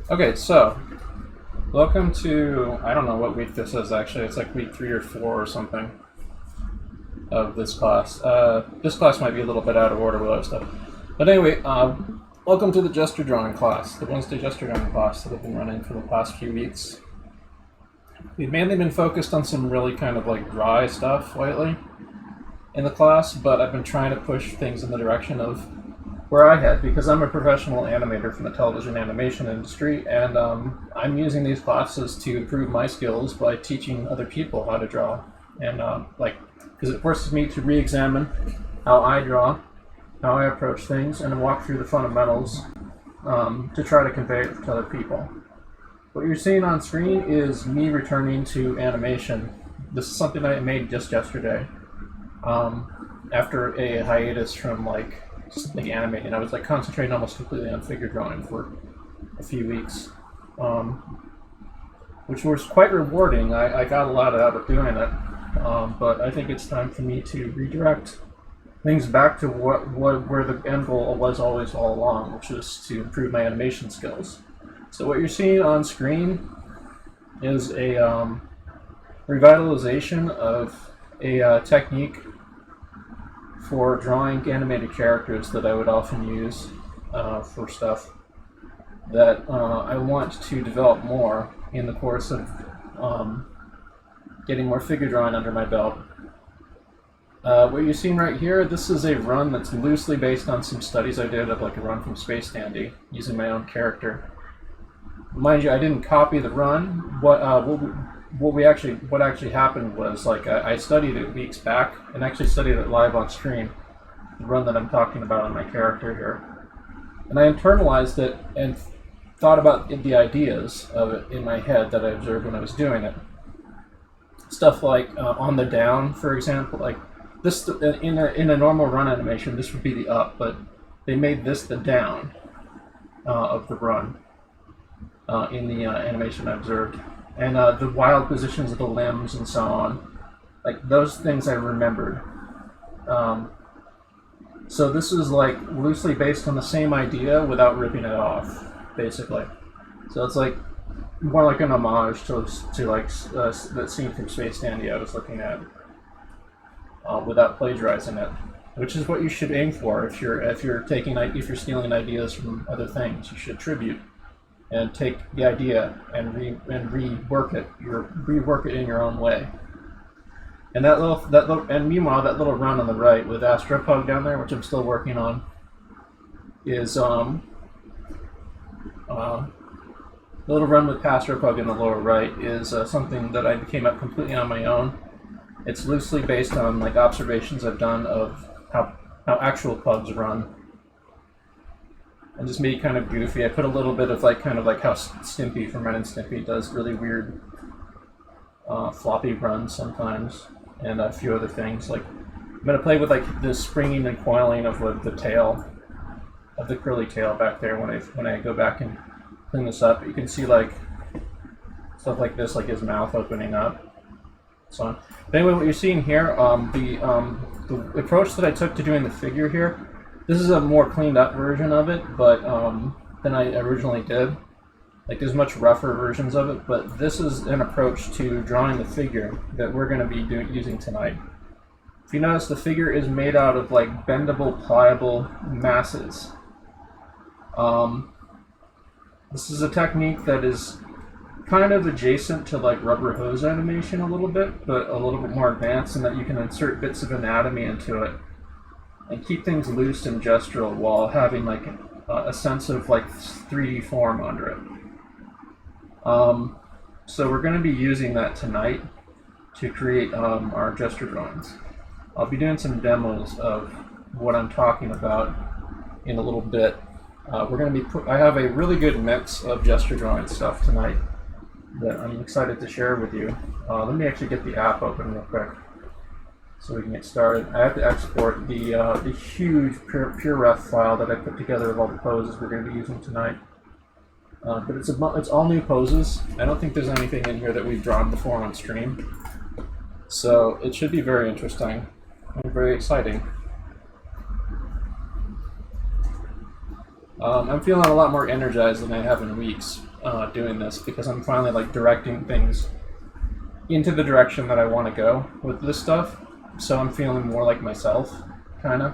Okay, so welcome to, I don't know what week this is actually. It's like week 3 or 4 or something of this class. This class might be a little bit out of order with other stuff. But anyway, welcome to the gesture drawing class, the Wednesday gesture drawing class that I've been running for the past few weeks. We've mainly been focused on some really kind of like dry stuff lately in the class, but I've been trying to push things in the direction of where I head, because I'm a professional animator from the television animation industry, and I'm using these classes to improve my skills by teaching other people how to draw, and because it forces me to re-examine how I draw, how I approach things, and walk through the fundamentals to try to convey it to other people. What you're seeing on screen is me returning to animation. This is something I made just yesterday, after a hiatus from animating. I was concentrating almost completely on figure drawing for a few weeks, which was quite rewarding. I got a lot out of doing it, but I think it's time for me to redirect things back to where the end goal was always all along, which is to improve my animation skills. So what you're seeing on screen is a revitalization of a technique for drawing animated characters that I would often use for stuff that I want to develop more in the course of getting more figure drawing under my belt. What you're seeing right here, this is a run that's loosely based on some studies I did of a run from Spacedad using my own character. Mind you, I didn't copy the run. What actually happened was I studied it weeks back and actually studied it live on stream, the run that I'm talking about on my character here, and I internalized it and thought about the ideas of it in my head that I observed when I was doing it. Stuff like on the down, for example, like this in a normal run animation, this would be the up, but they made this the down of the run in the animation I observed. And the wild positions of the limbs and so on. Those things I remembered. So this is loosely based on the same idea without ripping it off, basically. So it's more like an homage to that scene from Spacedad I was looking at, without plagiarizing it, which is what you should aim for if you're stealing ideas from other things. You should attribute and take the idea and rework it in your own way. And meanwhile, that little run on the right with Astropug down there, which I'm still working on, is the little run with Astropug in the lower right is something that I came up completely on my own. It's loosely based on observations I've done of how actual pugs run. And just made it kind of goofy. I put a little bit of how Stimpy from Ren and Stimpy does really weird floppy runs sometimes, and a few other things. I'm gonna play with the springing and coiling of the tail, of the curly tail back there when I go back and clean this up. You can see stuff like this, his mouth opening up, so on. But anyway, what you're seeing here, the approach that I took to doing the figure here. This is a more cleaned up version of it, but than I originally did. There's much rougher versions of it, but this is an approach to drawing the figure that we're going to be using tonight. If you notice, the figure is made out of bendable, pliable masses. This is a technique that is kind of adjacent to rubber hose animation a little bit, but a little bit more advanced in that you can insert bits of anatomy into it and keep things loose and gestural while having a sense of 3D form under it. So we're going to be using that tonight to create our gesture drawings. I'll be doing some demos of what I'm talking about in a little bit. We're going to be I have a really good mix of gesture drawing stuff tonight that I'm excited to share with you. Let me actually get the app open real quick so we can get started. I have to export the huge PureRef file that I put together of all the poses we're going to be using tonight. But it's all new poses. I don't think there's anything in here that we've drawn before on stream. So it should be very interesting and very exciting. I'm feeling a lot more energized than I have in weeks doing this, because I'm finally like directing things into the direction that I want to go with this stuff. So I'm feeling more like myself, kind of.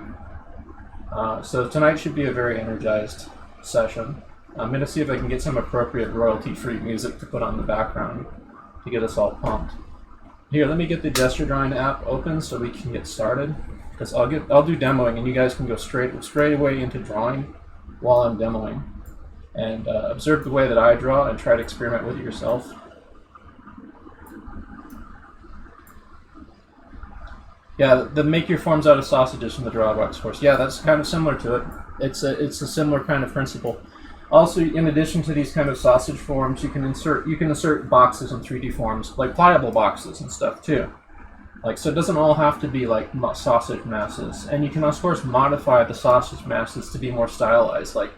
So tonight should be a very energized session. I'm going to see if I can get some appropriate royalty-free music to put on the background to get us all pumped. Here, let me get the gesture drawing app open so we can get started. Because I'll do demoing, and you guys can go straight away into drawing while I'm demoing, and observe the way that I draw and try to experiment with it yourself. Yeah, the make your forms out of sausages from the Drawbox course. Yeah, that's kind of similar to it. It's a similar kind of principle. Also, in addition to these kind of sausage forms, you can insert boxes in 3D forms, like pliable boxes and stuff too. Like, so it doesn't all have to be like sausage masses, and you can of course modify the sausage masses to be more stylized. Like,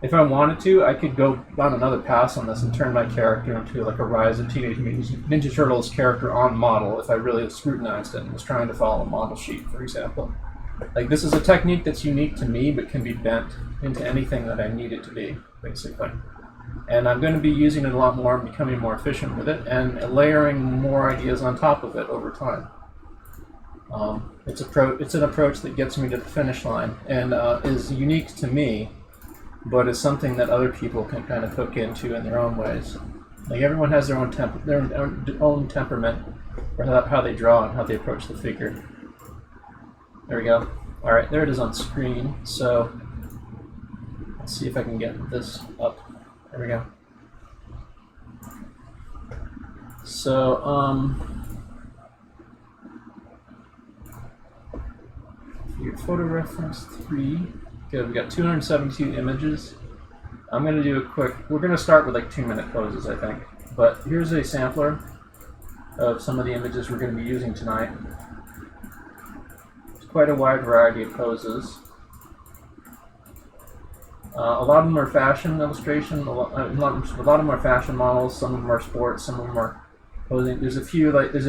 if I wanted to, I could go on another pass on this and turn my character into like a Rise of Teenage Mutant Ninja Turtles character on model if I really scrutinized it and was trying to follow a model sheet, for example. Like, this is a technique that's unique to me, but can be bent into anything that I need it to be, basically. And I'm going to be using it a lot more and becoming more efficient with it, and layering more ideas on top of it over time. It's an approach that gets me to the finish line, and is unique to me, but is something that other people can kind of hook into in their own ways. Like, everyone has their own temperament for how they draw and how they approach the figure. There we go. All right, there it is on screen. So let's see if I can get this up. There we go. So, your photo reference 3. Good, we got 272 images. I'm going to do a quick, we're going to start with like 2-minute poses, I think. But here's a sampler of some of the images we're going to be using tonight. It's quite a wide variety of poses. A lot of them are fashion illustration. A lot of them are fashion models. Some of them are sports. Some of them are posing. There's a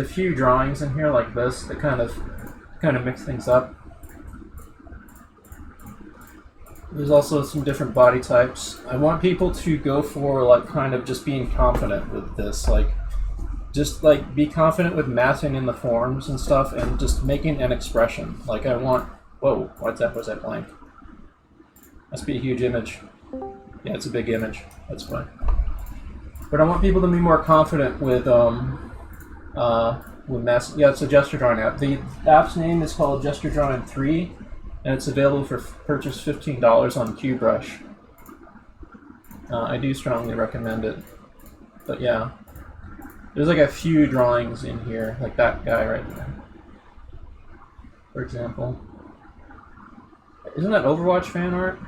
few drawings in here like this that kind of mix things up. There's also some different body types. I want people to go for like kind of just being confident with this, like just like be confident with massing in the forms and stuff, and just making an expression. Like, I want. Whoa! Was that blank? Must be a huge image. Yeah, it's a big image. That's fine. But I want people to be more confident with mass. Yeah, it's a gesture drawing app. The app's name is called Gesture Drawing 3, and it's available for purchase $15 on QBrush. I do strongly recommend it. But yeah, there's like a few drawings in here, like that guy right there, for example. Isn't that Overwatch fan art?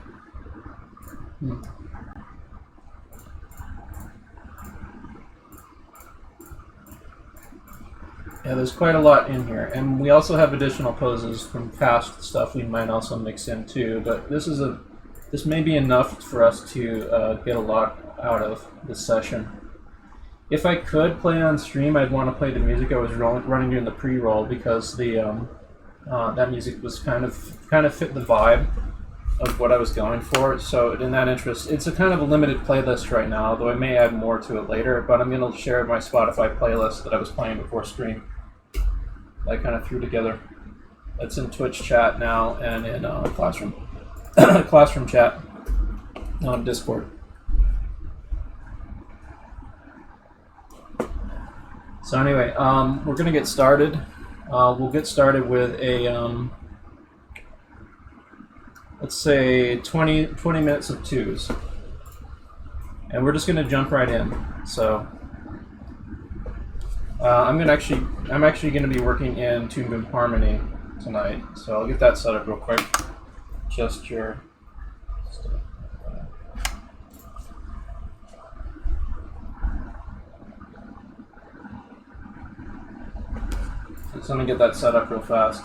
Yeah, there's quite a lot in here, and we also have additional poses from past stuff we might also mix in too. But this may be enough for us to get a lot out of this session. If I could play on stream, I'd want to play the music I was running during the pre-roll, because the that music was kind of fit the vibe of what I was going for. So in that interest, it's a kind of a limited playlist right now, though I may add more to it later. But I'm going to share my Spotify playlist that I was playing before stream. I kind of threw together. It's in Twitch chat now and in Classroom Classroom chat on Discord. So anyway, we're going to get started. We'll get started with a let's say 20 minutes of twos, and we're just going to jump right in. So I'm actually going to be working in Tune Boom Harmony tonight, so I'll get that set up real quick. Gesture stuff. So let me get that set up real fast.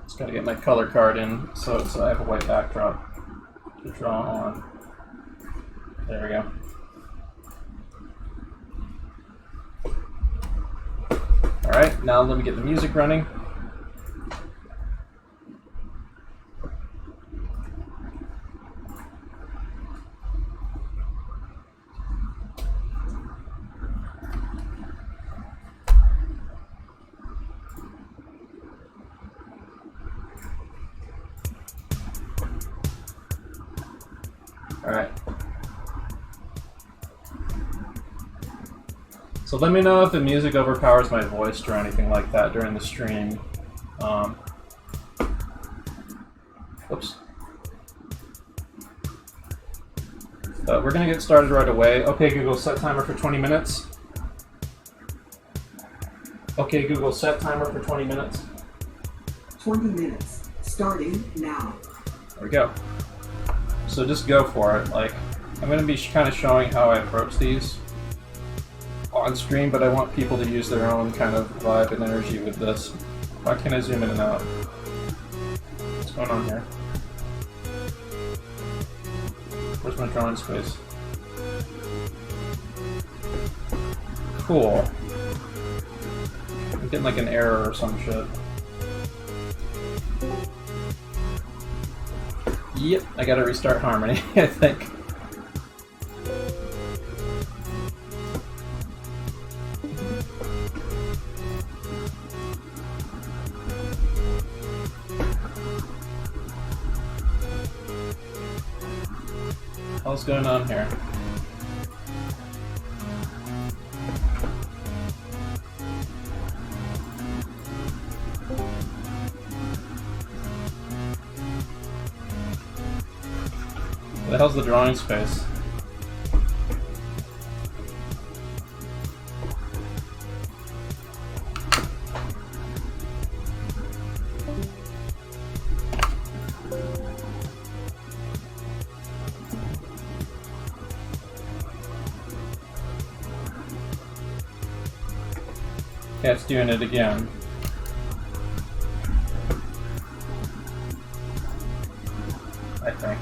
Just got to get my color card in so I have a white backdrop to draw on. There we go. Alright, now let me get the music running. Alright. So let me know if the music overpowers my voice or anything like that during the stream. Oops. We're gonna get started right away. Okay, Google, set timer for 20 minutes. Okay, Google, set timer for 20 minutes. 20 minutes, starting now. There we go. So just go for it. Like, I'm gonna be kind of showing how I approach these on stream, but I want people to use their own kind of vibe and energy with this. Why can't I zoom in and out? What's going on here? Where's my drawing space? Cool. I'm getting like an error or some shit. Yep, I gotta restart Harmony, I think. What's going on here? What the hell's the drawing space? Yeah, it's doing it again. I think.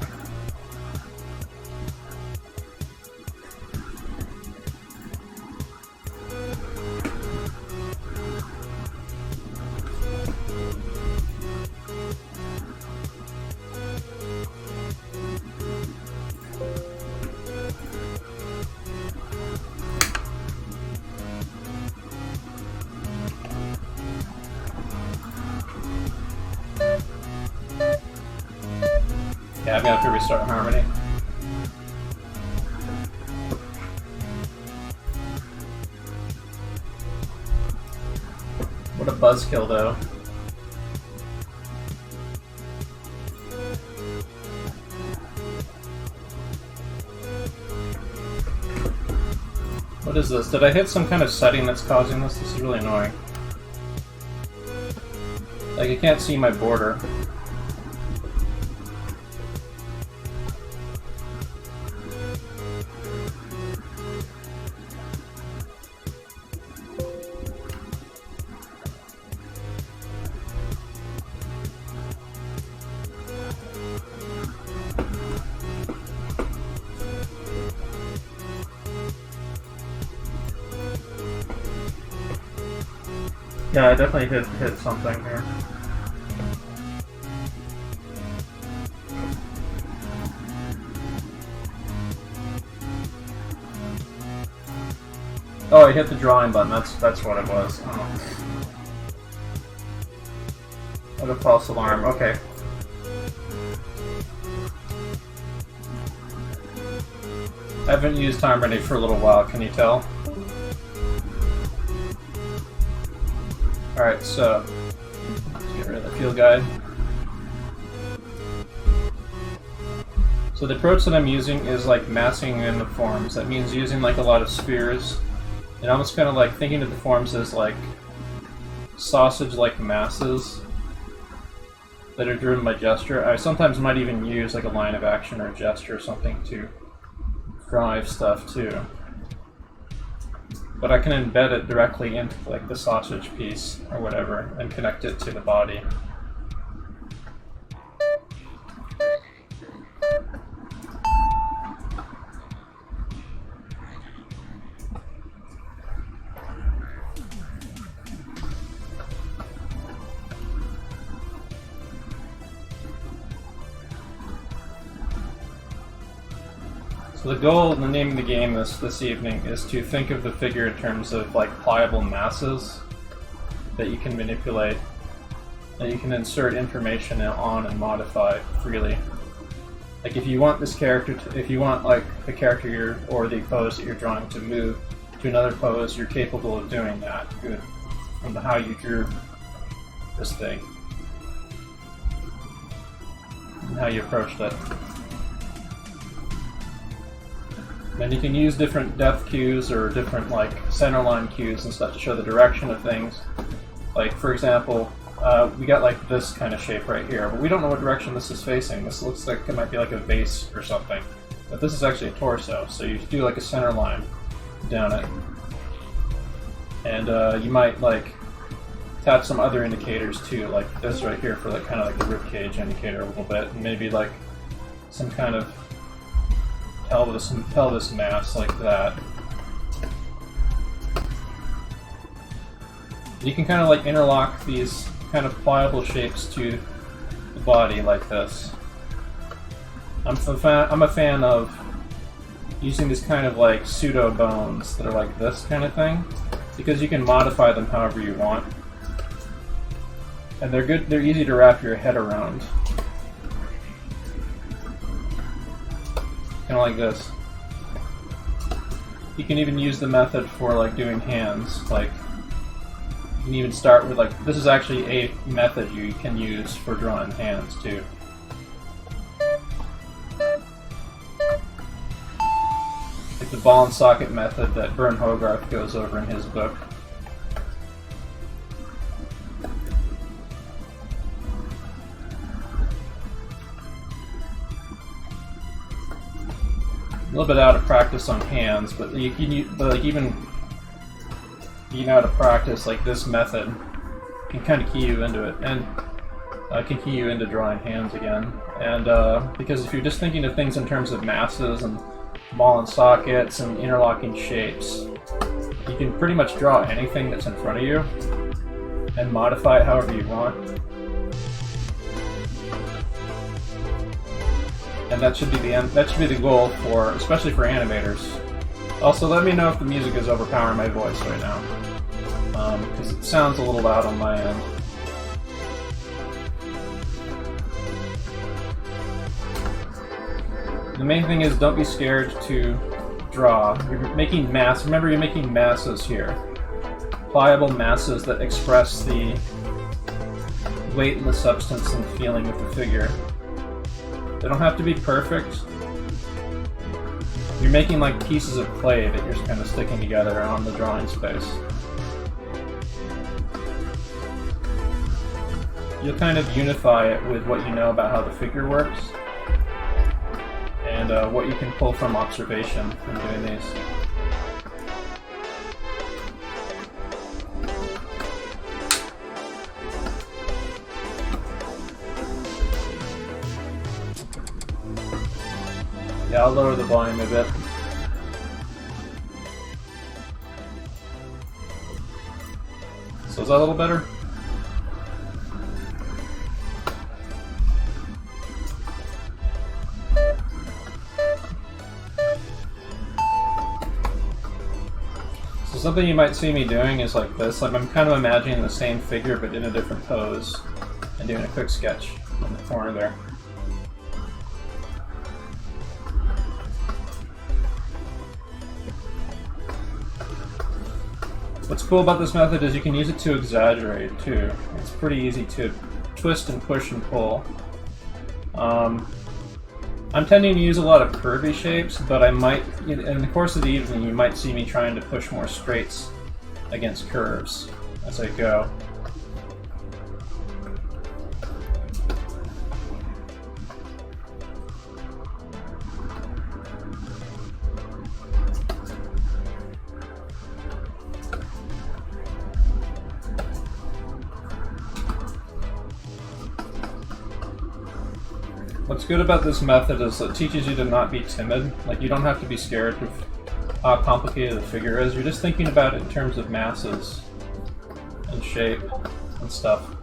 Yeah, I'm gonna have to restart Harmony. What a buzzkill, though. What is this? Did I hit some kind of setting that's causing this? This is really annoying. Like, I can't see my border. Yeah, I definitely hit something here. Oh, I hit the drawing button. That's what it was. Oh. What a false alarm. Okay. I haven't used Harmony for a little while. Can you tell? Alright, so let's get rid of the field guide. So the approach that I'm using is like massing in the forms. That means using like a lot of spheres and almost kind of like thinking of the forms as like sausage-like masses that are driven by gesture. I sometimes might even use like a line of action or a gesture or something to drive stuff too. But I can embed it directly into like the sausage piece or whatever and connect it to the body. So the goal and the name of the game this evening is to think of the figure in terms of like pliable masses that you can manipulate, that you can insert information on and modify freely. Like if you want this character to, if you want like the character or the pose that you're drawing to move to another pose, you're capable of doing that. Good. From how you drew this thing. And how you approached it. Then you can use different depth cues or different like centerline cues and stuff to show the direction of things. Like for example, we got like this kind of shape right here, but we don't know what direction this is facing. This looks like it might be like a vase or something. But this is actually a torso, so you do like a center line down it. And you might like attach some other indicators too, like this right here for like kind of like the ribcage indicator a little bit, and maybe like some kind of pelvis mass like that. You can kind of like interlock these kind of pliable shapes to the body like this. I'm a fan of using these kind of like pseudo bones that are like this kind of thing, because you can modify them however you want. And they're good, they're easy to wrap your head around. Kind of like this. You can even use the method for like doing hands. Like you can even start with like, this is actually a method you can use for drawing hands too. Like the ball and socket method that Bern Hogarth goes over in his book. A little bit out of practice on hands, but you can even being out of practice like this method can kind of key you into it, and can key you into drawing hands again. And because if you're just thinking of things in terms of masses and ball and sockets and interlocking shapes, you can pretty much draw anything that's in front of you and modify it however you want. And that should be the end. That should be the goal for, especially for animators. Also, let me know if the music is overpowering my voice right now, because it sounds a little loud on my end. The main thing is don't be scared to draw. You're making mass. Remember, you're making masses here. Pliable masses that express the weight and the substance and feeling of the figure. They don't have to be perfect. You're making like pieces of clay that you're kind of sticking together on the drawing space. You'll kind of unify it with what you know about how the figure works and what you can pull from observation from doing these. Yeah, I'll lower the volume a bit. So is that a little better? So something you might see me doing is like this. Like I'm kind of imagining the same figure but in a different pose and doing a quick sketch in the corner there. What's cool about this method is you can use it to exaggerate too. It's pretty easy to twist and push and pull. I'm tending to use a lot of curvy shapes, but I might, in the course of the evening, you might see me trying to push more straights against curves as I go. What's good about this method is it teaches you to not be timid. Like, you don't have to be scared of how complicated the figure is. You're just thinking about it in terms of masses and shape and stuff.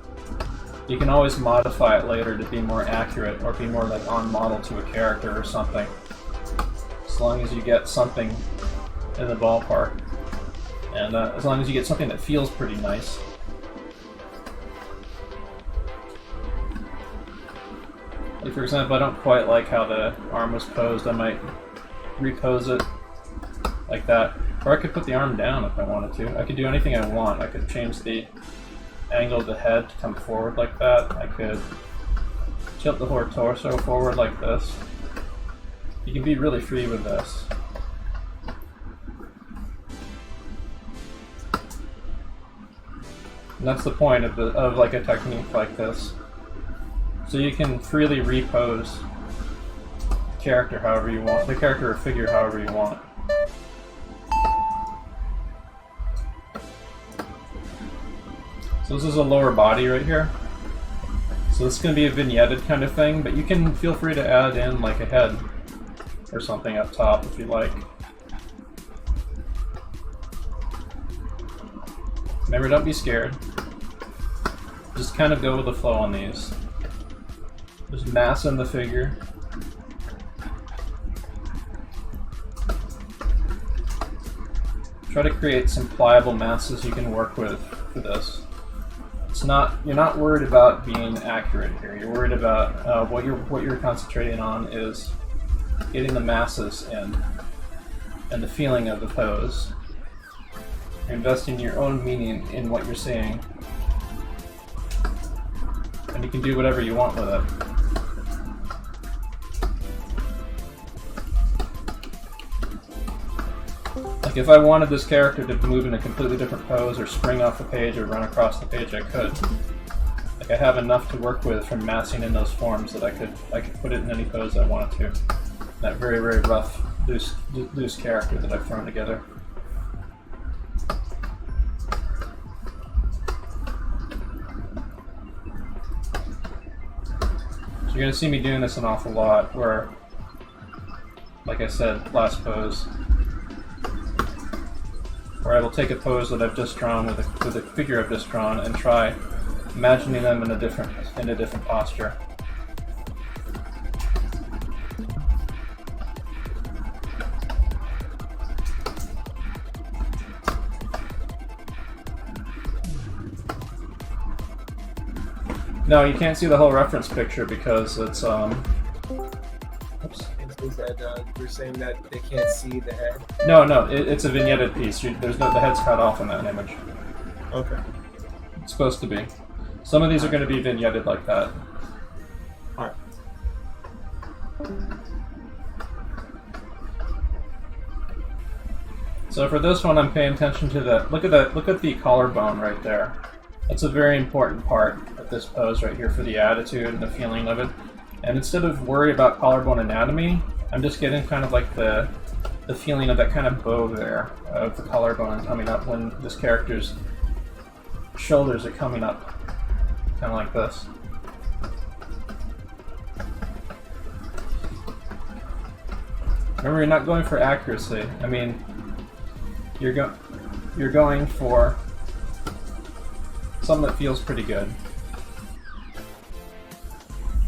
You can always modify it later to be more accurate or be more like on model to a character or something, as long as you get something in the ballpark, and as long as you get something that feels pretty nice. Like for example, I don't quite like how the arm was posed. I might repose it like that. Or I could put the arm down if I wanted to. I could do anything I want. I could change the angle of the head to come forward like that. I could tilt the whole torso forward like this. You can be really free with this. And that's the point of like a technique like this. So you can freely repose the character however you want, the character or figure however you want. So this is a lower body right here. So this is going to be a vignetted kind of thing, but you can feel free to add in like a head or something up top if you like. Remember, don't be scared. Just kind of go with the flow on these. There's mass in the figure. Try to create some pliable masses you can work with for this. It's not, you're not worried about being accurate here. You're worried about what you're concentrating on is getting the masses in and the feeling of the pose. You're investing your own meaning in what you're seeing, and you can do whatever you want with it. Like if I wanted this character to move in a completely different pose or spring off the page or run across the page, I could. Like I have enough to work with from massing in those forms that I could put it in any pose I wanted to. That very, very rough, loose character that I've thrown together. So you're going to see me doing this an awful lot where, like I said, last pose, where I will take a pose that I've just drawn with a figure I've just drawn and try imagining them in a different posture. No, you can't see the whole reference picture because it's oops. Is that you're saying that they can't see the head? No, it's a vignetted piece. There's no, the head's cut off in that image. Okay. It's supposed to be. Some of these are going to be vignetted like that. Alright. So for this one, I'm paying attention to the look at the collarbone right there. That's a very important part of this pose right here for the attitude and the feeling of it. And instead of worry about collarbone anatomy, I'm just getting kind of like the feeling of that kind of bow there of the collarbone coming up when this character's shoulders are coming up, kind of like this. Remember, you're not going for accuracy. I mean, you're going for something that feels pretty good,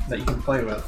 that you can play with.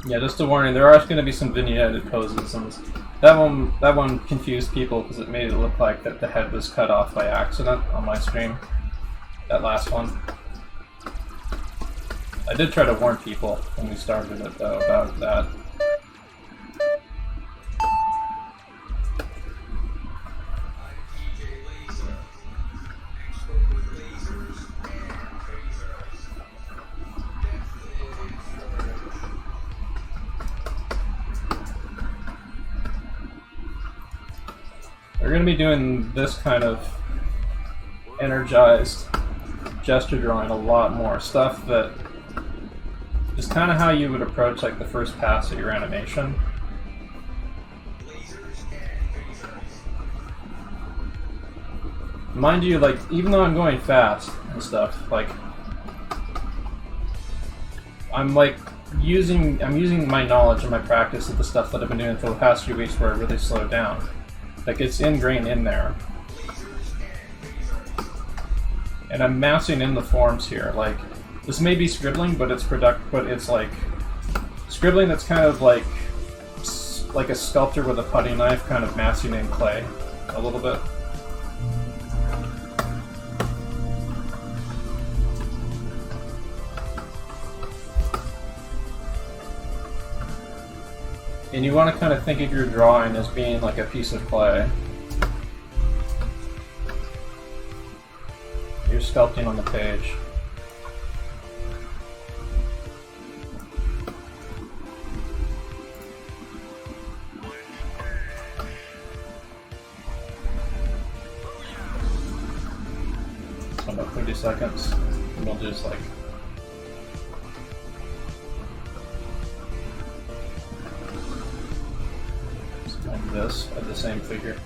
Yeah, just a warning, there are going to be some vignetted poses, and that one confused people because it made it look like that the head was cut off by accident on my stream. That last one. I did try to warn people when we started it, though, about that. We're going to be doing this kind of energized gesture drawing a lot more. Stuff that is kind of how you would approach like the first pass of your animation. Mind you, like, even though I'm going fast and stuff, like, I'm using my knowledge and my practice of the stuff that I've been doing for the past few weeks where I really slowed down. Like, it's ingrained in there. And I'm massing in the forms here. Like, this may be scribbling, but it's like scribbling that's kind of like a sculptor with a putty knife, kind of massing in clay a little bit. And you want to kind of think of your drawing as being like a piece of clay. You're sculpting on the page. So about 30 seconds. And we'll just like this at the same figure.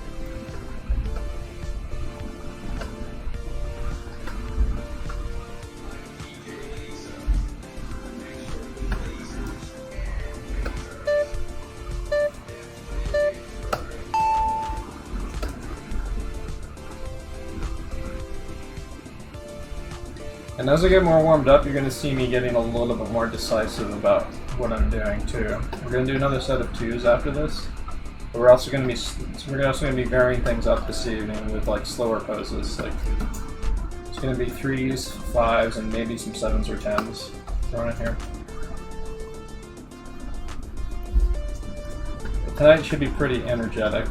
And as I get more warmed up, you're going to see me getting a little bit more decisive about what I'm doing too. We're going to do another set of 2s after this. But we're also going to be varying things up this evening with like slower poses. Like it's going to be 3s, 5s, and maybe some 7s or 10s thrown in here. But tonight should be pretty energetic.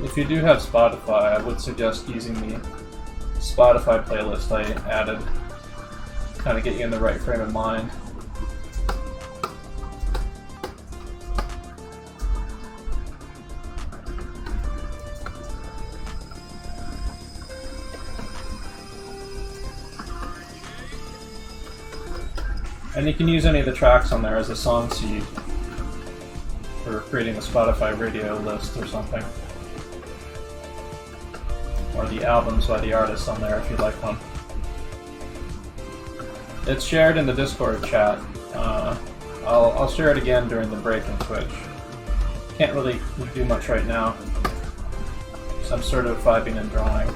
If you do have Spotify, I would suggest using the Spotify playlist I added. Kind of get you in the right frame of mind. And you can use any of the tracks on there as a song seed for creating a Spotify radio list or something. Or the albums by the artists on there if you'd like one. It's shared in the Discord chat. I'll share it again during the break in Twitch. Can't really do much right now. So I'm sort of vibing and drawing.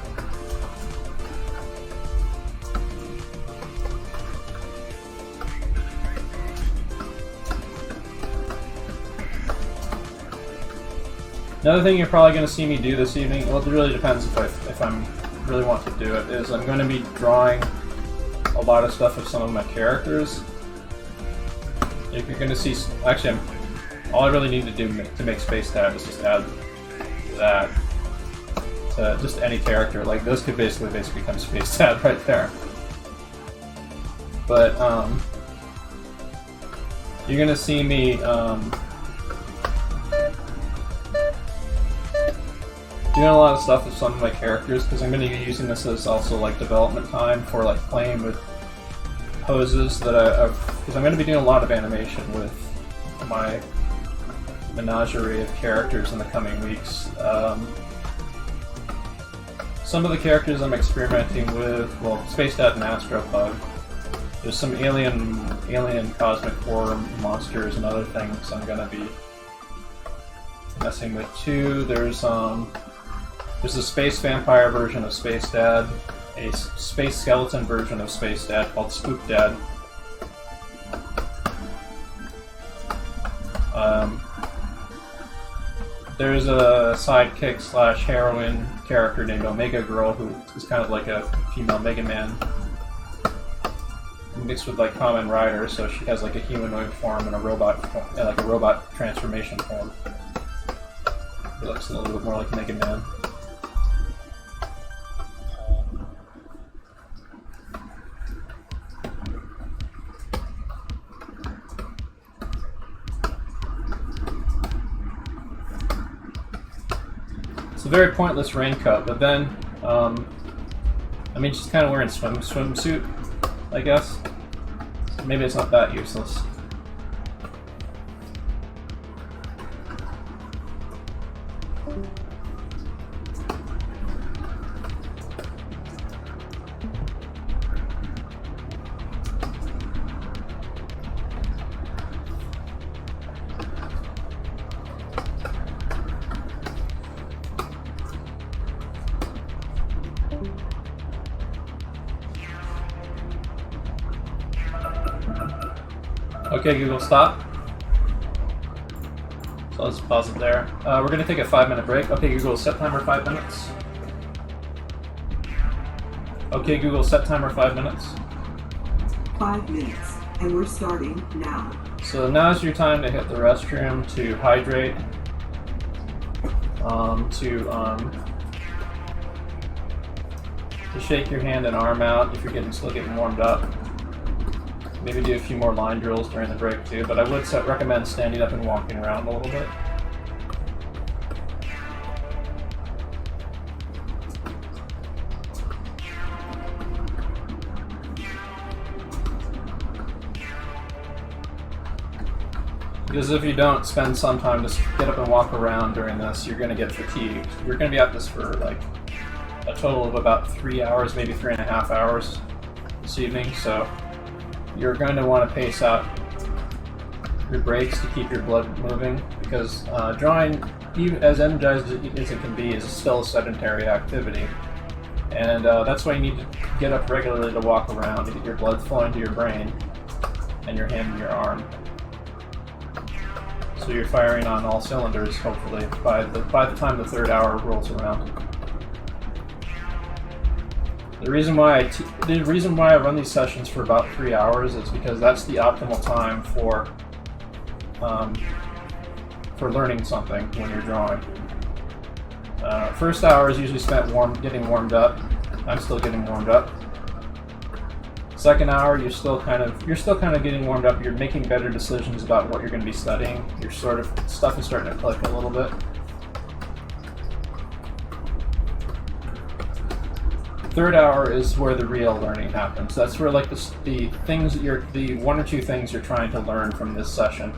Another thing you're probably going to see me do this evening, well, it really depends if I really want to do it, is I'm going to be drawing a lot of stuff of some of my characters. If you're going to see, actually, all I really need to do to make Spacedad is just add that to just any character. Like those could basically become Spacedad right there. But you're going to see me doing a lot of stuff with some of my characters because I'm going to be using this as also like development time for like playing with poses that because I'm going to be doing a lot of animation with my menagerie of characters in the coming weeks. Some of the characters I'm experimenting with, well, Spacedad and Astropug. There's some alien cosmic horror monsters and other things I'm going to be messing with too. There's a space vampire version of Spacedad, a space skeleton version of Spacedad called Spookdad. There's a sidekick / heroine character named Omega Girl who is kind of like a female Mega Man mixed with like Kamen Rider, so she has like a humanoid form and a robot, like a robot transformation form. It looks a little bit more like Mega Man. It's a very pointless rain cut, but then I mean, she's kind of wearing swimsuit, I guess. So maybe it's not that useless. Okay, Google, stop. So let's pause it there. We're going to take a 5-minute break. Okay, Google, set timer 5 minutes. Okay, Google, set timer 5 minutes. 5 minutes, and we're starting now. So now's your time to hit the restroom, to hydrate, to shake your hand and arm out if you're still getting warmed up. Maybe do a few more line drills during the break too, but I would recommend standing up and walking around a little bit. Because if you don't spend some time to get up and walk around during this, you're going to get fatigued. You're going to be at this for like a total of about 3 hours, maybe 3.5 hours this evening, so you're going to want to pace out your breaks to keep your blood moving, because drawing, even as energized as it can be, is still a sedentary activity. And that's why you need to get up regularly to walk around, to get your blood flowing to your brain and your hand and your arm. So you're firing on all cylinders, hopefully, by the time the 3rd hour rolls around. The reason why I run these sessions for about 3 hours is because that's the optimal time for learning something when you're drawing. First hour is usually spent getting warmed up. I'm still getting warmed up. Second hour, you're still kind of getting warmed up. You're making better decisions about what you're going to be studying. Your stuff is starting to click a little bit. Third hour is where the real learning happens. That's where like the 1 or 2 things you're trying to learn from this session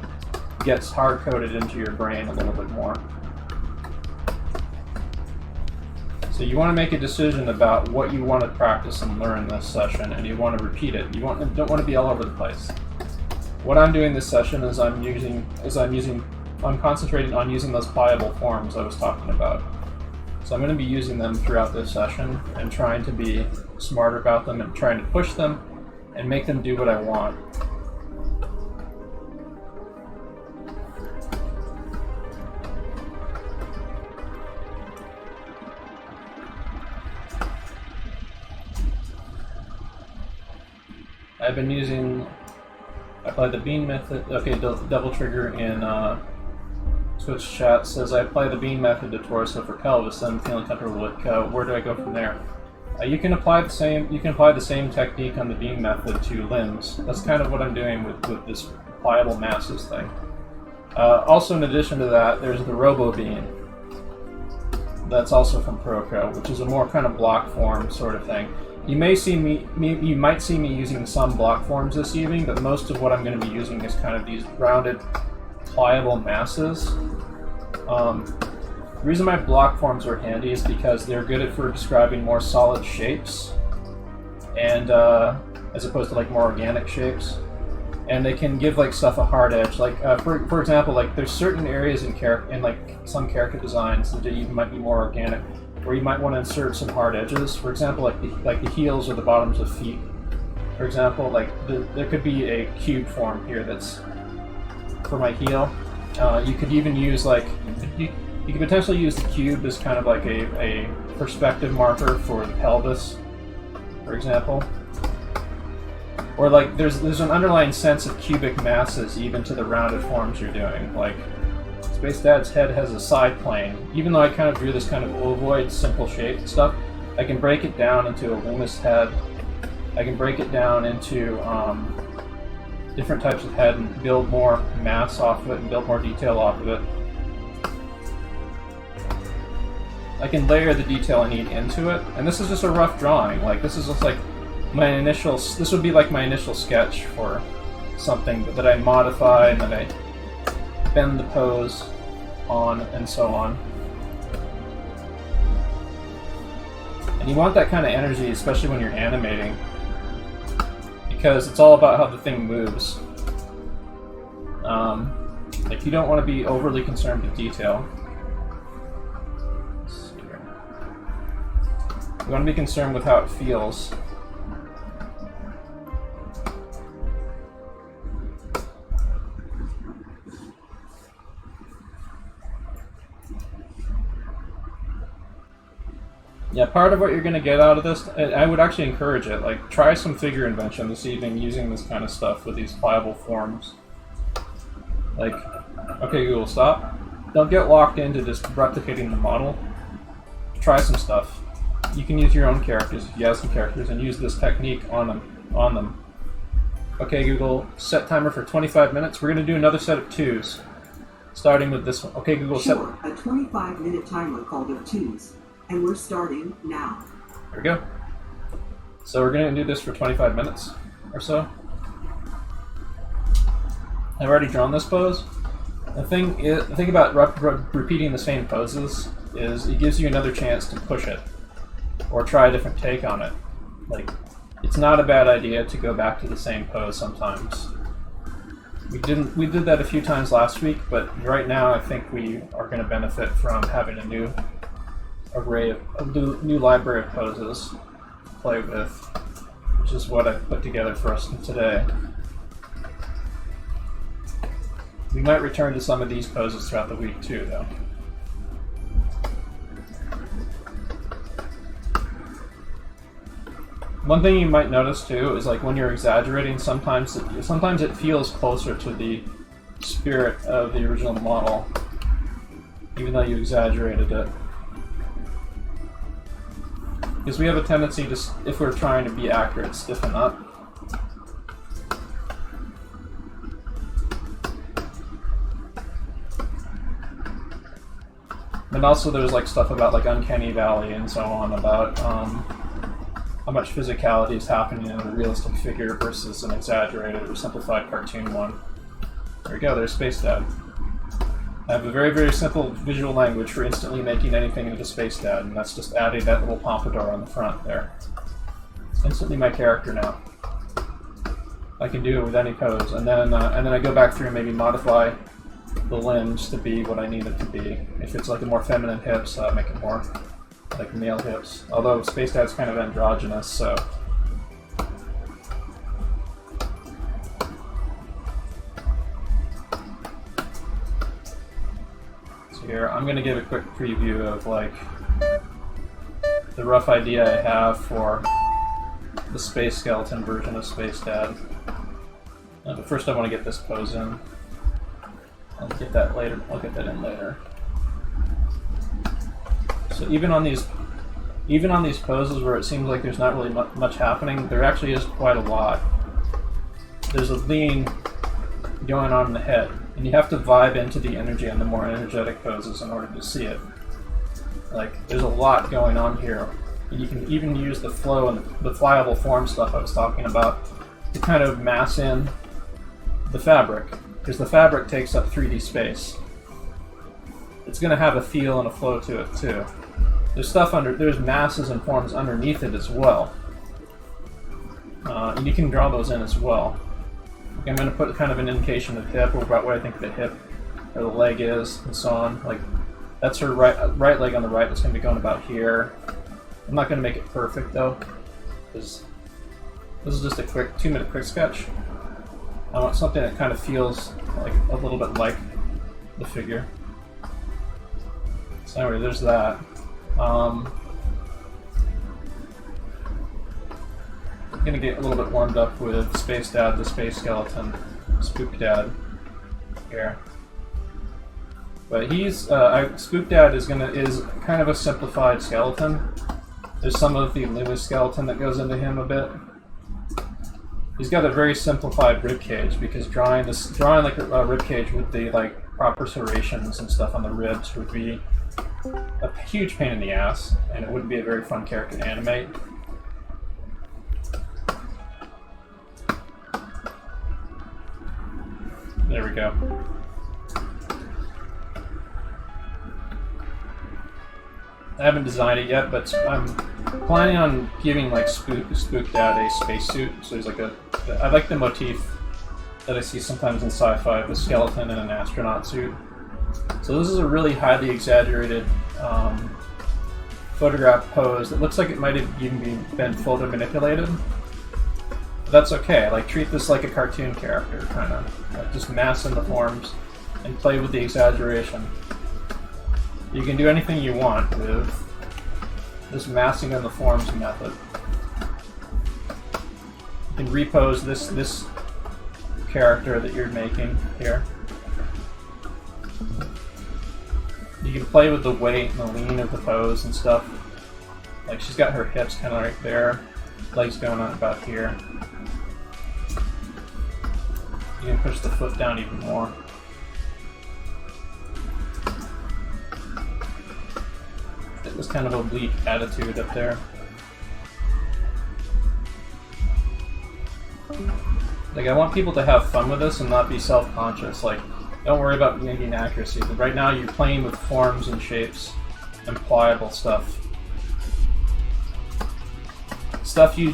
gets hard coded into your brain a little bit more. So you want to make a decision about what you want to practice and learn this session, and you want to repeat it. You don't want to be all over the place. What I'm doing this session is I'm concentrating on using those pliable forms I was talking about. So I'm going to be using them throughout this session and trying to be smarter about them and trying to push them and make them do what I want. I applied the bean method. Okay, Devil Trigger in Twitch chat says I apply the bean method to torso for pelvis, then I'm feeling comfortable with where do I go from there? You can apply the same technique on the bean method to limbs. That's kind of what I'm doing with this pliable masses thing. Also, in addition to that, there's the Robo Bean. That's also from Proco, which is a more kind of block form sort of thing. You might see me using some block forms this evening, but most of what I'm going to be using is kind of these rounded, pliable masses. The reason my block forms are handy is because they're good for describing more solid shapes, and as opposed to like more organic shapes. And they can give like stuff a hard edge. Like for example, like there's certain areas in like some character designs that even might be more organic, where you might want to insert some hard edges. For example, like the heels or the bottoms of feet. For example, like there could be a cube form here that's for my heel. You could even use like you could potentially use the cube as kind of like a perspective marker for the pelvis, for example. Or like there's an underlying sense of cubic masses even to the rounded forms you're doing. Like Spacedad's head has a side plane. Even though I kind of drew this kind of ovoid, simple shape stuff, I can break it down into a loomis head. I can break it down into different types of head and build more mass off of it and build more detail off of it. I can layer the detail I need into it. And this is just a rough drawing. Like, this is just like my initial, this would be like my initial sketch for something that I modify and then I bend the pose on and so on. And you want that kind of energy, especially when you're animating, because it's all about how the thing moves. Like, you don't want to be overly concerned with detail. Let's see here. You want to be concerned with how it feels. Yeah, part of what you're going to get out of this, I would actually encourage it. Like, try some figure invention this evening using this kind of stuff with these pliable forms. Like, okay, Google, stop. Don't get locked into just replicating the model. Try some stuff. You can use your own characters if you have some characters and use this technique on them. Okay, Google, set timer for 25 minutes. We're going to do another set of 2s, starting with this one. Okay, Google, Sure, a 25-minute timer called of 2s. And we're starting now. There we go. So we're going to do this for 25 minutes or so. I've already drawn this pose. The thing about repeating the same poses is it gives you another chance to push it or try a different take on it. Like, it's not a bad idea to go back to the same pose sometimes. We did that a few times last week, but right now I think we are going to benefit from having a new array of a new library of poses to play with, which is what I put together for us today. We might return to some of these poses throughout the week too, though. One thing you might notice too is, like, when you're exaggerating, sometimes it feels closer to the spirit of the original model, even though you exaggerated it. Because we have a tendency to, if we're trying to be accurate, stiffen up. And also there's like stuff about like Uncanny Valley and so on about how much physicality is happening in a realistic figure versus an exaggerated or simplified cartoon one. There we go, there's Spacedad. I have a very, very simple visual language for instantly making anything into Spacedad, and that's just adding that little pompadour on the front there. It's instantly my character now. I can do it with any pose, and then I go back through and maybe modify the limbs to be what I need it to be. If it's like a more feminine hips, make it more like male hips. Although Spacedad's kind of androgynous, so. So here, I'm going to give a quick preview of like the rough idea I have for the space skeleton version of Spacedad. But first I want to get this pose in. I'll get that later. I'll get that in later. So even on these poses where it seems like there's not really much happening, there actually is quite a lot. There's a lean going on in the head, and you have to vibe into the energy on the more energetic poses in order to see it. Like, there's a lot going on here. And you can even use the flow and the flyable form stuff I was talking about to kind of mass in the fabric, because the fabric takes up 3D space. It's going to have a feel and a flow to it too. There's masses and forms underneath it as well. And you can draw those in as well. I'm going to put kind of an indication of hip, or about where I think the hip or the leg is, and so on. Like, that's her right leg on the right that's going to be going about here. I'm not going to make it perfect though, because this is just a quick 2-minute quick sketch. I want something that kind of feels like a little bit like the figure. So anyway, there's that. I'm gonna get a little bit warmed up with Spacedad, the space skeleton, Spacedad here. But he's Spacedad is kind of a simplified skeleton. There's some of the Loomis skeleton that goes into him a bit. He's got a very simplified rib cage, because drawing like a rib cage with the like proper serrations and stuff on the ribs would be a huge pain in the ass, and it wouldn't be a very fun character to animate. There we go. I haven't designed it yet, but I'm planning on giving like Spacedad a spacesuit. So there's like I like the motif that I see sometimes in sci-fi, the skeleton in an astronaut suit. So this is a really highly exaggerated photograph pose that looks like it might have even been photo manipulated. But that's okay. Like treat this like a cartoon character, kind of. Like, just mass in the forms and play with the exaggeration. You can do anything you want with this massing in the forms method. You can repose this character that you're making here. You can play with the weight and the lean of the pose and stuff. Like she's got her hips kind of right there, legs going on about here. You can push the foot down even more. This kind of oblique attitude up there. Like I want people to have fun with this and not be self-conscious. Like, don't worry about making accuracy. But right now you're playing with forms and shapes and pliable stuff. Stuff you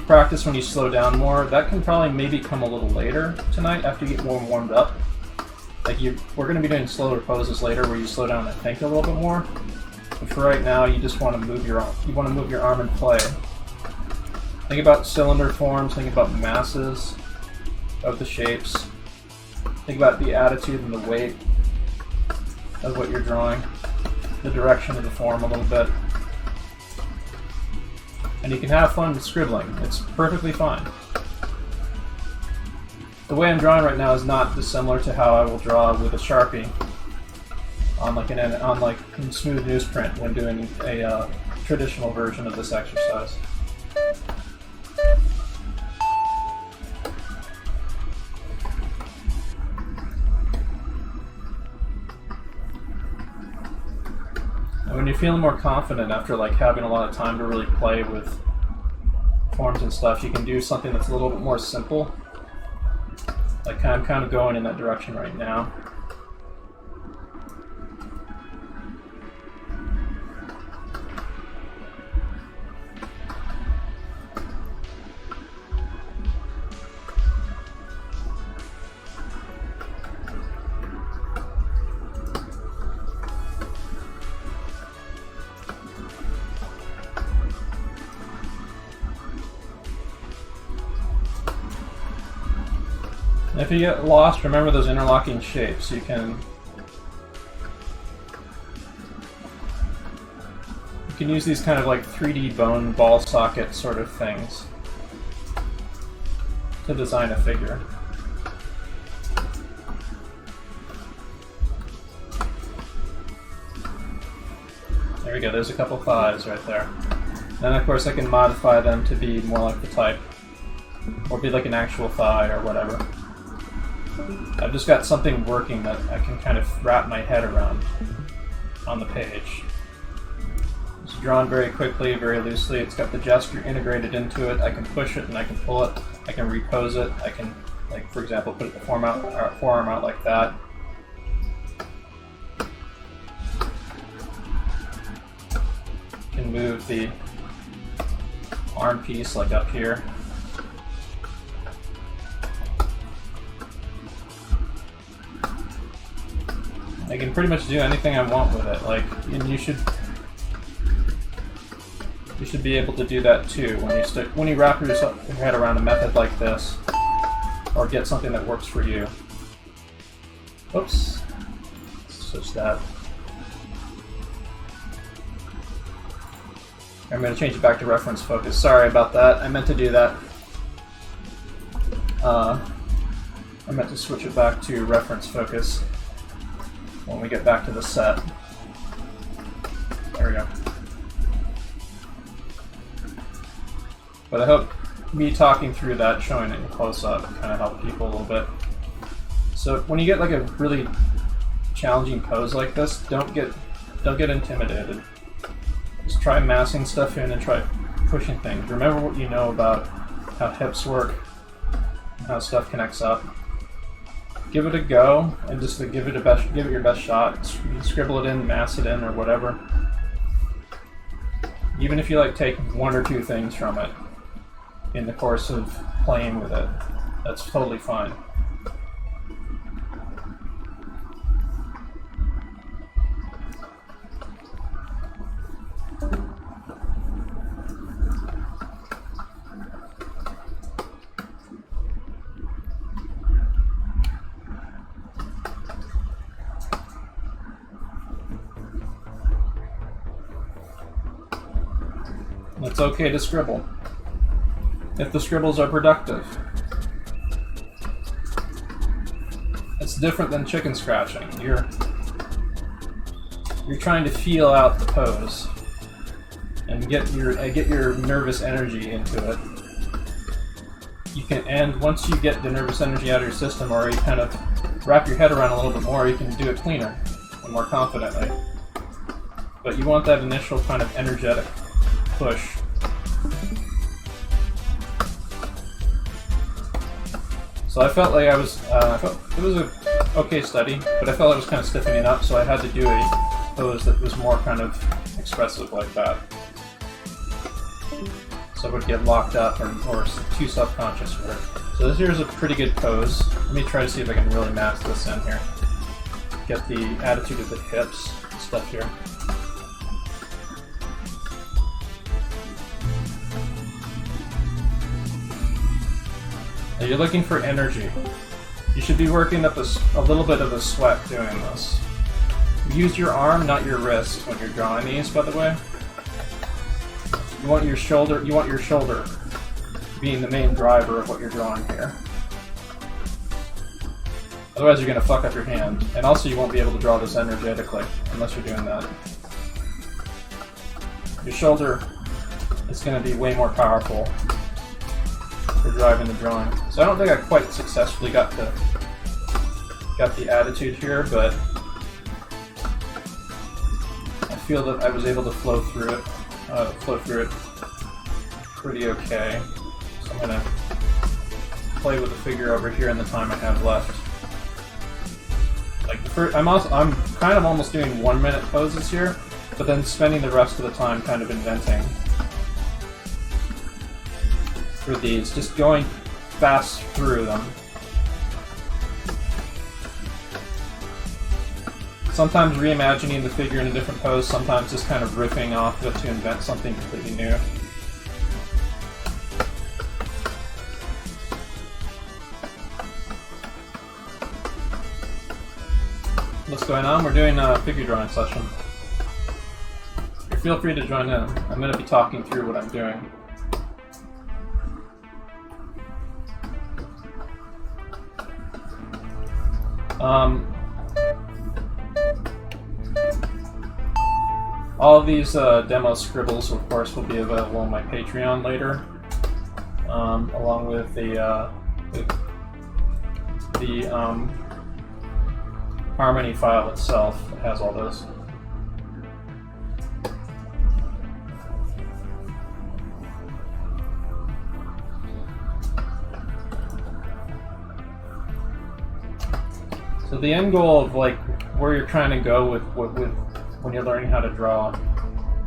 practice when you slow down more. That can probably maybe come a little later tonight after you get more warmed up. Like we're going to be doing slower poses later where you slow down and think a little bit more. But for right now, you just want to move your arm. You want to move your arm and play. Think about cylinder forms. Think about masses of the shapes. Think about the attitude and the weight of what you're drawing. The direction of the form a little bit. And you can have fun with scribbling. It's perfectly fine. The way I'm drawing right now is not dissimilar to how I will draw with a Sharpie on like in smooth newsprint when doing a traditional version of this exercise. And when you're feeling more confident after like having a lot of time to really play with forms and stuff, you can do something that's a little bit more simple. Like I'm kind of going in that direction right now. If you get lost, remember those interlocking shapes. You can use these kind of like 3D bone ball socket sort of things to design a figure. There we go, there's a couple thighs right there. Then of course I can modify them to be more like the type, or be like an actual thigh or whatever. I've just got something working that I can kind of wrap my head around on the page. It's drawn very quickly, very loosely. It's got the gesture integrated into it. I can push it and I can pull it. I can repose it. I can, like for example, put the forearm out like that. I can move the arm piece like up here. I can pretty much do anything I want with it. Like, and you should be able to do that too when you wrap your head around a method like this, or get something that works for you. Oops, switch that. I'm going to change it back to reference focus. Sorry about that. I meant to do that. I meant to switch it back to reference focus when we get back to the set. There we go. But I hope me talking through that, showing it in close-up, kind of helped people a little bit. So when you get like a really challenging pose like this, don't get don't get intimidated. Just try massing stuff in and try pushing things. Remember what you know about how hips work, how stuff connects up. Give it a go, and just give it your best shot. Scribble it in, mass it in, or whatever. Even if you like take one or two things from it in the course of playing with it, that's totally fine. It's okay to scribble, if the scribbles are productive. It's different than chicken scratching. You're trying to feel out the pose and get your nervous energy into it. You can, and once you get the nervous energy out of your system, or you kind of wrap your head around a little bit more, you can do it cleaner and more confidently. But you want that initial kind of energetic push. So I felt like it was a okay study, but I felt I was kind of stiffening up, so I had to do a pose that was more kind of expressive like that. So I would get locked up or too self-conscious for it. So here's a pretty good pose. Let me try to see if I can really mask this in here. Get the attitude of the hips and stuff here. Now you're looking for energy. You should be working up a little bit of a sweat doing this. Use your arm, not your wrist, when you're drawing these, by the way. You want your shoulder being the main driver of what you're drawing here. Otherwise you're going to fuck up your hand. And also you won't be able to draw this energetically unless you're doing that. Your shoulder is going to be way more powerful for driving the drawing. So I don't think I quite successfully got the attitude here, but I feel that I was able to flow through it pretty okay. So I'm gonna play with the figure over here in the time I have left. Like I'm kind of almost doing 1 minute poses here, but then spending the rest of the time kind of inventing for these, just going fast through them. Sometimes reimagining the figure in a different pose, sometimes just kind of riffing off of it to invent something completely new. What's going on? We're doing a figure drawing session. Feel free to join in. I'm going to be talking through what I'm doing. All of these demo scribbles, of course, will be available on my Patreon later, along with the Harmony file itself that has all those. So the end goal of like where you're trying to go with when you're learning how to draw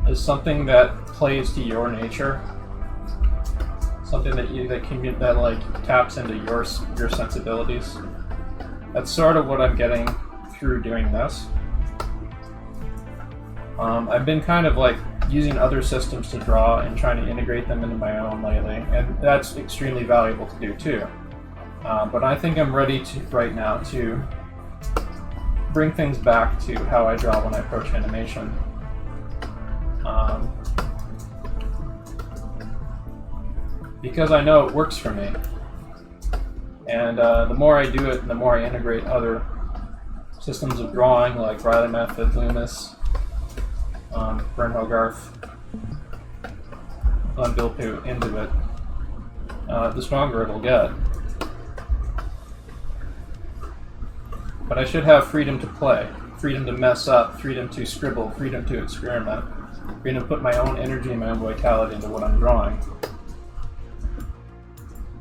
is something that plays to your nature, something that like taps into your sensibilities. That's sort of what I'm getting through doing this. I've been kind of like using other systems to draw and trying to integrate them into my own lately, and that's extremely valuable to do too. But I think I'm ready right now to bring things back to how I draw when I approach animation. Because I know it works for me. And the more I do it, and the more I integrate other systems of drawing, like Riley Method, Loomis, Vern Hogarth, Glenn Bilpu, into it, the stronger it'll get. But I should have freedom to play freedom to mess up, freedom to scribble, freedom to experiment, freedom to put my own energy and my own vitality into what I'm drawing.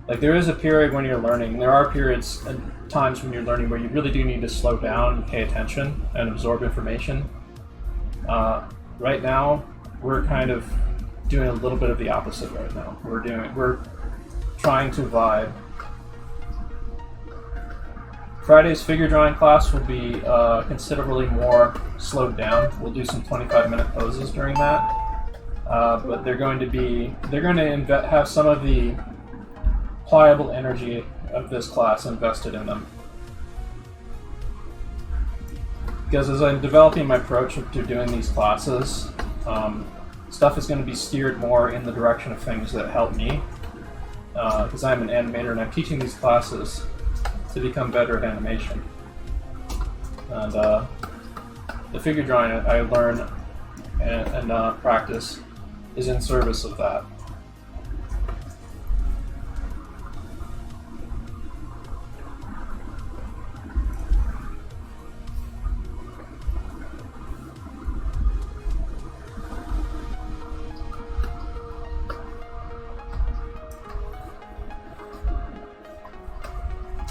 Like, there is a period when you're learning, there are periods and times when you're learning where you really do need to slow down and pay attention and absorb information. Right now, we're kind of doing a little bit of the opposite right now. We're trying to vibe. Friday's figure drawing class will be considerably more slowed down. We'll do some 25-minute poses during that, but they're going to have some of the pliable energy of this class invested in them. Because as I'm developing my approach to doing these classes, stuff is going to be steered more in the direction of things that help me. Because I'm an animator and I'm teaching these classes to become better at animation. And the figure drawing I learn and practice is in service of that.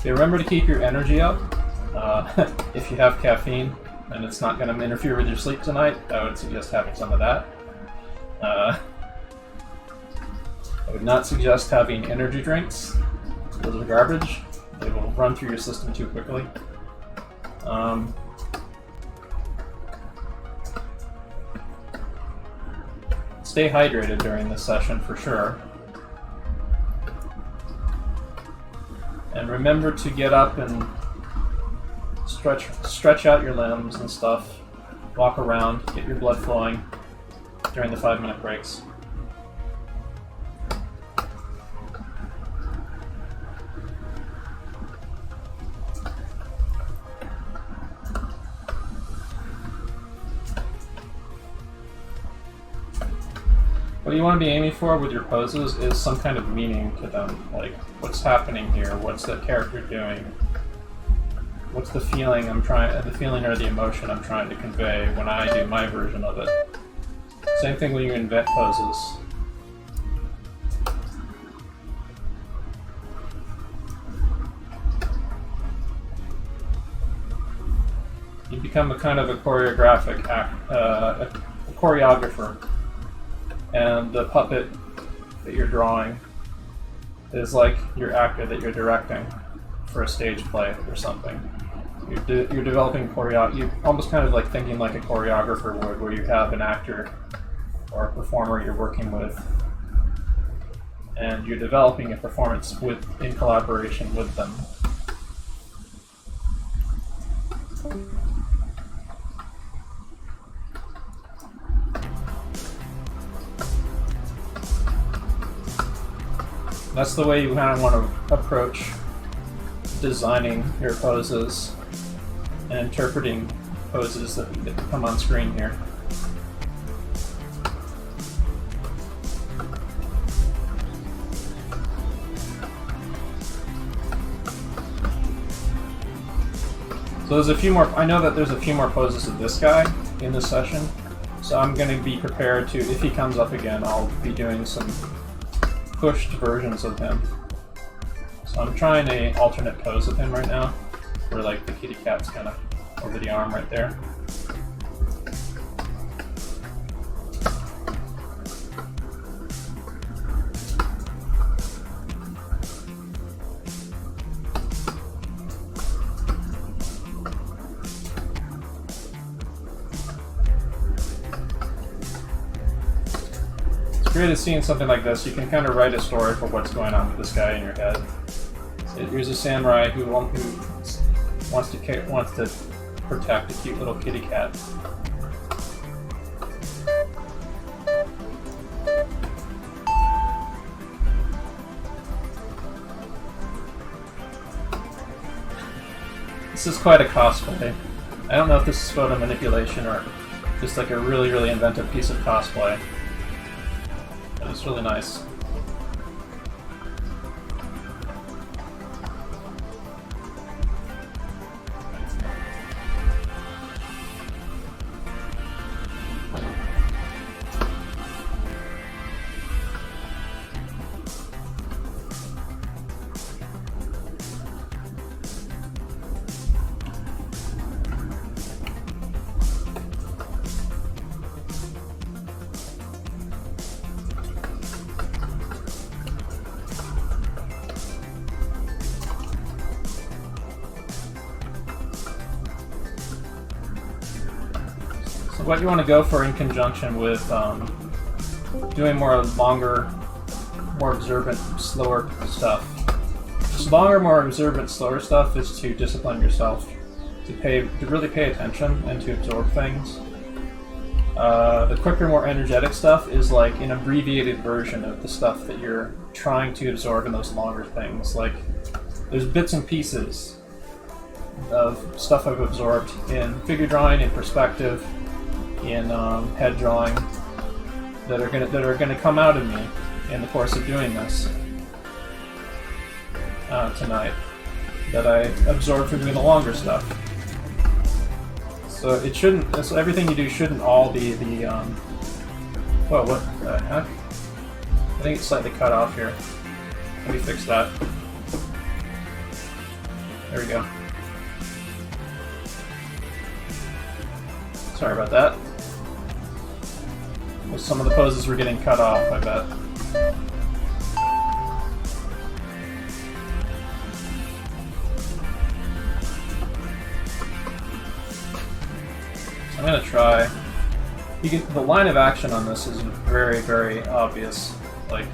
Okay, remember to keep your energy up. If you have caffeine and it's not going to interfere with your sleep tonight, I would suggest having some of that. I would not suggest having energy drinks. Those are garbage. They will run through your system too quickly. Stay hydrated during this session for sure. And remember to get up and stretch out your limbs and stuff. Walk around, get your blood flowing during the 5-minute breaks. What you want to be aiming for with your poses is some kind of meaning to them. Like, what's happening here? What's the character doing? What's the feeling the feeling or the emotion I'm trying to convey when I do my version of it? Same thing when you invent poses. You become a kind of a choreographer. And the puppet that you're drawing is like your actor that you're directing for a stage play or something. You're developing you're almost kind of like thinking like a choreographer would, where you have an actor or a performer you're working with, and you're developing a performance in collaboration with them. That's the way you kind of want to approach designing your poses and interpreting poses that come on screen here. So there's a few more. I know that there's a few more poses of this guy in this session, so I'm going to be prepared to, if he comes up again, I'll be doing some pushed versions of him. So I'm trying an alternate pose of him right now, where like the kitty cat's kind of over the arm right there. It's great at seeing something like this. You can kind of write a story for what's going on with this guy in your head. So here's a samurai who wants to protect a cute little kitty cat. This is quite a cosplay. I don't know if this is photo manipulation or just like a really, really inventive piece of cosplay. But it's really nice. what you want to go for in conjunction with doing more longer, more observant, slower stuff. Just longer, more observant, slower stuff is to discipline yourself, to really pay attention and to absorb things. The quicker, more energetic stuff is like an abbreviated version of the stuff that you're trying to absorb in those longer things. Like, there's bits and pieces of stuff I've absorbed in figure drawing, in perspective, in head drawing, that are gonna come out of me in the course of doing this tonight, that I absorbed from doing the longer stuff. So it shouldn't. So everything you do shouldn't all be the. Whoa! What the heck? I think it's slightly cut off here. Let me fix that. There we go. Sorry about that. Well, some of the poses were getting cut off, I bet. I'm gonna try. The line of action on this is very, very obvious. Like,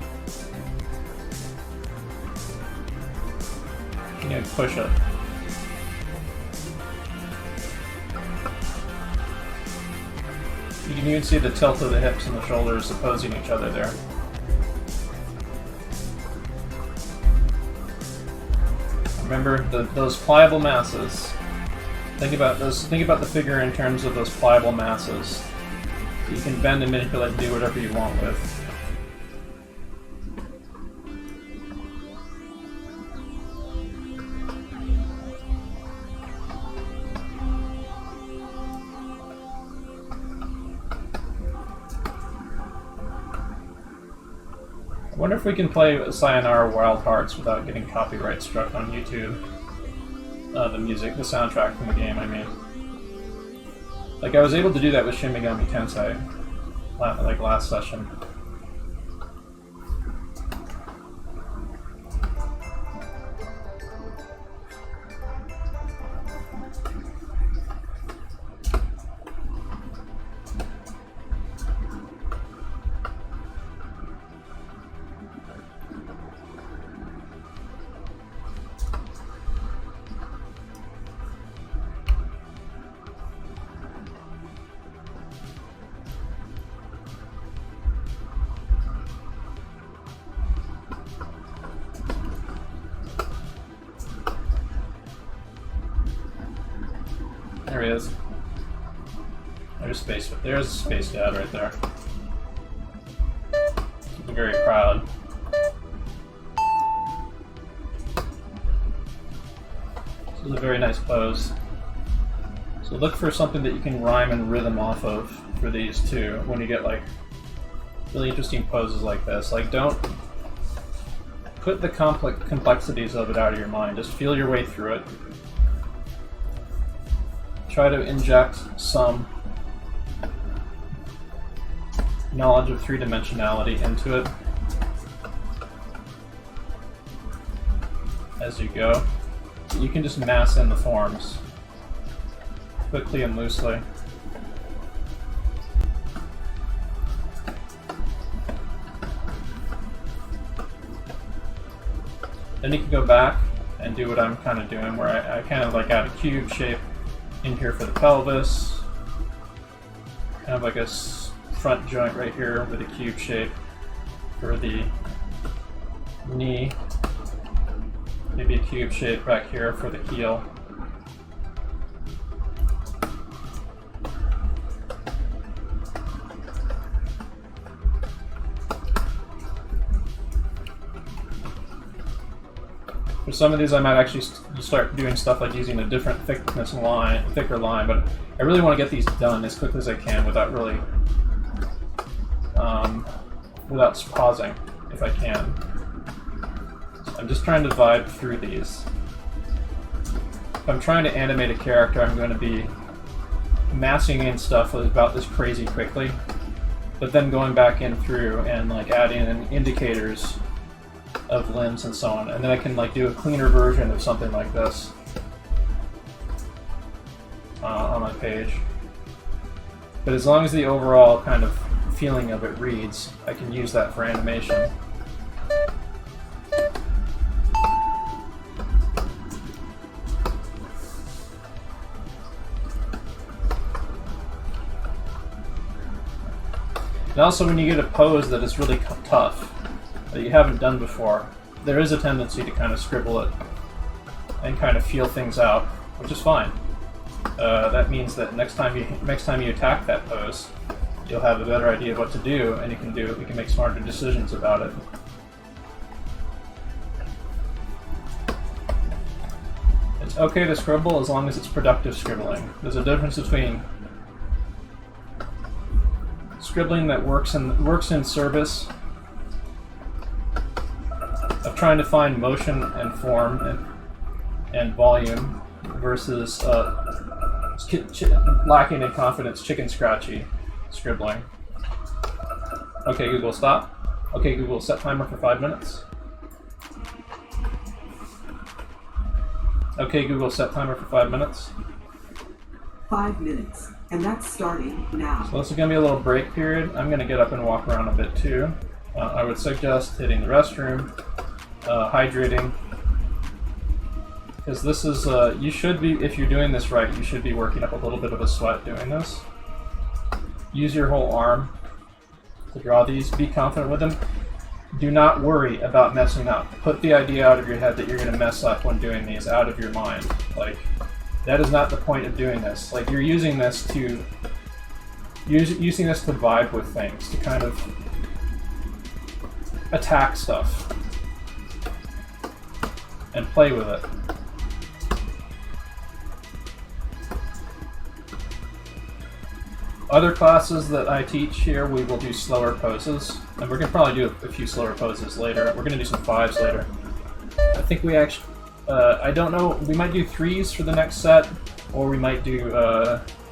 you can push it. You can even see the tilt of the hips and the shoulders opposing each other there. Remember those pliable masses. Think about the figure in terms of those pliable masses. You can bend and manipulate and do whatever you want with. I wonder if we can play Sayonara Wild Hearts without getting copyright struck on YouTube. The music, the soundtrack from the game, I mean. Like, I was able to do that with Shin Megami Tensei, like last session. There he is. There's Spacedad right there. I'm very proud. This is a very nice pose. So look for something that you can rhyme and rhythm off of for these two when you get like really interesting poses like this. Like, don't put the complexities of it out of your mind. Just feel your way through it. Try to inject some knowledge of three-dimensionality into it as you go. You can just mass in the forms quickly and loosely. Then you can go back and do what I'm kind of doing, where I kind of like add a cube shape in here for the pelvis, kind of like a front joint right here with a cube shape for the knee, maybe a cube shape back here for the heel. For some of these, I might actually start doing stuff like using a different thicker line, but I really want to get these done as quickly as I can without really, without pausing, if I can. So I'm just trying to vibe through these. If I'm trying to animate a character, I'm going to be massing in stuff about this crazy quickly, but then going back in through and like adding in indicators of limbs and so on, and then I can like do a cleaner version of something like this on my page. But as long as the overall kind of feeling of it reads, I can use that for animation. And also, when you get a pose that is really tough, that you haven't done before, there is a tendency to kind of scribble it and kind of feel things out, which is fine. That means that next time you attack that pose, you'll have a better idea of what to do, and you can make smarter decisions about it. It's okay to scribble as long as it's productive scribbling. There's a difference between scribbling that works in service of trying to find motion and form and volume versus lacking in confidence, chicken scratchy scribbling. Okay, Google, stop. Okay, Google, set timer for 5 minutes. Okay, Google, set timer for 5 minutes. 5 minutes, and that's starting now. So this is going to be a little break period. I'm going to get up and walk around a bit too. I would suggest hitting the restroom, hydrating, because this is, you should be, if you're doing this right, you should be working up a little bit of a sweat doing this. Use your whole arm to draw these. Be confident with them. Do not worry about messing up. Put the idea out of your head that you're going to mess up when doing these out of your mind. Like, that is not the point of doing this. Like, you're using this to vibe with things, to kind of attack stuff and play with it. Other classes that I teach here, we will do slower poses, and we're going to probably do a few slower poses later. We're going to do some 5s later. I think we actually, I don't know, we might do 3s for the next set, or we might do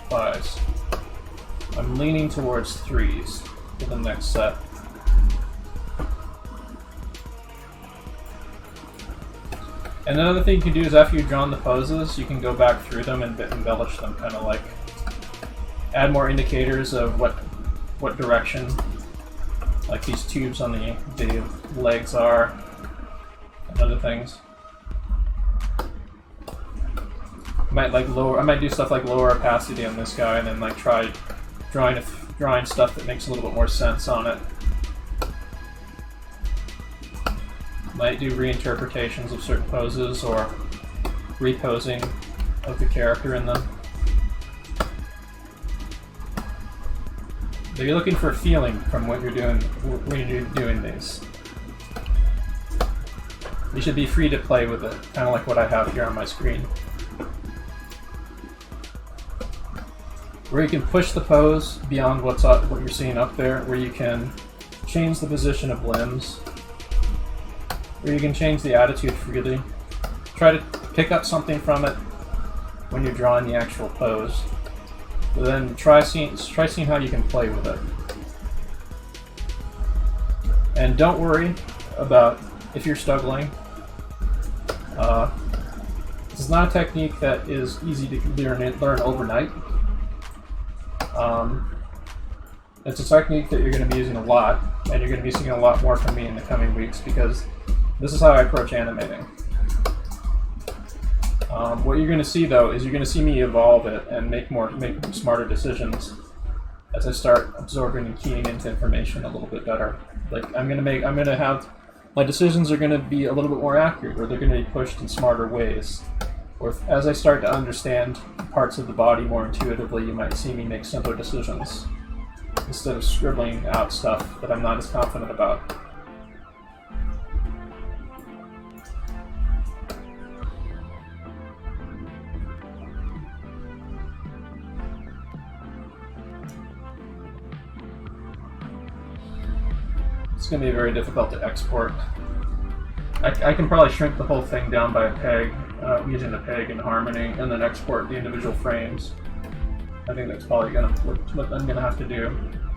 5s. I'm leaning towards 3s for the next set. And another thing you can do is after you've drawn the poses, you can go back through them and embellish them, kind of like add more indicators of what direction, like these tubes on the legs are, and other things. I might do stuff like lower opacity on this guy, and then like try drawing stuff that makes a little bit more sense on it. Might do reinterpretations of certain poses or reposing of the character in them. So you're looking for a feeling from what you're doing when you're doing these. You should be free to play with it, kind of like what I have here on my screen. Where you can push the pose beyond what you're seeing up there, where you can change the position of limbs, where you can change the attitude freely. Try to pick up something from it when you're drawing the actual pose. But then try seeing how you can play with it. And don't worry about if you're struggling. This is not a technique that is easy to learn overnight. It's a technique that you're going to be using a lot, and you're going to be seeing a lot more from me in the coming weeks, because this is how I approach animating. What you're going to see, though, is you're going to see me evolve it and make smarter decisions as I start absorbing and keying into information a little bit better. Like my decisions are going to be a little bit more accurate, or they're going to be pushed in smarter ways. Or as I start to understand parts of the body more intuitively, you might see me make simpler decisions instead of scribbling out stuff that I'm not as confident about. It's going to be very difficult to export. I can probably shrink the whole thing down by a peg, using the peg in Harmony, and then export the individual frames. I think that's probably what I'm going to have to do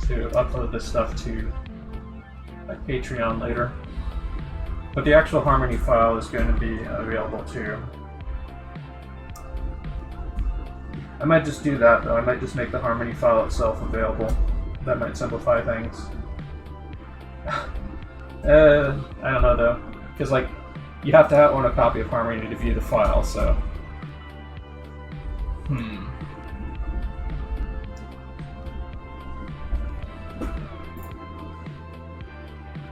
to upload this stuff to like Patreon later. But the actual Harmony file is going to be available too. I might just do that though. I might just make the Harmony file itself available. That might simplify things. I don't know though, because like you have to own a copy of Harmony to view the file, so.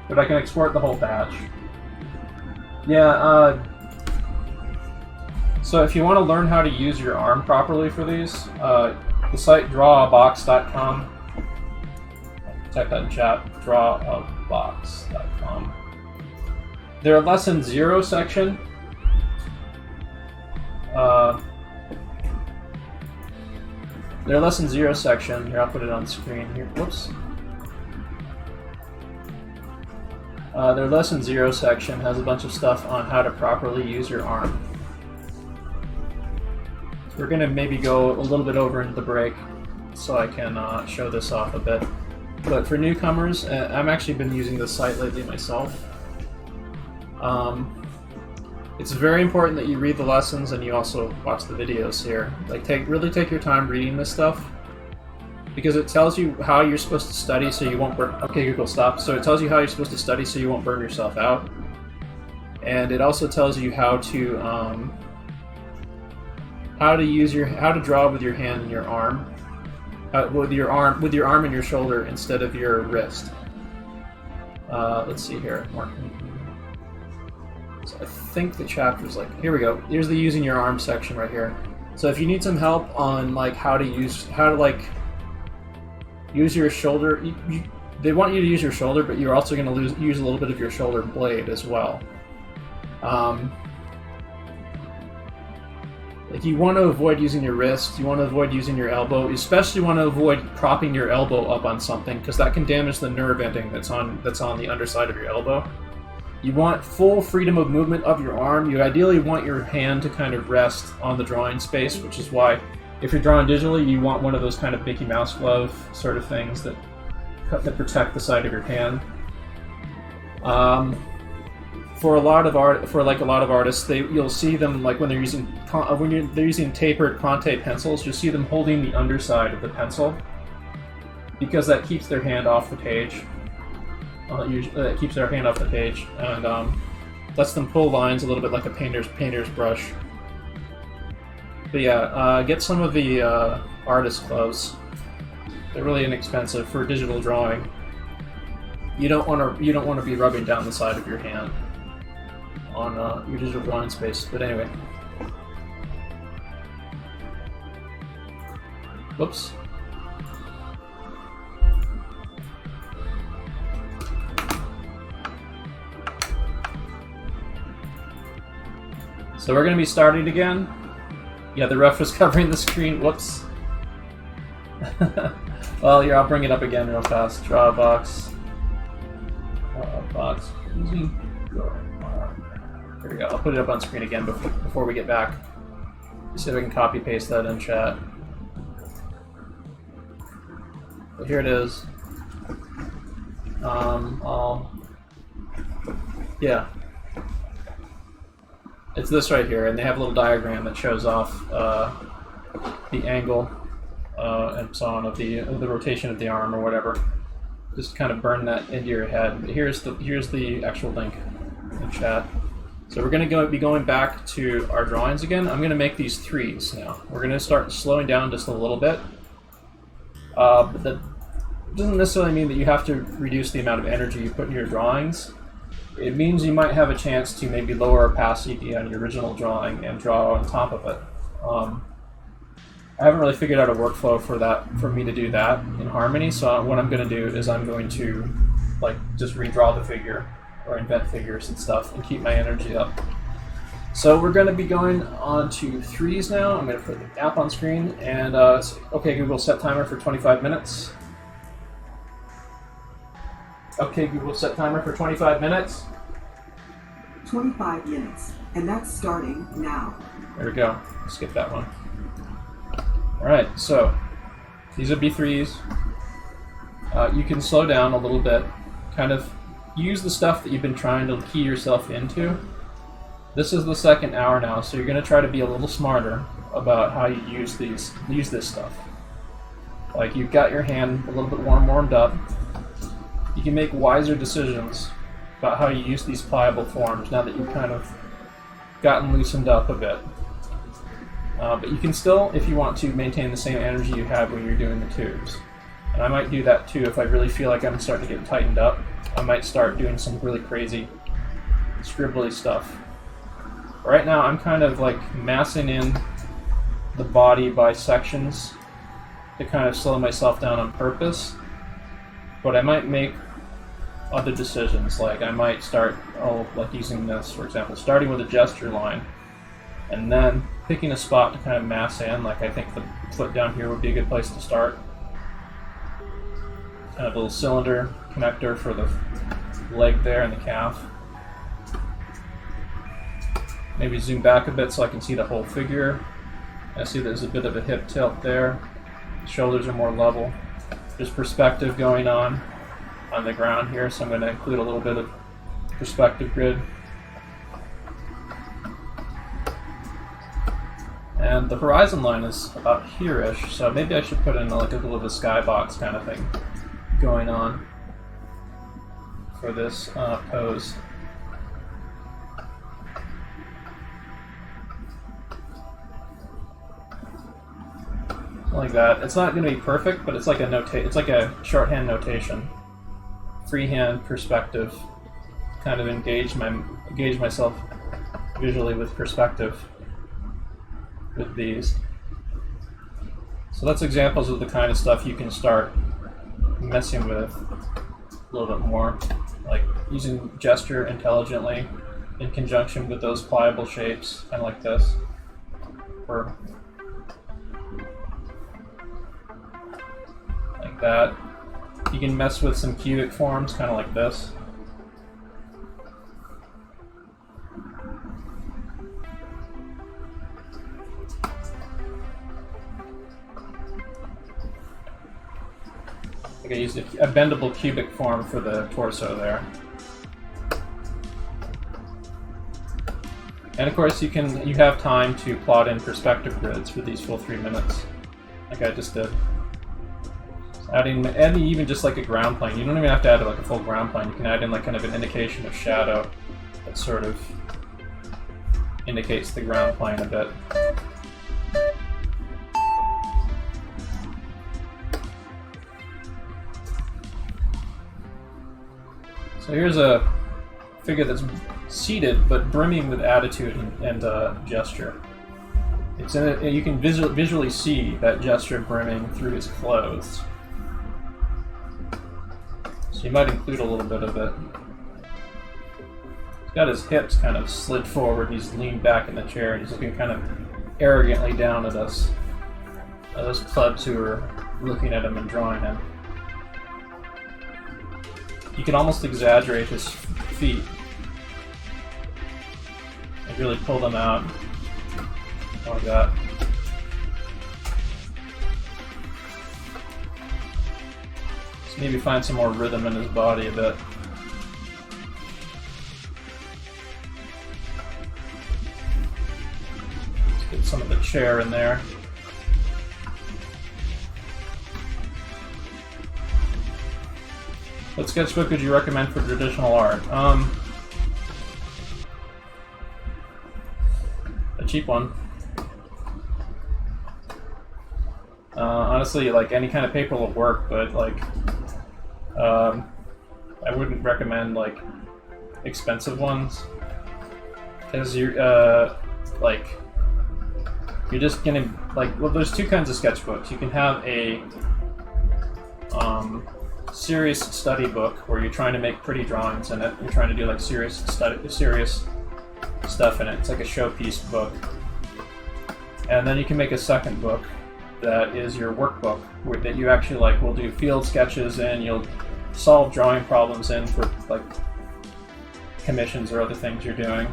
But I can export the whole batch. Yeah, so if you want to learn how to use your ARM properly for these, the site drawabox.com. Type that in chat, drawabox.com. Their lesson 0 section. Their lesson 0 section, here I'll put it on screen here, whoops. Their lesson 0 section has a bunch of stuff on how to properly use your ARM. So we're going to maybe go a little bit over into the break so I can show this off a bit. But for newcomers, I've actually been using this site lately myself. It's very important that you read the lessons and you also watch the videos here. Like, really take your time reading this stuff, because it tells you how you're supposed to study so you won't burn. Okay, Google, stop. So it tells you how you're supposed to study so you won't burn yourself out, and it also tells you how to draw with your hand and your arm, with your arm and your shoulder instead of your wrist. Let's see here. So I think the chapter's like, here we go. Here's the using your arm section right here. So if you need some help on like how to use your shoulder, they want you to use your shoulder, but you're also going to use a little bit of your shoulder blade as well. Like you want to avoid using your wrist, you want to avoid using your elbow, you especially want to avoid propping your elbow up on something, because that can damage the nerve ending that's on the underside of your elbow. You want full freedom of movement of your arm. You ideally want your hand to kind of rest on the drawing space, which is why if you're drawing digitally, you want one of those kind of Mickey Mouse glove sort of things that protect the side of your hand. For a lot of artists, you'll see them like when they're using tapered Conte pencils. You'll see them holding the underside of the pencil because that keeps their hand off the page. It keeps their hand off the page and lets them pull lines a little bit like a painter's brush. But yeah, get some of the artist gloves. They're really inexpensive for digital drawing. You don't want to be rubbing down the side of your hand on your digital drawing space. But anyway, whoops. So we're going to be starting again. Yeah, the ref was covering the screen. Whoops. Well, here, I'll bring it up again real fast. Draw a box. Here we go. I'll put it up on screen again before we get back. See if I can copy paste that in chat. But here it is. Yeah. It's this right here, and they have a little diagram that shows off the angle and so on of the rotation of the arm or whatever. Just kind of burn that into your head. But here's the actual link in chat. So we're going to be going back to our drawings again. I'm going to make these threes now. We're going to start slowing down just a little bit. But that doesn't necessarily mean that you have to reduce the amount of energy you put in your drawings. It means you might have a chance to maybe lower opacity on your original drawing and draw on top of it. I haven't really figured out a workflow for me to do that in Harmony, so what I'm going to do is I'm going to just redraw the figure or invent figures and stuff and keep my energy up. So we're going to be going on to threes now. I'm going to put the app on screen and okay, Google, set timer for 25 minutes. Okay, Google, set timer for 25 minutes. 25 minutes, and that's starting now. There we go. Skip that one. Alright, so these would be threes. You can slow down a little bit, kind of use the stuff that you've been trying to key yourself into. This is the second hour now, so you're going to try to be a little smarter about how you use this stuff. Like, you've got your hand a little bit more warmed up. You can make wiser decisions about how you use these pliable forms now that you've kind of gotten loosened up a bit. But you can still, if you want to, maintain the same energy you have when you're doing the tubes. And I might do that too if I really feel like I'm starting to get tightened up. I might start doing some really crazy scribbly stuff. Right now I'm kind of like massing in the body by sections to kind of slow myself down on purpose. But I might make other decisions, like I might start, like using this, for example, starting with a gesture line, and then picking a spot to kind of mass in, like I think the foot down here would be a good place to start. Kind of a little cylinder connector for the leg there and the calf. Maybe zoom back a bit so I can see the whole figure. I see there's a bit of a hip tilt there. The shoulders are more level. There's perspective going on the ground here, so I'm going to include a little bit of perspective grid. And the horizon line is about here-ish, so maybe I should put in like a little bit of a skybox kind of thing going on for this pose. Like that. It's not going to be perfect, but it's like it's like a shorthand notation. Freehand perspective. Kind of engage myself visually with perspective with these. So that's examples of the kind of stuff you can start messing with a little bit more, like using gesture intelligently in conjunction with those pliable shapes, kind of like this. Or like that. You can mess with some cubic forms, kind of like this. I can use a bendable cubic form for the torso there. And of course you have time to plot in perspective grids for these full 3 minutes, like I just did. Adding even just like a ground plane. You don't even have to add like a full ground plane. You can add in like kind of an indication of shadow that sort of indicates the ground plane a bit. So here's a figure that's seated but brimming with attitude and gesture. It's you can visually see that gesture brimming through his clothes. So you might include a little bit of it. He's got his hips kind of slid forward, he's leaned back in the chair, and he's looking kind of arrogantly down at us. Those plebs who are looking at him and drawing him. You can almost exaggerate his feet and really pull them out like that. So maybe find some more rhythm in his body a bit. Let's get some of the chair in there. What sketchbook would you recommend for traditional art? A cheap one. Honestly, like any kind of paper will work, but like I wouldn't recommend like expensive ones, because you're just gonna well, there's two kinds of sketchbooks. You can have a serious study book where you're trying to make pretty drawings in it. You're trying to do like serious stuff in it. It's like a showpiece book. And then you can make a second book that is your workbook, that you actually will do field sketches in. You'll solve drawing problems in for like commissions or other things you're doing,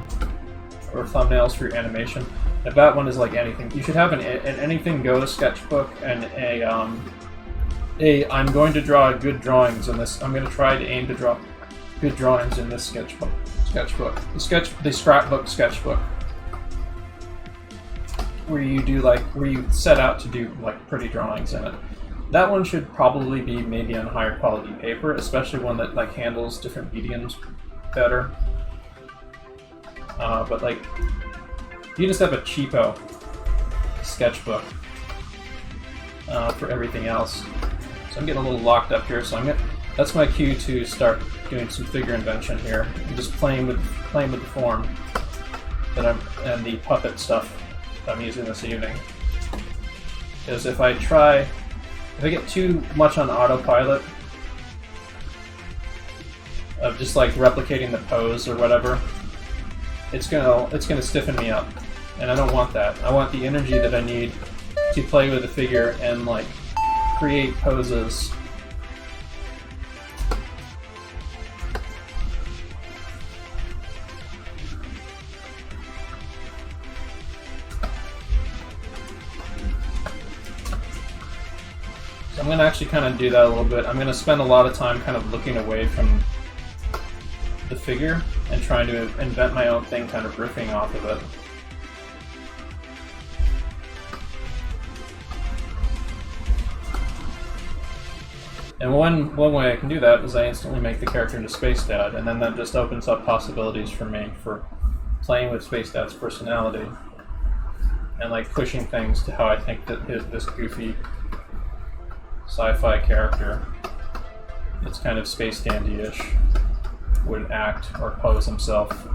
or thumbnails for your animation. If that one is like anything, you should have an anything goes sketchbook and I'm going to draw good drawings in this. I'm going to try to aim to draw good drawings in this sketchbook. sketchbook. The scrapbook sketchbook. Where you set out to do like pretty drawings in it. That one should probably be maybe on higher quality paper, especially one that like handles different mediums better. But like, you just have a cheapo sketchbook for everything else. So I'm getting a little locked up here. So that's my cue to start doing some figure invention here. I'm just playing with the form and the puppet stuff I'm using this evening. Because if I get too much on autopilot of just like replicating the pose or whatever, it's gonna stiffen me up, and I don't want that. I want the energy that I need to play with the figure and like create poses. I'm going to actually kind of do that a little bit. I'm going to spend a lot of time kind of looking away from the figure and trying to invent my own thing, kind of riffing off of it. And one way I can do that is I instantly make the character into Spacedad, and then that just opens up possibilities for me for playing with Spacedad's personality and like pushing things to how I think that this goofy sci-fi character that's kind of space dandy-ish would act or pose himself.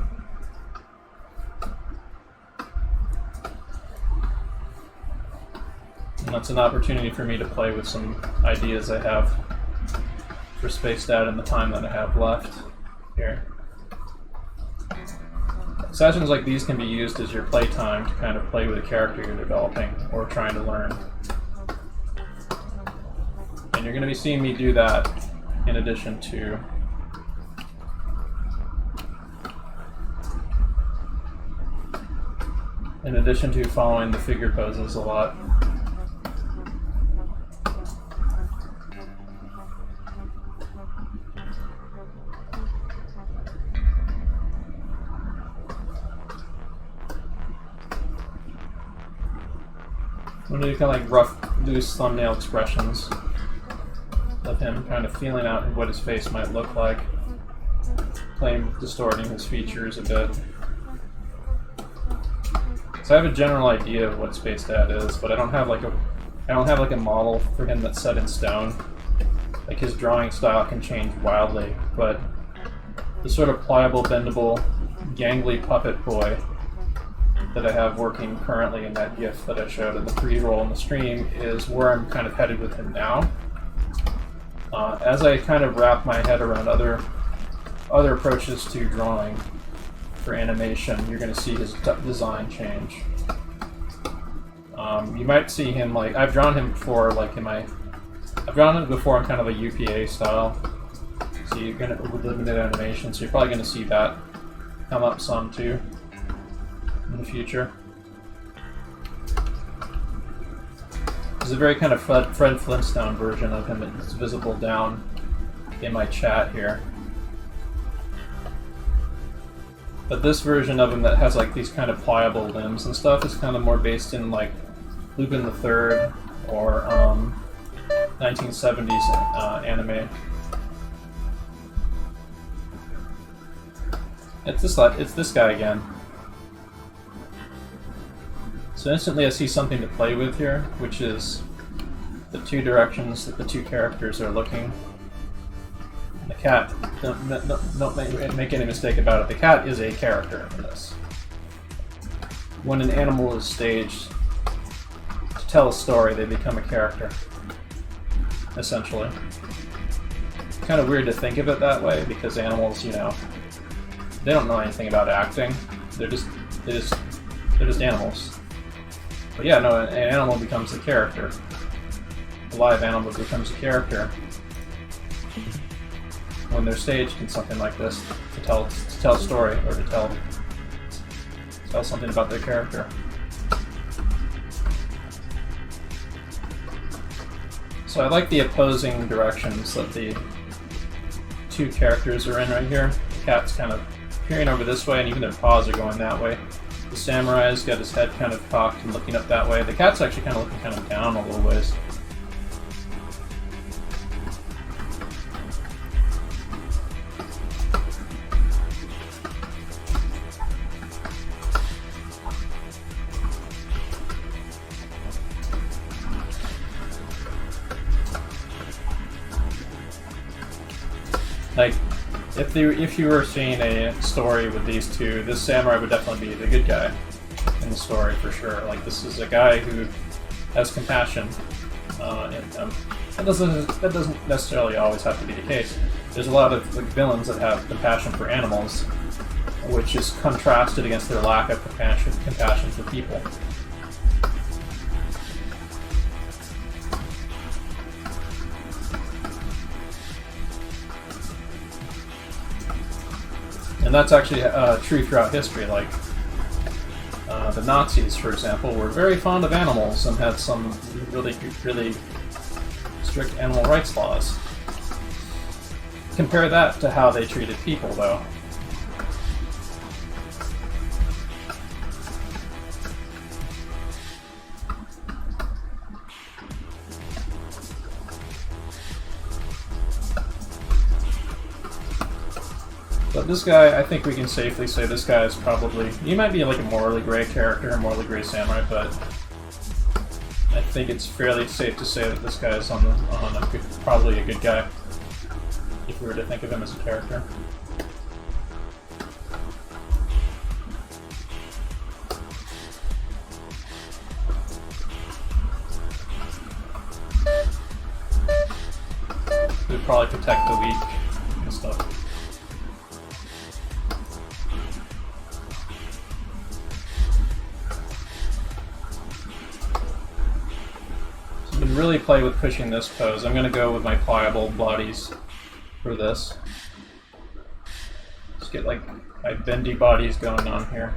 And that's an opportunity for me to play with some ideas I have for Spacedad in the time that I have left here. Sessions like these can be used as your playtime to kind of play with a character you're developing or trying to learn. And you're going to be seeing me do that in addition to following the figure poses a lot. I'm going to do kind of like rough, loose thumbnail expressions of him kind of feeling out what his face might look like, distorting his features a bit. So I have a general idea of what Spacedad is, but I don't have like a model for him that's set in stone. Like his drawing style can change wildly, but the sort of pliable, bendable, gangly puppet boy that I have working currently in that GIF that I showed in the pre-roll in the stream is where I'm kind of headed with him now. As I kind of wrap my head around other approaches to drawing for animation, you're going to see his design change. You might see him like I've drawn him before, like I've drawn him before in kind of a UPA style. So you're going to with limited animation, so you're probably going to see that come up some too in the future. There's a very kind of Fred Flintstone version of him that's visible down in my chat here. But this version of him that has like these kind of pliable limbs and stuff is kind of more based in like Lupin the Third or 1970s anime. It's this guy again. So instantly I see something to play with here, which is the two directions that the two characters are looking. And the cat, don't make any mistake about it, the cat is a character in this. When an animal is staged to tell a story, they become a character, essentially. It's kind of weird to think of it that way, because animals, you know, they don't know anything about acting. They're just animals. But yeah, no, an animal becomes a character. A live animal becomes a character when they're staged in something like this to tell a story or to tell something about their character. So I like the opposing directions that the two characters are in right here. The cat's kind of peering over this way, and even their paws are going that way. The samurai's got his head kind of cocked and looking up that way. The cat's actually kind of looking kind of down a little ways. Like, if you were seeing a story with these two, this samurai would definitely be the good guy in the story for sure. Like, this is a guy who has compassion in him. That doesn't necessarily always have to be the case. There's a lot of like, villains that have compassion for animals, which is contrasted against their lack of compassion for people. And that's actually true throughout history. Like the Nazis, for example, were very fond of animals and had some really strict animal rights laws. Compare that to how they treated people, though. But this guy, I think we can safely say this guy is probably... He might be like a morally gray character, a morally gray samurai, but I think it's fairly safe to say that this guy is probably a good guy, if we were to think of him as a character. He would probably protect the weak and stuff. Really play with pushing this pose. I'm going to go with my pliable bodies for this. Just get like my bendy bodies going on here.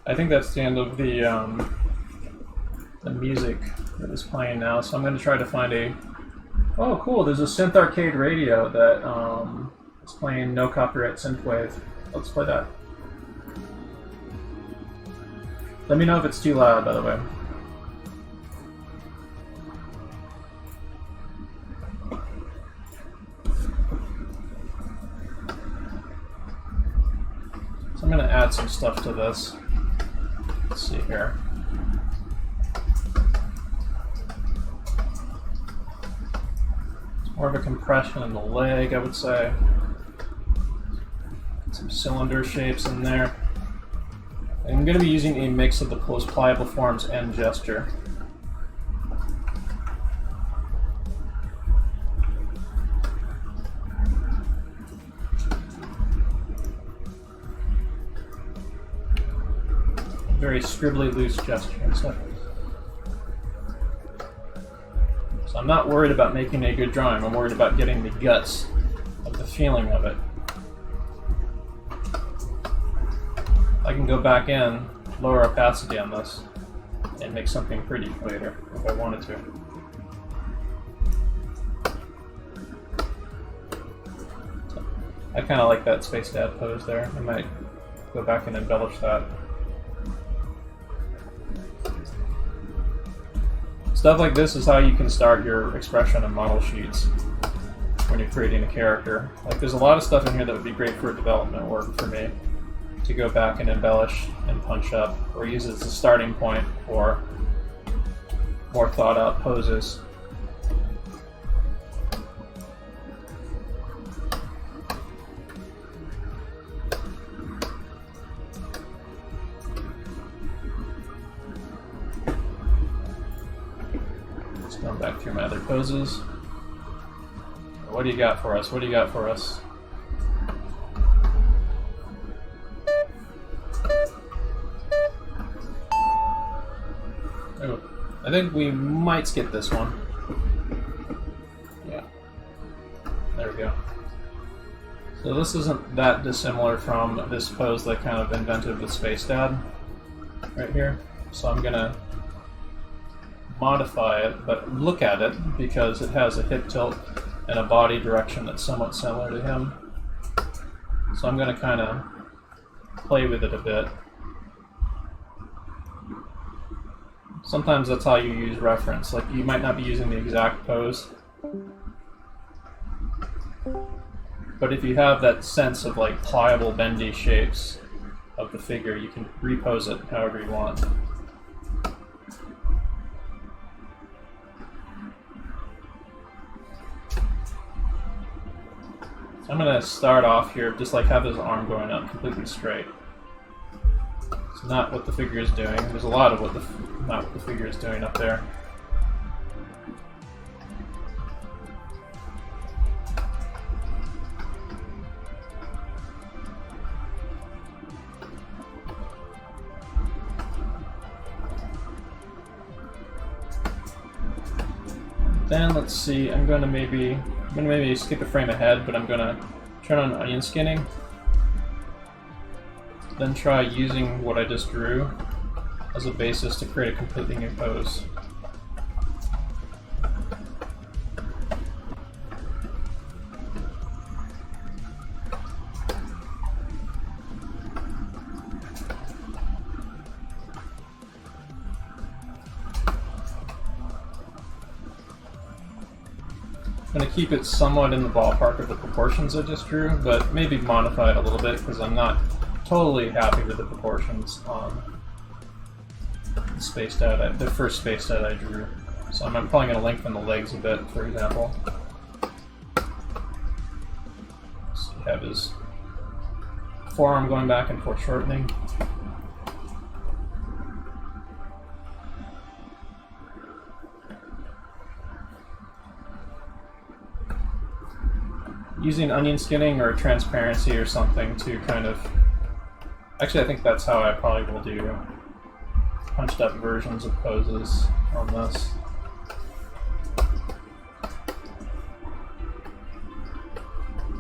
I think that's the end of the music that is playing now, so I'm going to try to find a... Oh, cool, there's a synth arcade radio that is playing no copyright synthwave. Let's play that. Let me know if it's too loud, by the way. So I'm going to add some stuff to this. Let's see here. It's more of a compression in the leg, I would say. Some cylinder shapes in there. I'm going to be using a mix of the most pliable forms and gesture. Very scribbly, loose gesture and stuff. So I'm not worried about making a good drawing. I'm worried about getting the guts of the feeling of it. I can go back in, lower opacity on this, and make something pretty later if I wanted to. So I kind of like that Spacedad pose there. I might go back and embellish that. Stuff like this is how you can start your expression and model sheets when you're creating a character. Like, there's a lot of stuff in here that would be great for development work for me to go back and embellish and punch up, or use as a starting point for more thought out poses. Going back through my other poses. What do you got for us? What do you got for us? Ooh. I think we might skip this one. Yeah. There we go. So this isn't that dissimilar from this pose that I kind of invented with Spacedad right here. So I'm gonna modify it, but look at it because it has a hip tilt and a body direction that's somewhat similar to him. So I'm gonna kind of play with it a bit. Sometimes that's how you use reference. Like, you might not be using the exact pose, but if you have that sense of like pliable, bendy shapes of the figure, you can repose it however you want. So I'm going to start off here, just like have his arm going up completely straight. It's not what the figure is doing. There's a lot of not what the figure is doing up there. Then let's see, I'm gonna maybe skip a frame ahead, but I'm gonna turn on onion skinning. Then try using what I just drew as a basis to create a completely new pose. I'm going to keep it somewhat in the ballpark of the proportions I just drew, but maybe modify it a little bit because I'm not totally happy with the proportions on the Spacedad, the first Spacedad I drew. So I'm probably going to lengthen the legs a bit, for example. So you have his forearm going back and forth shortening. Using onion skinning or transparency or something to kind of... Actually, I think that's how I probably will do punched up versions of poses on this.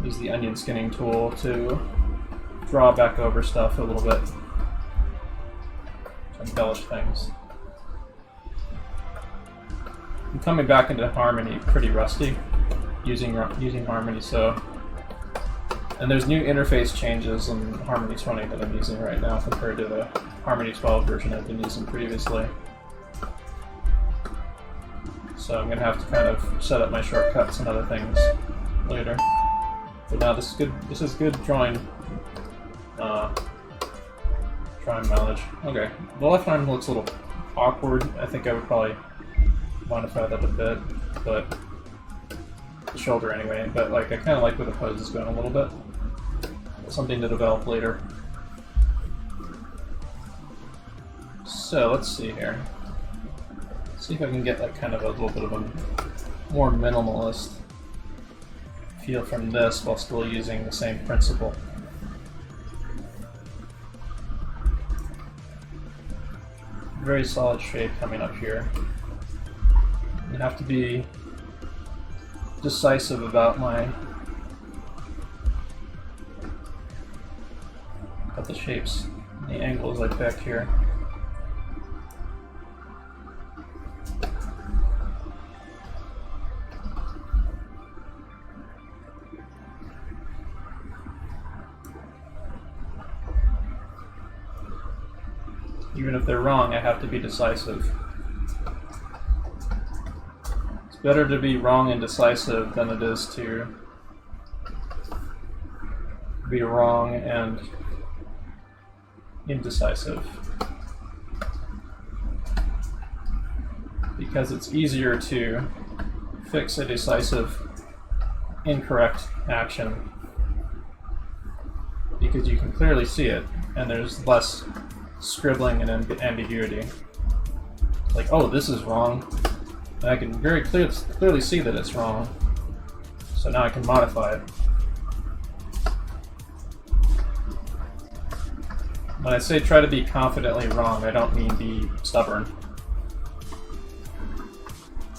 Use the onion skinning tool to draw back over stuff a little bit to embellish things. I'm coming back into Harmony pretty rusty. Using Harmony, so... And there's new interface changes in Harmony 20 that I'm using right now compared to the Harmony 12 version I've been using previously. So I'm going to have to kind of set up my shortcuts and other things later. But now this is good drawing mileage. Okay, the left arm looks a little awkward. I think I would probably modify that a bit, but the shoulder anyway. But like, I kind of like where the pose is going a little bit. Something to develop later. So let's see here. See if I can get like kind of a little bit of a more minimalist feel from this while still using the same principle. Very solid shape coming up here. You have to be decisive about the shapes, the angles I pick here. Even if they're wrong, I have to be decisive. It's better to be wrong and decisive than it is to be wrong and indecisive. Because it's easier to fix a decisive, incorrect action because you can clearly see it and there's less scribbling and ambiguity. Like, oh, this is wrong. And I can very clearly see that it's wrong. So now I can modify it. When I say try to be confidently wrong, I don't mean be stubborn.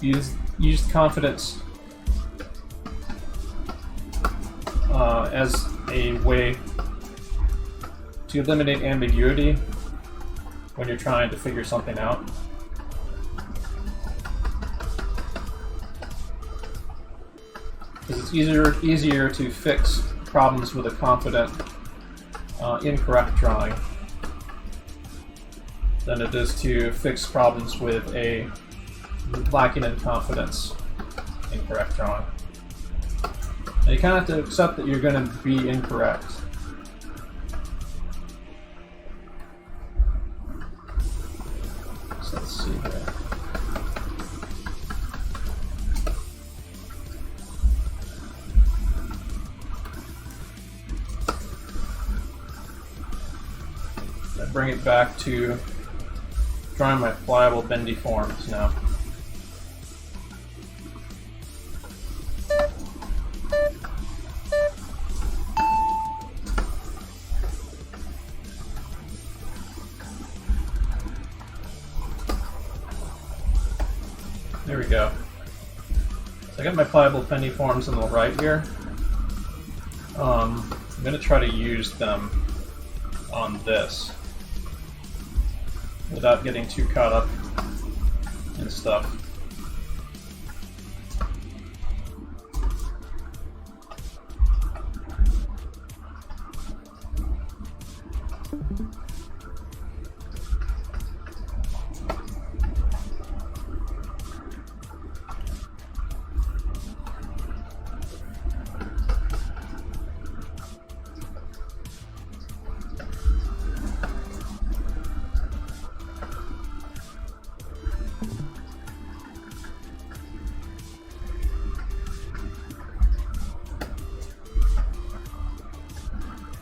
used confidence as a way to eliminate ambiguity when you're trying to figure something out. Because it's easier to fix problems with a confident, incorrect drawing than it is to fix problems with a lacking in confidence, incorrect drawing. And you kind of have to accept that you're going to be incorrect. So let's see here. I bring it back to drawing my pliable bendy forms now. There we go. So I got my pliable bendy forms on the right here. I'm going to try to use them on this without getting too caught up in stuff.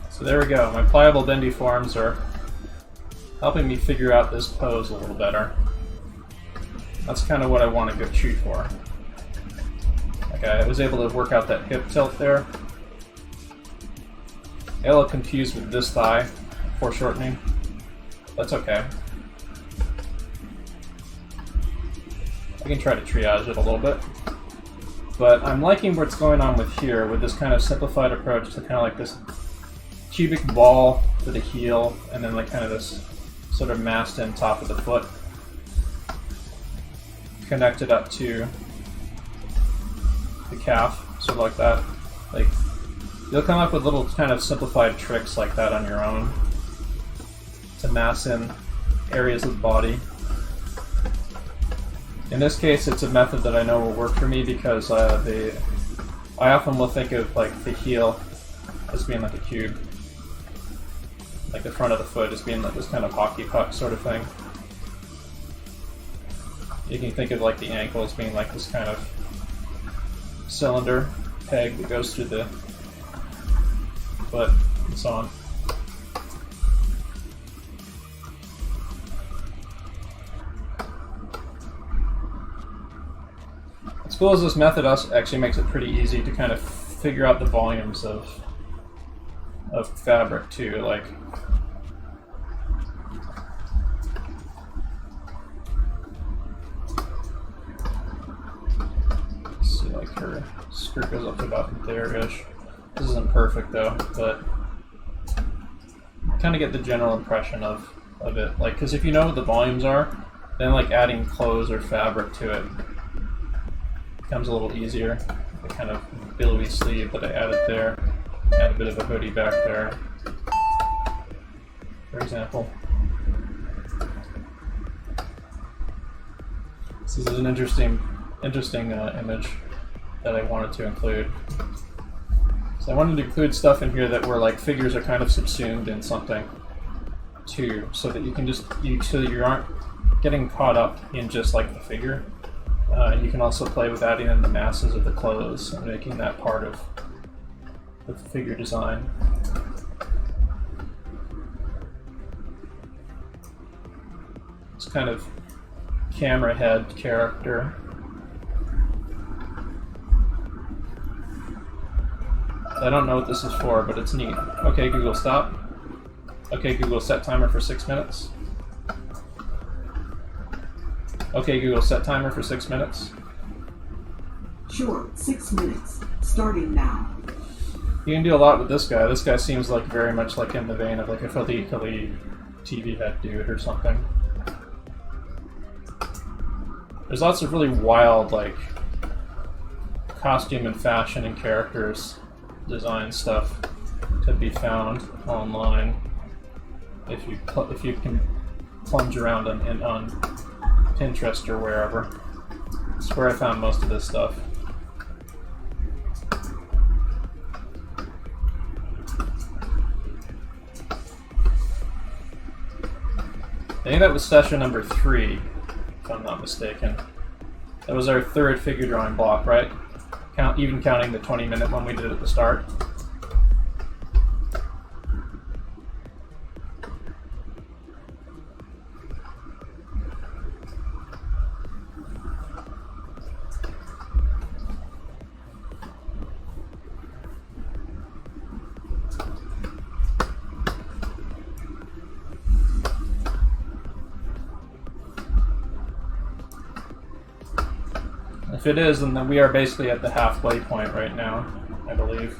So there we go. My pliable bendy forms are helping me figure out this pose a little better. That's kind of what I want to go shoot for. Okay, I was able to work out that hip tilt there. I got a little confused with this thigh foreshortening. That's okay. I can try to triage it a little bit. But I'm liking what's going on with here, with this kind of simplified approach to kind of like this cubic ball for the heel, and then like kind of this sort of massed in top of the foot, connected up to the calf, sort of like that. Like, you'll come up with little kind of simplified tricks like that on your own to mass in areas of the body. In this case, it's a method that I know will work for me because I often will think of like the heel as being like a cube. Like the front of the foot as being like this kind of hockey puck sort of thing. You can think of like the ankle as being like this kind of cylinder peg that goes through the foot and so on. What's cool is this method actually makes it pretty easy to kind of figure out the volumes of fabric too. Like, see, like her skirt goes up to about there-ish. This isn't perfect though, but kind of get the general impression of it. Like, because if you know what the volumes are, then like adding clothes or fabric to it becomes a little easier. The kind of billowy sleeve that I added there. Add a bit of a hoodie back there, for example. This is an interesting image that I wanted to include. So I wanted to include stuff in here that where like figures are kind of subsumed in something too, so that you can so that you aren't getting caught up in just like the figure. You can also play with adding in the masses of the clothes and making that part of the figure design. It's kind of camera head character. I don't know what this is for, but it's neat. Okay, Google, stop. Okay, Google, set timer for 6 minutes. Okay, Google, set timer for 6 minutes. Sure, 6 minutes. Starting now. You can do a lot with this guy. This guy seems like very much like in the vein of like a Philly TV head dude or something. There's lots of really wild like costume and fashion and characters design stuff to be found online if you can plunge around on Pinterest or wherever. That's where I found most of this stuff. I think that was session number 3, if I'm not mistaken. That was our 3rd figure drawing block, right? Even counting the 20-minute one we did at the start. If it is, then we are basically at the halfway point right now, I believe.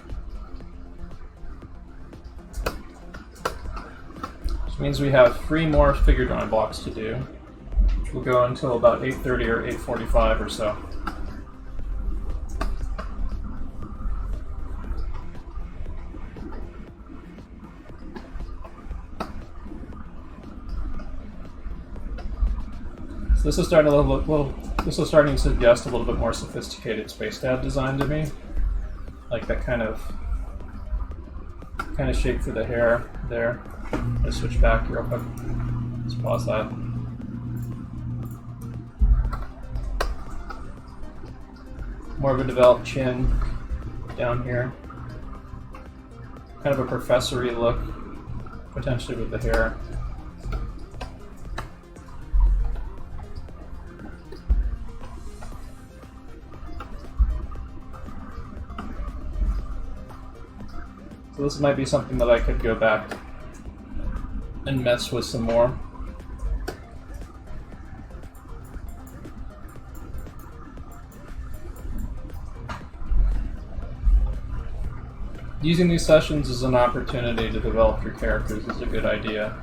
Which means we have 3 more figure drawing blocks to do, which will go until about 8:30 or 8:45 or so. So this is starting This is starting to suggest a little bit more sophisticated Spacedad design to me, like that kind of shape for the hair there. Let's switch back real quick. Let's pause that. More of a developed chin down here. Kind of a professory look, potentially with the hair. So this might be something that I could go back and mess with some more. Using these sessions as an opportunity to develop your characters is a good idea.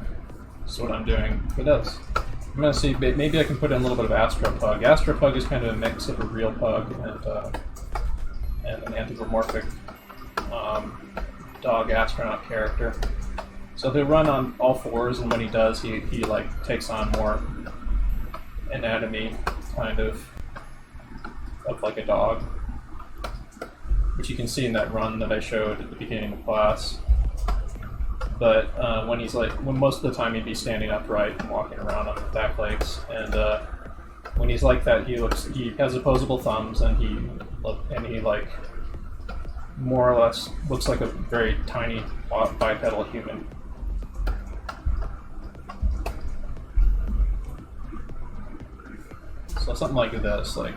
That's what I'm doing for this. I'm going to see, maybe I can put in a little bit of Astropug. Astropug is kind of a mix of a real pug and an anthropomorphic dog astronaut character. So he'll run on all 4s, and when he does, he like takes on more anatomy, kind of like a dog, which you can see in that run that I showed at the beginning of class. But when most of the time he'd be standing upright and walking around on his back legs, and when he's like that, he has opposable thumbs, and he like more or less looks like a very tiny bipedal human. So something like this, like,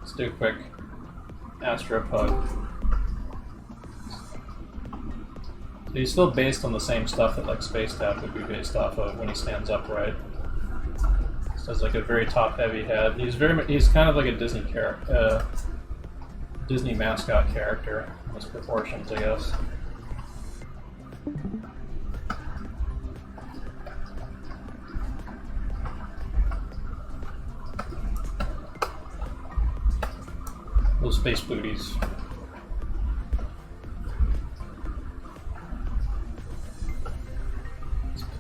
let's do a quick Astropug. So he's still based on the same stuff that like Spacedad would be based off of when he stands upright. So it's like a very top-heavy head. He's kind of like a Disney character. Disney mascot character in his proportions, I guess. Those space booties.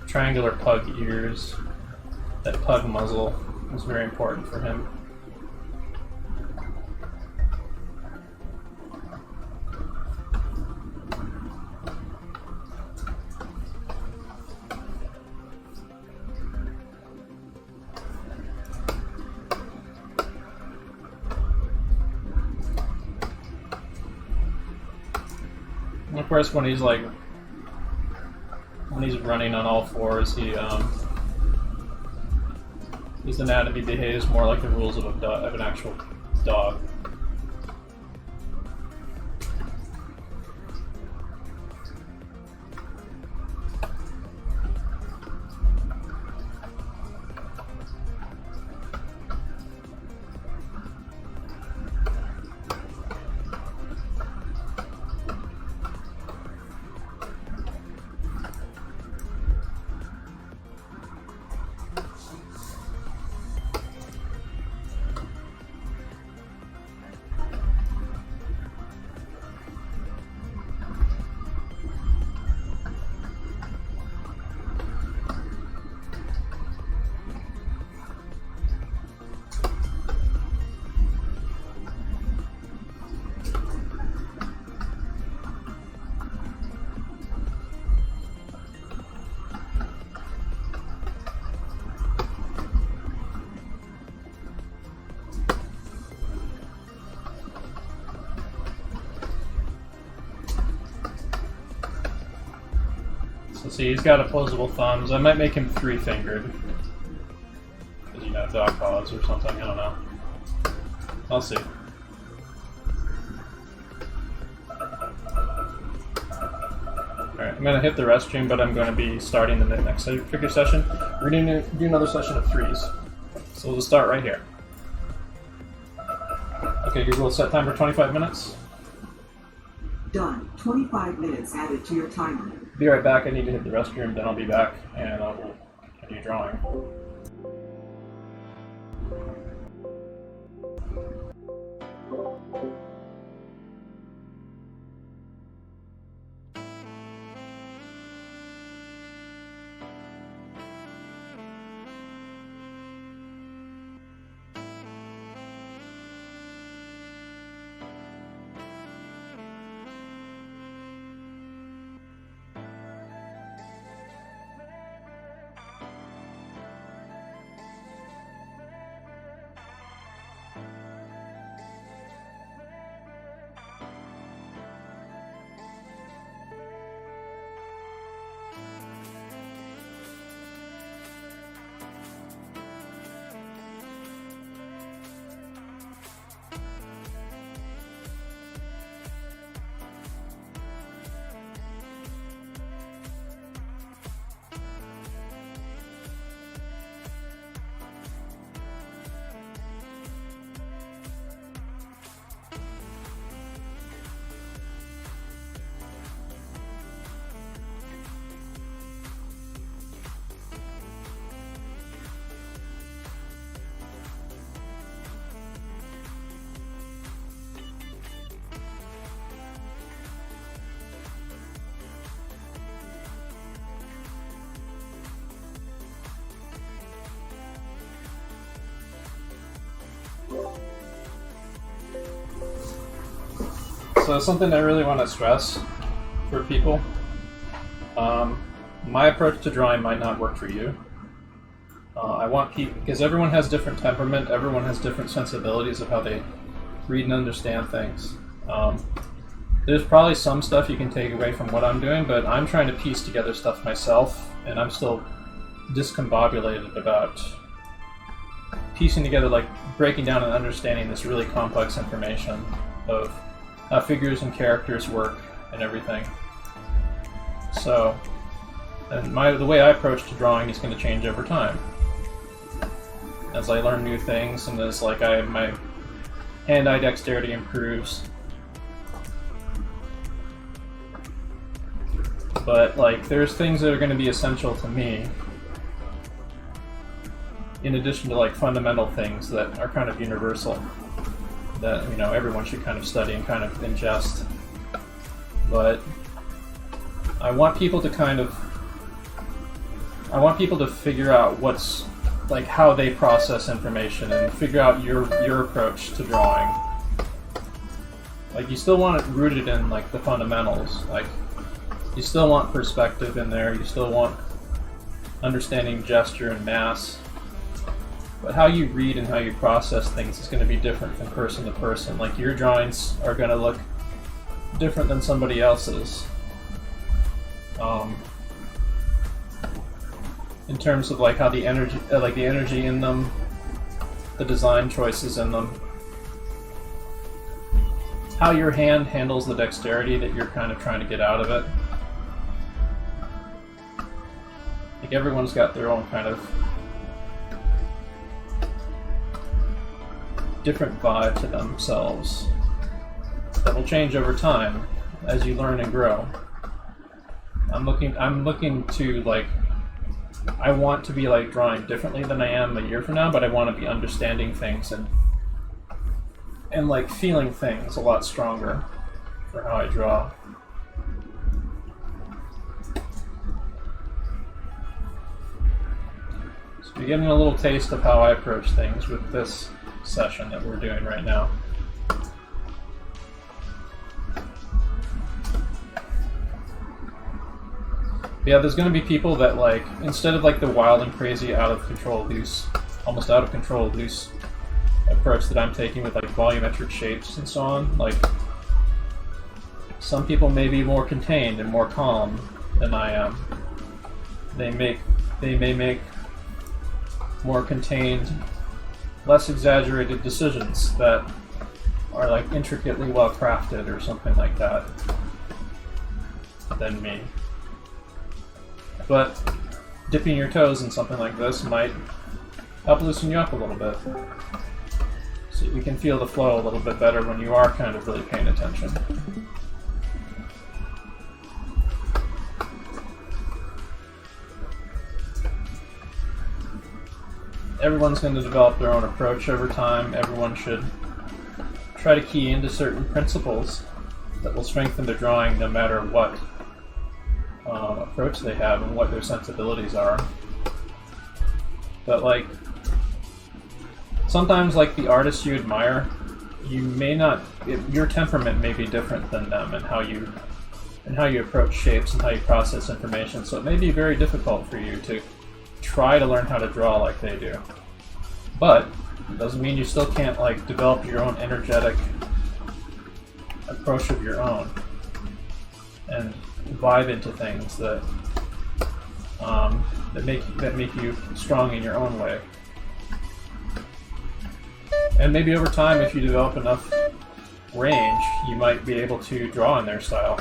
Triangular pug ears. That pug muzzle is very important for him. And of course, when he's running on all 4s, his anatomy behaves more like the rules of an actual dog. See, he's got opposable thumbs. I might make him 3-fingered. Because, you know, dog paws or something. I don't know. I'll see. Alright, I'm going to hit the restroom, but I'm going to be starting the next figure session. We're going to do another session of 3s. So we'll just start right here. Okay, Google, set timer 25 minutes. Done. 25 minutes added to your timer. Be right back. I need to hit the restroom, then I'll be back, and I will continue drawing. So something I really want to stress for people, my approach to drawing might not work for you. I want people, because everyone has different temperament, everyone has different sensibilities of how they read and understand things. There's probably some stuff you can take away from what I'm doing, but I'm trying to piece together stuff myself, and I'm still discombobulated about piecing together, like breaking down and understanding this really complex information of how figures and characters work and everything. So, and the way I approach to drawing is going to change over time. As I learn new things, and as like my hand-eye dexterity improves. But like, there's things that are going to be essential to me, in addition to like fundamental things that are kind of universal, that, you know, everyone should kind of study and kind of ingest. But I want people to figure out what's, like, how they process information and figure out your approach to drawing. Like, you still want it rooted in like the fundamentals. Like, you still want perspective in there, you still want understanding gesture and mass. But how you read and how you process things is going to be different from person to person. Like, your drawings are going to look different than somebody else's. In terms of like how the energy in them, the design choices in them, how your hand handles the dexterity that you're kind of trying to get out of it. Like, everyone's got their own kind of different vibe to themselves that will change over time as you learn and grow. I'm looking to, like, I want to be like drawing differently than I am a year from now, but I want to be understanding things and like feeling things a lot stronger for how I draw. So you're getting a little taste of how I approach things with this session that we're doing right now. Yeah, there's going to be people that, like, instead of like the wild and crazy, out of control loose approach that I'm taking with like volumetric shapes and so on, like, some people may be more contained and more calm than I am. they may make more contained, less exaggerated decisions that are like intricately well crafted or something like that than me. But dipping your toes in something like this might help loosen you up a little bit. So you can feel the flow a little bit better when you are kind of really paying attention. Everyone's going to develop their own approach over time. Everyone should try to key into certain principles that will strengthen their drawing no matter what approach they have and what their sensibilities are. But like, sometimes like the artists you admire, you may not, your temperament may be different than them and how you approach shapes and how you process information. So it may be very difficult for you to try to learn how to draw like they do. But it doesn't mean you still can't like develop your own energetic approach of your own and vibe into things that make you strong in your own way. And maybe over time, if you develop enough range, you might be able to draw in their style.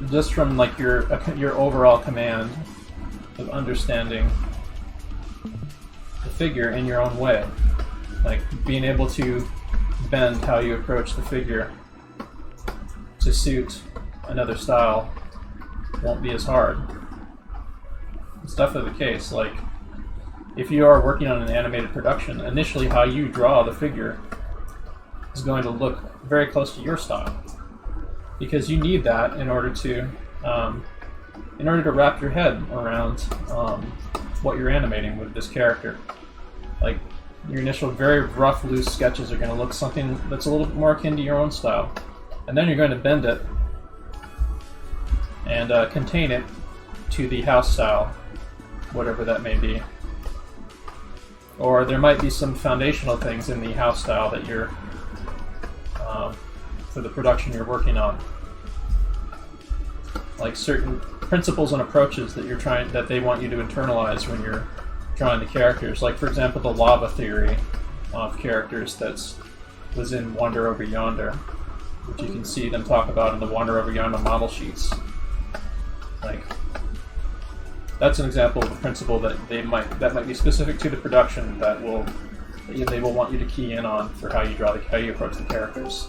Just from like your overall command of understanding the figure in your own way, like being able to bend how you approach the figure to suit another style won't be as hard. It's definitely the case. Like, if you are working on an animated production, initially how you draw the figure is going to look very close to your style, because you need that in order to wrap your head around what you're animating with this character. Like, your initial very rough, loose sketches are going to look something that's a little bit more akin to your own style, and then you're going to bend it and contain it to the house style, whatever that may be. Or there might be some foundational things in the house style that you're for the production you're working on, like certain principles and approaches that they want you to internalize when you're drawing the characters. Like, for example, the lava theory of characters was in Wander Over Yonder, which you can see them talk about in the Wander Over Yonder model sheets. Like, that's an example of a principle that might be specific to the production that they will want you to key in on for how you approach the characters.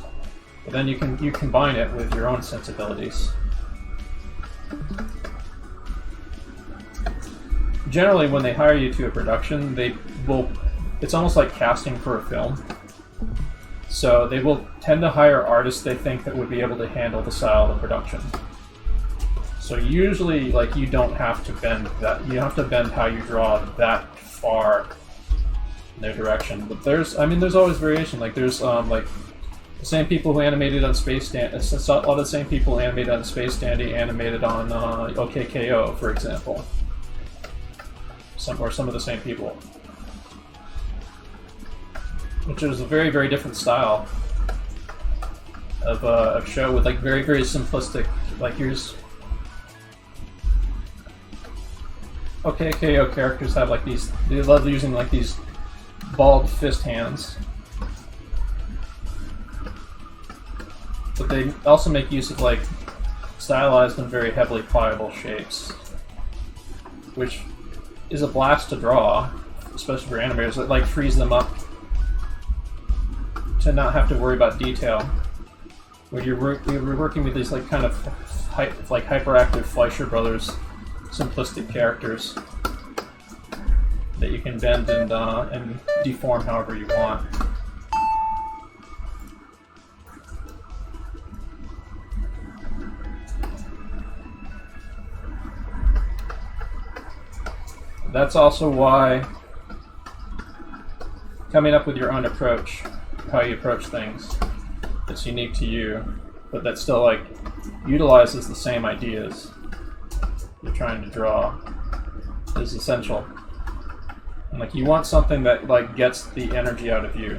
But then you combine it with your own sensibilities. Generally, when they hire you to a production, it's almost like casting for a film. So they will tend to hire artists they think that would be able to handle the style of the production. So usually, like, you don't have to bend that. You have to bend how you draw that far in their direction. But there's always variation. Like, there's like the same people who animated on Spacedad. A lot of the same people who animated on Spacedad animated on OKKO, for example. Some of the same people, which is a very, very different style of show with like very, very simplistic. Like, here's OKKO characters have like these. They love using like these balled fist hands, but they also make use of like stylized and very heavily pliable shapes, which is a blast to draw, especially for animators. It like frees them up to not have to worry about detail. When you're working with these like kind of hyperactive Fleischer Brothers simplistic characters that you can bend and deform however you want. That's also why coming up with your own approach, how you approach things, that's unique to you, but that still like utilizes the same ideas you're trying to draw, is essential. And like, you want something that like gets the energy out of you,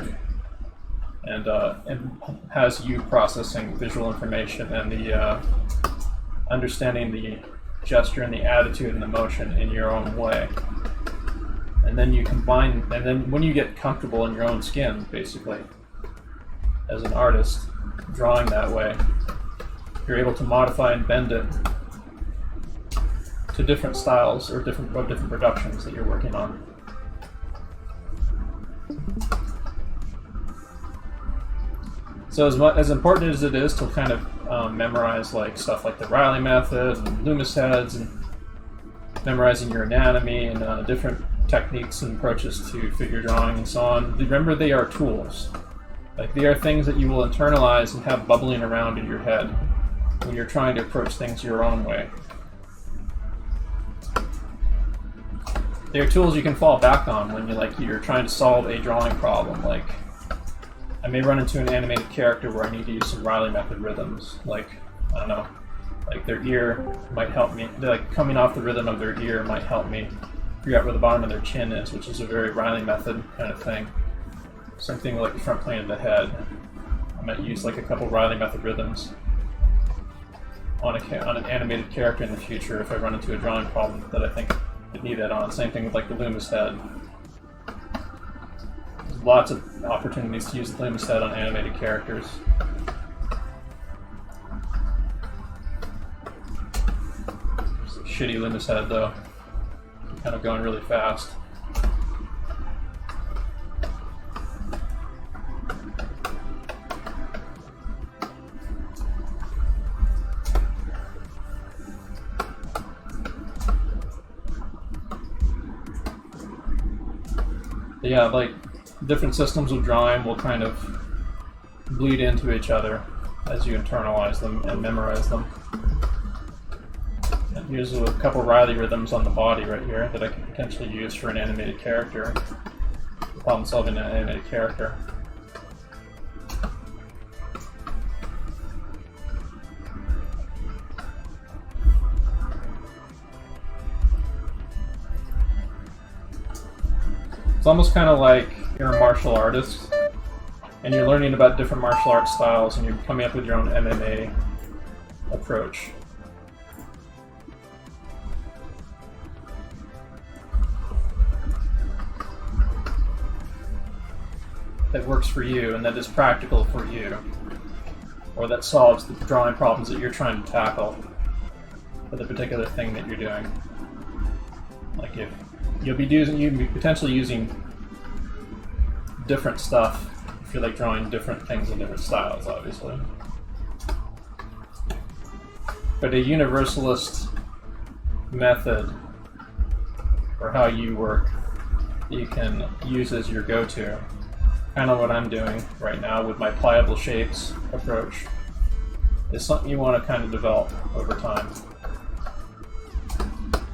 and has you processing visual information and the understanding the gesture and the attitude and the motion in your own way. And then you combine, and then when you get comfortable in your own skin, basically, as an artist, drawing that way, you're able to modify and bend it to different styles or different productions that you're working on. So as important as it is to kind of memorize like stuff like the Riley method and Loomis heads and memorizing your anatomy and different techniques and approaches to figure drawing and so on, remember they are tools. Like they are things that you will internalize and have bubbling around in your head when you're trying to approach things your own way. They are tools you can fall back on when you're trying to solve a drawing problem. Like I may run into an animated character where I need to use some Riley method rhythms. Like I don't know, like their ear might help me. Like coming off the rhythm of their ear might help me figure out where the bottom of their chin is, which is a very Riley method kind of thing. Same thing with like the front plane of the head. I might use like a couple Riley method rhythms on an animated character in the future if I run into a drawing problem that I think would need that on. Same thing with like the Loomis head. There's lots of opportunities to use the Loomis head on animated characters. It's a shitty Loomis head though. Kind of going really fast. Yeah, like different systems of drawing will kind of bleed into each other as you internalize them and memorize them. And here's a couple Riley rhythms on the body right here that I can potentially use for an animated character, problem solving an animated character. It's almost kind of like you're a martial artist and you're learning about different martial arts styles and you're coming up with your own MMA approach. That works for you and that is practical for you, or that solves the drawing problems that you're trying to tackle for the particular thing that you're doing. Like if you'll be potentially using different stuff if you're like drawing different things in different styles, obviously. But a universalist method for how you work you can use as your go-to. Kind of what I'm doing right now with my pliable shapes approach is something you want to kind of develop over time.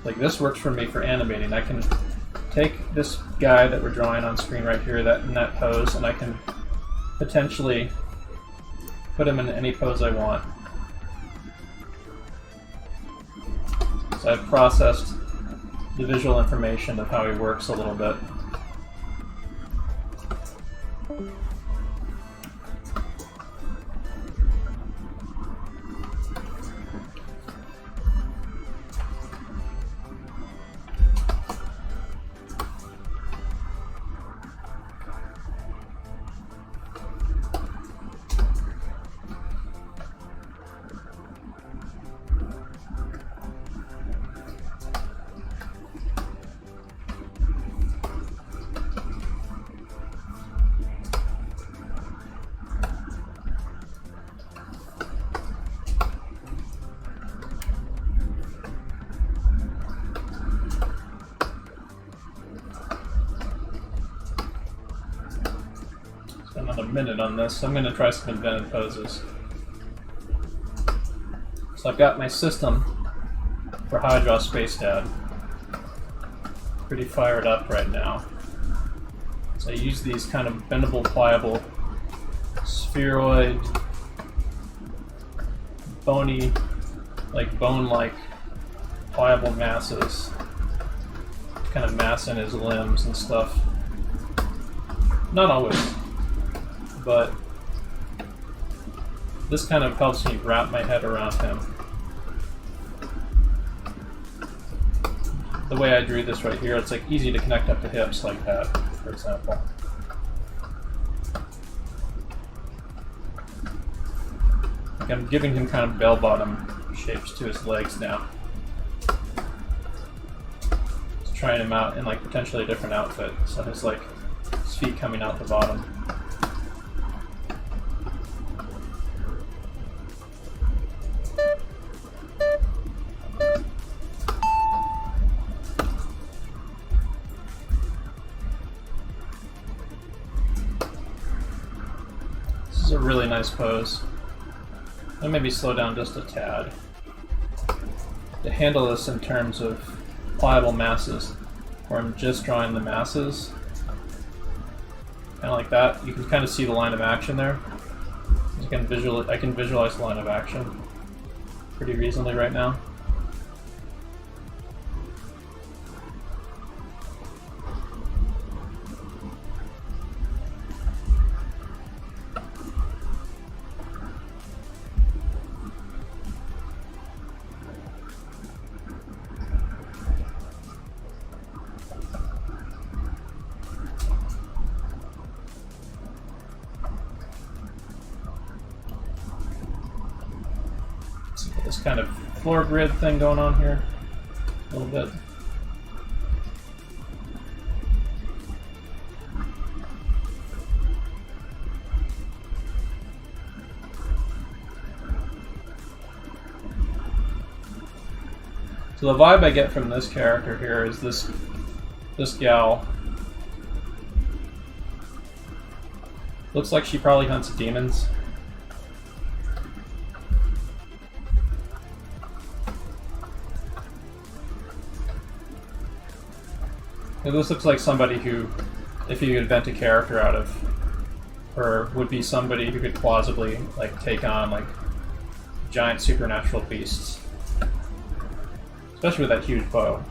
Like this works for me for animating. I can take this guy that we're drawing on screen right here, in that pose, and I can potentially put him in any pose I want. So I've processed the visual information of how he works a little bit. Another minute on this. I'm going to try some invented poses. So I've got my system for how I draw Spacedad. Pretty fired up right now. So I use these kind of bendable, pliable, spheroid, bony, like bone-like, pliable masses. Kind of mass in his limbs and stuff. Not always. But this kind of helps me wrap my head around him. The way I drew this right here, it's like easy to connect up the hips like that, for example. Like I'm giving him kind of bell-bottom shapes to his legs now. Just trying him out in like potentially a different outfit, so his like his feet coming out the bottom. This is a really nice pose. I'll maybe slow down just a tad. To handle this in terms of pliable masses, where I'm just drawing the masses, kind of like that. You can kind of see the line of action there. I can visualize the line of action pretty reasonably right now. This kind of floor grid thing going on here a little bit. So the vibe I get from this character here is this gal looks like she probably hunts demons. This looks like somebody who, if you could invent a character out of her, would be somebody who could plausibly like take on like giant supernatural beasts, especially with that huge bow.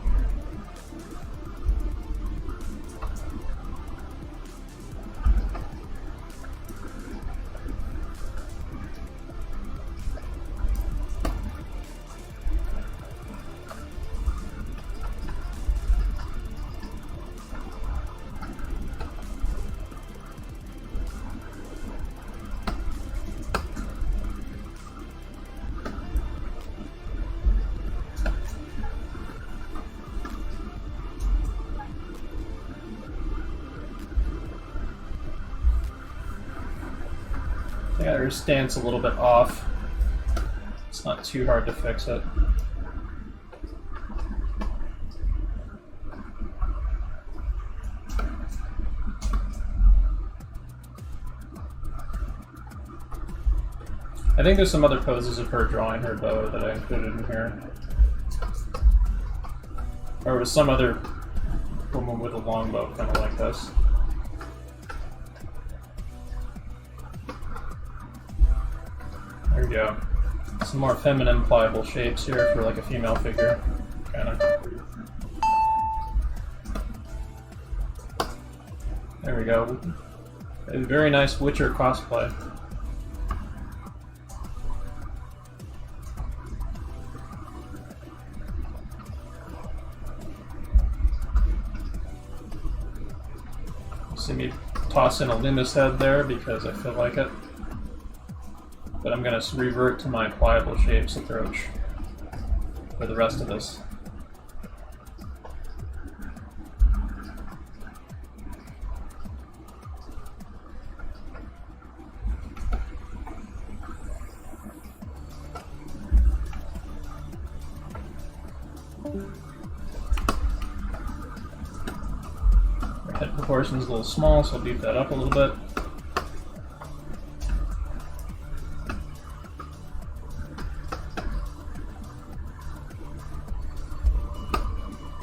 I got her stance a little bit off. It's not too hard to fix it. I think there's some other poses of her drawing her bow that I included in here. Or it was some other woman with a longbow, kind of like this. There we go. Some more feminine, pliable shapes here for like a female figure, kind of. There we go. A very nice Witcher cosplay. See me toss in a Limbus head there because I feel like it. But I'm going to revert to my pliable shapes approach for the rest of this. Our head proportion is a little small, so I'll beef that up a little bit.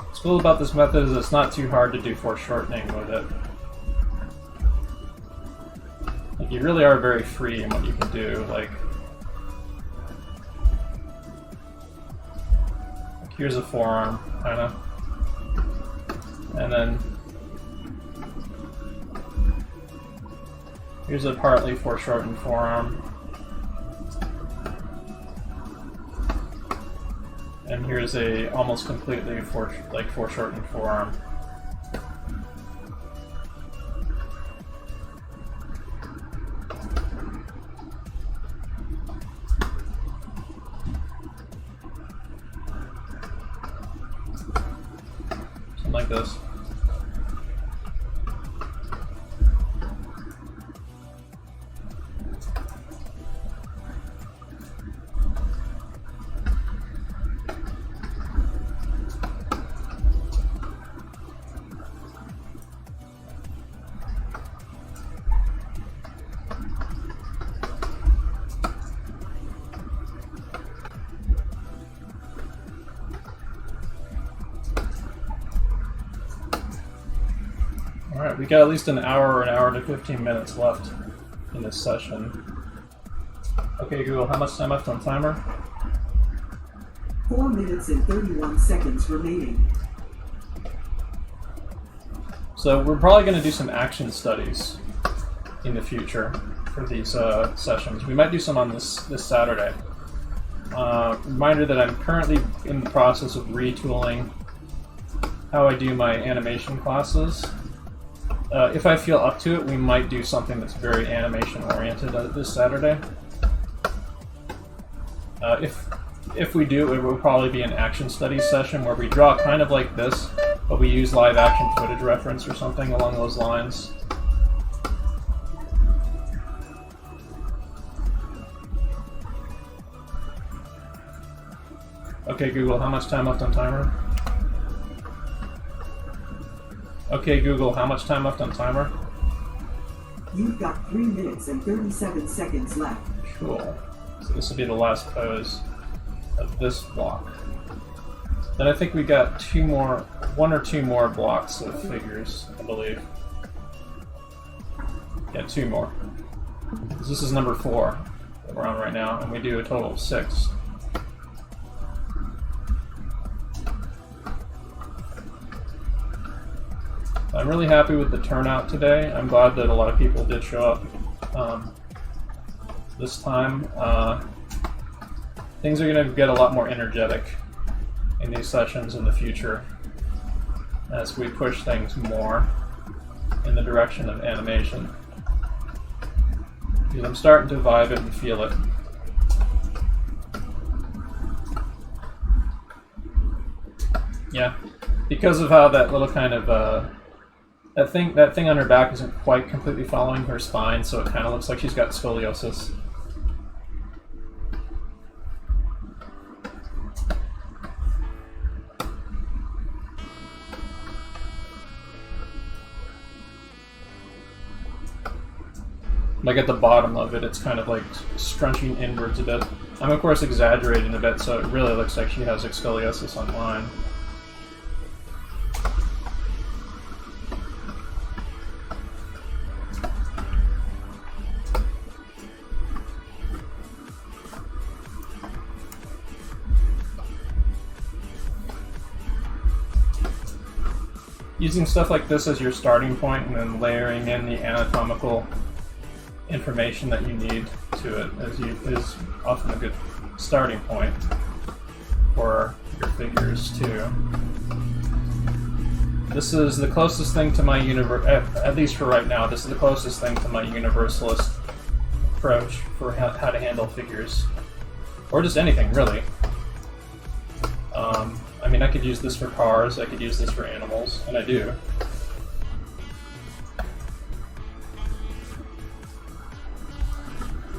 What's cool about this method is it's not too hard to do foreshortening with it. Like, you really are very free in what you can do. Like here's a forearm, kinda. And then here's a partly foreshortened forearm. here's a almost completely foreshortened forearm. Something like this. Alright, we got at least an hour and 15 minutes left in this session. Okay, Google, how much time left on timer? 4 minutes and 31 seconds remaining. So we're probably going to do some action studies in the future for these sessions. We might do some on this Saturday. Reminder that I'm currently in the process of retooling how I do my animation classes. If I feel up to it, we might do something that's very animation-oriented this Saturday. If we do, it will probably be an action studies session where we draw kind of like this, but we use live action footage reference or something along those lines. Okay, Google, how much time left on timer? Okay, Google, how much time left on timer? You've got 3 minutes and 37 seconds left. Cool. So this will be the last pose of this block. Then I think we got one or two more blocks of figures, I believe. Yeah, 2 more. This is number 4 that we're on right now, and we do a total of 6. I'm really happy with the turnout today. I'm glad that a lot of people did show up this time. Things are going to get a lot more energetic in these sessions in the future as we push things more in the direction of animation. Because I'm starting to vibe it and feel it. Yeah, because of how that little kind of that thing on her back isn't quite completely following her spine, so it kind of looks like she's got scoliosis. Like at the bottom of it, it's kind of like scrunching inwards a bit. I'm of course exaggerating a bit, so it really looks like she has scoliosis on mine. Using stuff like this as your starting point and then layering in the anatomical information that you need to it is often a good starting point for your figures too. This is the closest thing to my at least for right now, this is the closest thing to my universalist approach for how to handle figures. Or just anything, really. I mean, I could use this for cars, I could use this for animals, and I do.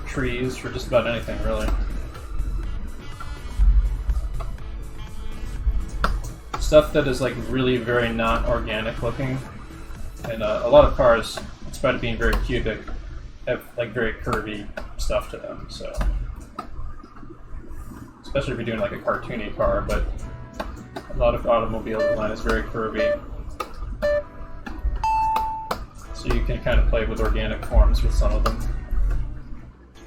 Trees, for just about anything, really. Stuff that is like really very not organic looking, and a lot of cars, despite being very cubic, have like very curvy stuff to them. So, especially if you're doing like a cartoony car, but a lot of automobile design is very curvy, so you can kind of play with organic forms with some of them.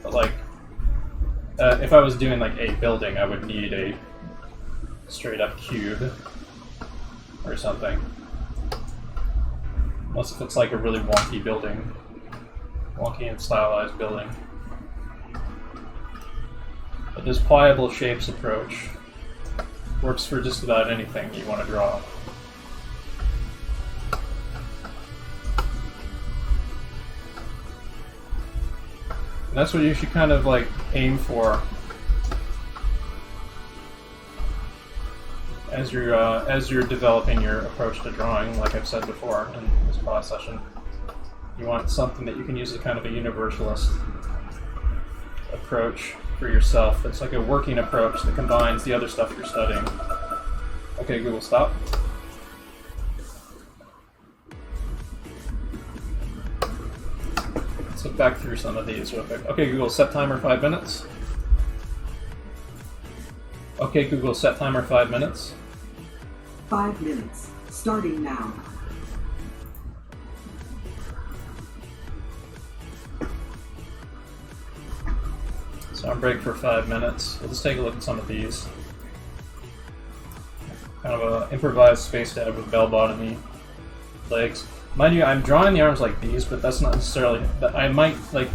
But like, if I was doing like a building, I would need a straight up cube or something. Unless if it's like a really wonky building, wonky and stylized building. But this pliable shapes approach Works for just about anything you want to draw. And that's what you should kind of like aim for as you're developing your approach to drawing. Like I've said before in this class session, you want something that you can use as kind of a universalist approach for yourself. It's like a working approach that combines the other stuff you're studying. Okay, Google, stop. Let's look back through some of these real quick. Okay, Google, set timer 5 minutes. Okay, Google, set timer 5 minutes. 5 minutes. Starting now. Sound break for 5 minutes. Let's take a look at some of these. Kind of a improvised Spacedad with bell-bottomy legs. Mind you, I'm drawing the arms like these, but that's not necessarily. I might like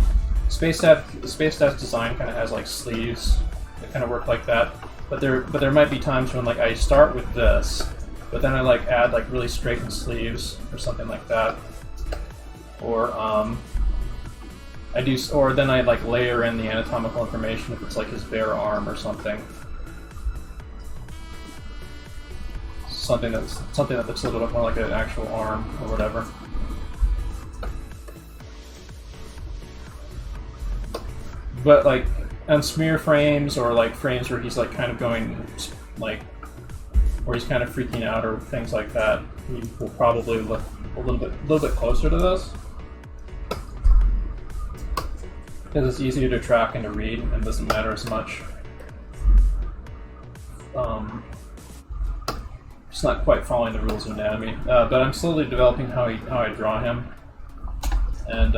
Spacedad's design kind of has like sleeves that kind of work like that. But there might be times when like I start with this, but then I like add like really straightened sleeves or something like that, or then I like layer in the anatomical information if it's like his bare arm or something. Something that looks a little bit more like an actual arm or whatever. But like on smear frames or like frames where he's like kind of going like where he's kind of freaking out or things like that, he will probably look a little bit closer to this. Because it's easier to track and to read and doesn't matter as much. Just not quite following the rules of anatomy, but I'm slowly developing how I draw him, and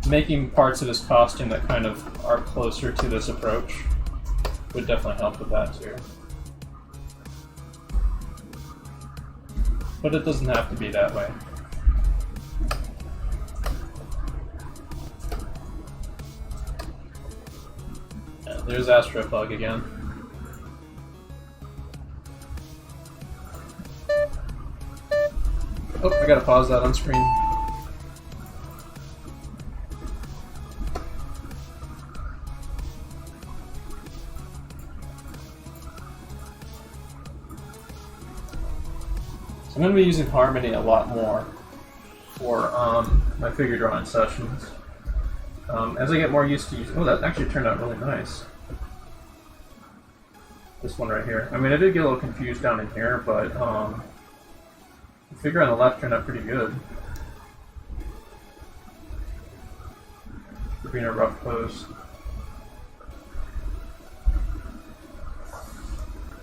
making parts of his costume that kind of are closer to this approach would definitely help with that too. But it doesn't have to be that way. Yeah, there's Astropug again. Oh, I gotta pause that on screen. So I'm going to be using Harmony a lot more for my figure drawing sessions. As I get more used to using... Oh, that actually turned out really nice. This one right here. I mean, I did get a little confused down in here, but the figure on the left turned out pretty good. For being a rough pose.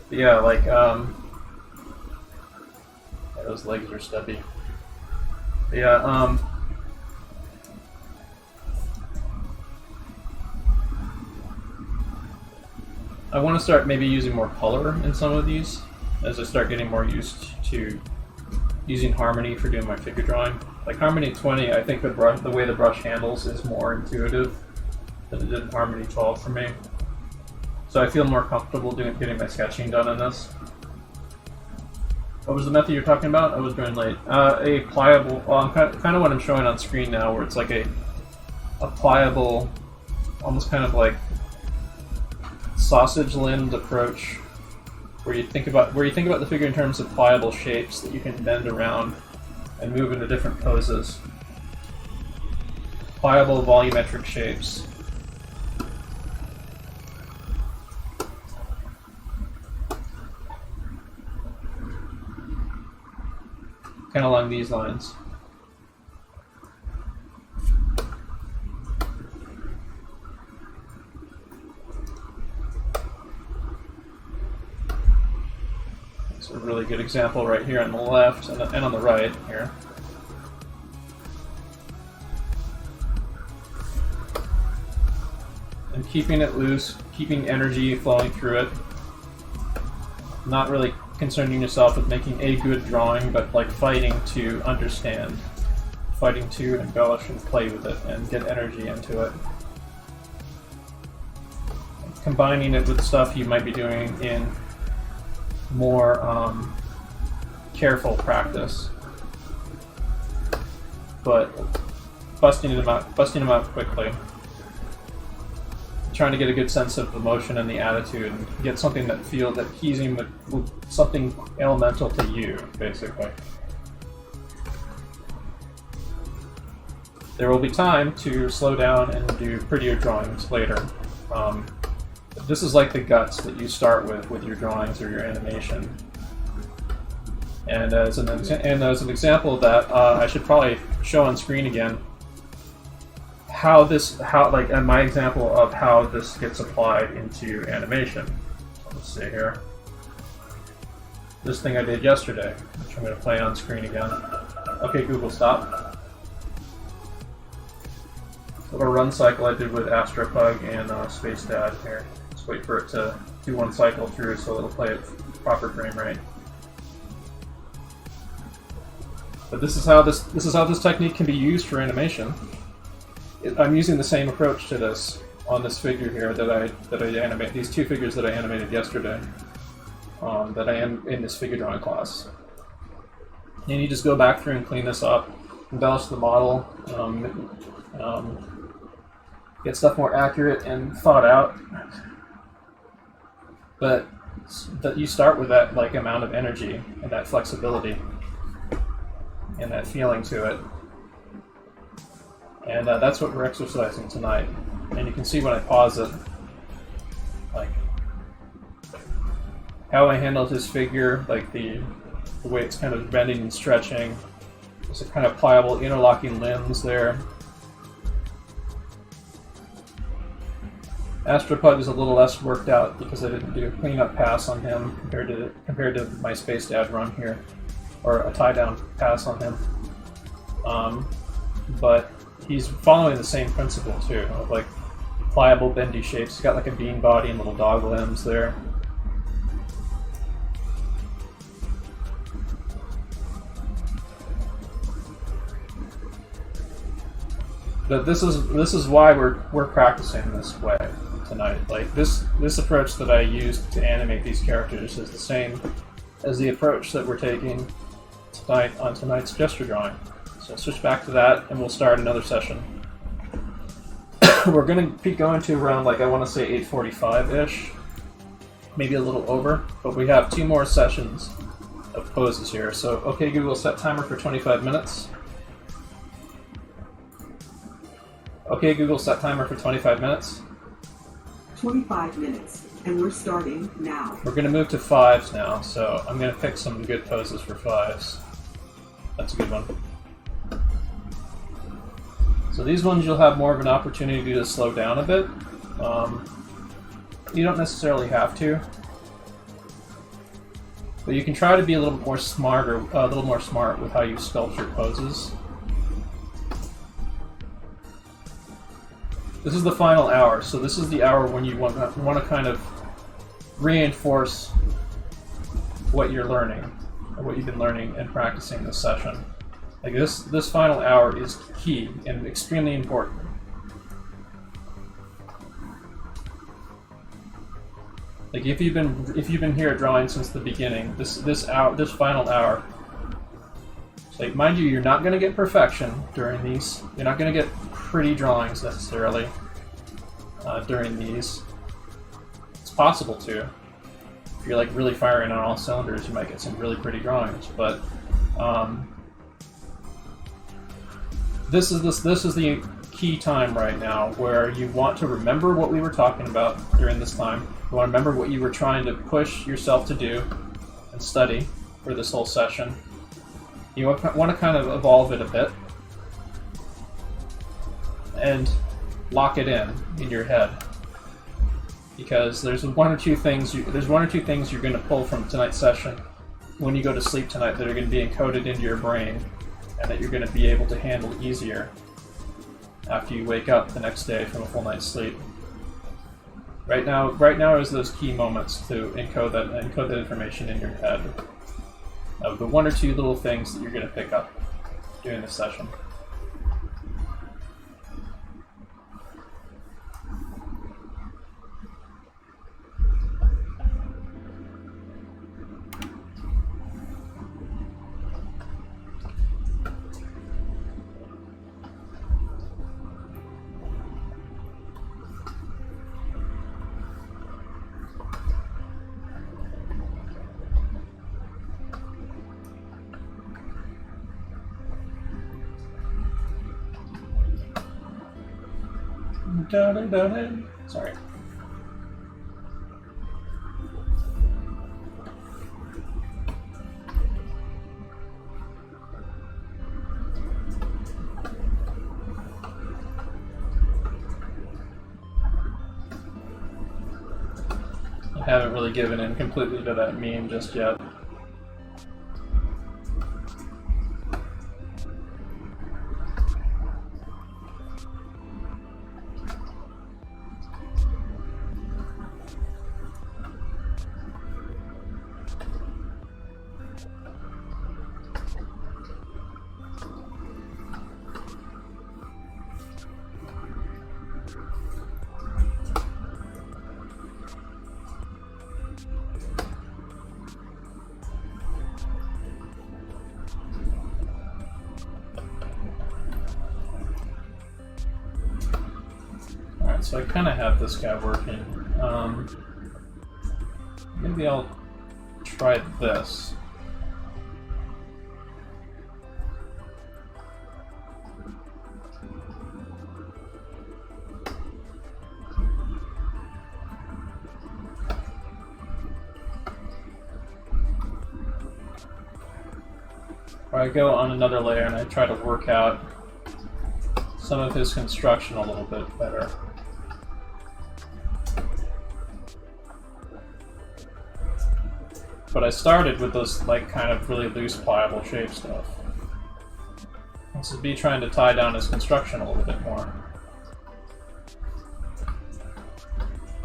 But yeah, like, yeah, those legs are stubby. But yeah, I want to start maybe using more color in some of these as I start getting more used to using Harmony for doing my figure drawing. Like Harmony 20, I think the way the brush handles is more intuitive than it did in Harmony 12 for me. So I feel more comfortable getting my sketching done in this. What was the method you're talking about? I was doing late. A pliable, well, kind of what I'm showing on screen now, where it's like a pliable, almost kind of like sausage-limbed approach, where you think about the figure in terms of pliable shapes that you can bend around and move into different poses. Pliable volumetric shapes. Kind of along these lines. It's a really good example right here on the left and on the right here. And keeping it loose, keeping energy flowing through it. Not really concerning yourself with making a good drawing, but like fighting to understand, fighting to embellish and play with it and get energy into it. combining it with stuff you might be doing in more careful practice, but busting them out quickly, trying to get a good sense of the motion and the attitude, and get something that keys in with something elemental to you, basically. There will be time to slow down and do prettier drawings later. This is like the guts that you start with your drawings or your animation. And as an example of that, I should probably show on screen again my example of how this gets applied into animation. Let's see here. This thing I did yesterday, which I'm going to play on screen again. Okay, Google, stop. A little run cycle I did with Astropug and Spacedad here. Just wait for it to do one cycle through so it'll play at proper frame rate. But this is how this technique can be used for animation. I'm using the same approach to this on this figure here that I animate. These two figures that I animated yesterday, that I am in this figure drawing class. And you just go back through and clean this up, embellish the model, get stuff more accurate and thought out. But that you start with that amount of energy and that flexibility and that feeling to it. And that's what we're exercising tonight. And you can see when I pause it, how I handled his figure, the way it's kind of bending and stretching. There's a kind of pliable interlocking limbs there. Astropug is a little less worked out because I didn't do a cleanup pass on him compared to my Spacedad run here, or a tie-down pass on him. But he's following the same principle too, of pliable, bendy shapes. He's got a bean body and little dog limbs there. But this is why we're practicing this way tonight. This approach that I used to animate these characters is the same as the approach that we're taking tonight on tonight's gesture drawing. So switch back to that, and we'll start another session. We're going to be going to around, I want to say 8:45-ish, maybe a little over, but we have 2 more sessions of poses here. So, okay, Google, set timer for 25 minutes. Okay, Google, set timer for 25 minutes. 25 minutes, and we're starting now. We're going to move to 5s now, so I'm going to pick some good poses for 5s. That's a good one. So these ones you'll have more of an opportunity to slow down a bit. You don't necessarily have to, but you can try to be a little more smart with how you sculpt your poses. This is the final hour, so this is the hour when you want to kind of reinforce what you're learning, or what you've been learning and practicing this session. This final hour is key and extremely important. If you've been here drawing since the beginning, this final hour. Mind you, you're not going to get perfection during these. You're not going to get pretty drawings necessarily during these. It's possible to. If you're really firing on all cylinders, you might get some really pretty drawings. But this is the key time right now where you want to remember what we were talking about during this time. You want to remember what you were trying to push yourself to do and study for this whole session. You want to kind of evolve it a bit and lock it in your head, because there's one or two things you're going to pull from tonight's session when you go to sleep tonight that are going to be encoded into your brain, and that you're going to be able to handle easier after you wake up the next day from a full night's sleep. Right now is those key moments to encode that information in your head of the 1 or 2 little things that you're going to pick up during this session. Sorry. I haven't really given in completely to that meme just yet. So I kind of have this guy working. Maybe I'll try this. Or I go on another layer and I try to work out some of his construction a little bit better. But I started with those like kind of really loose pliable shape stuff. This would be trying to tie down his construction a little bit more.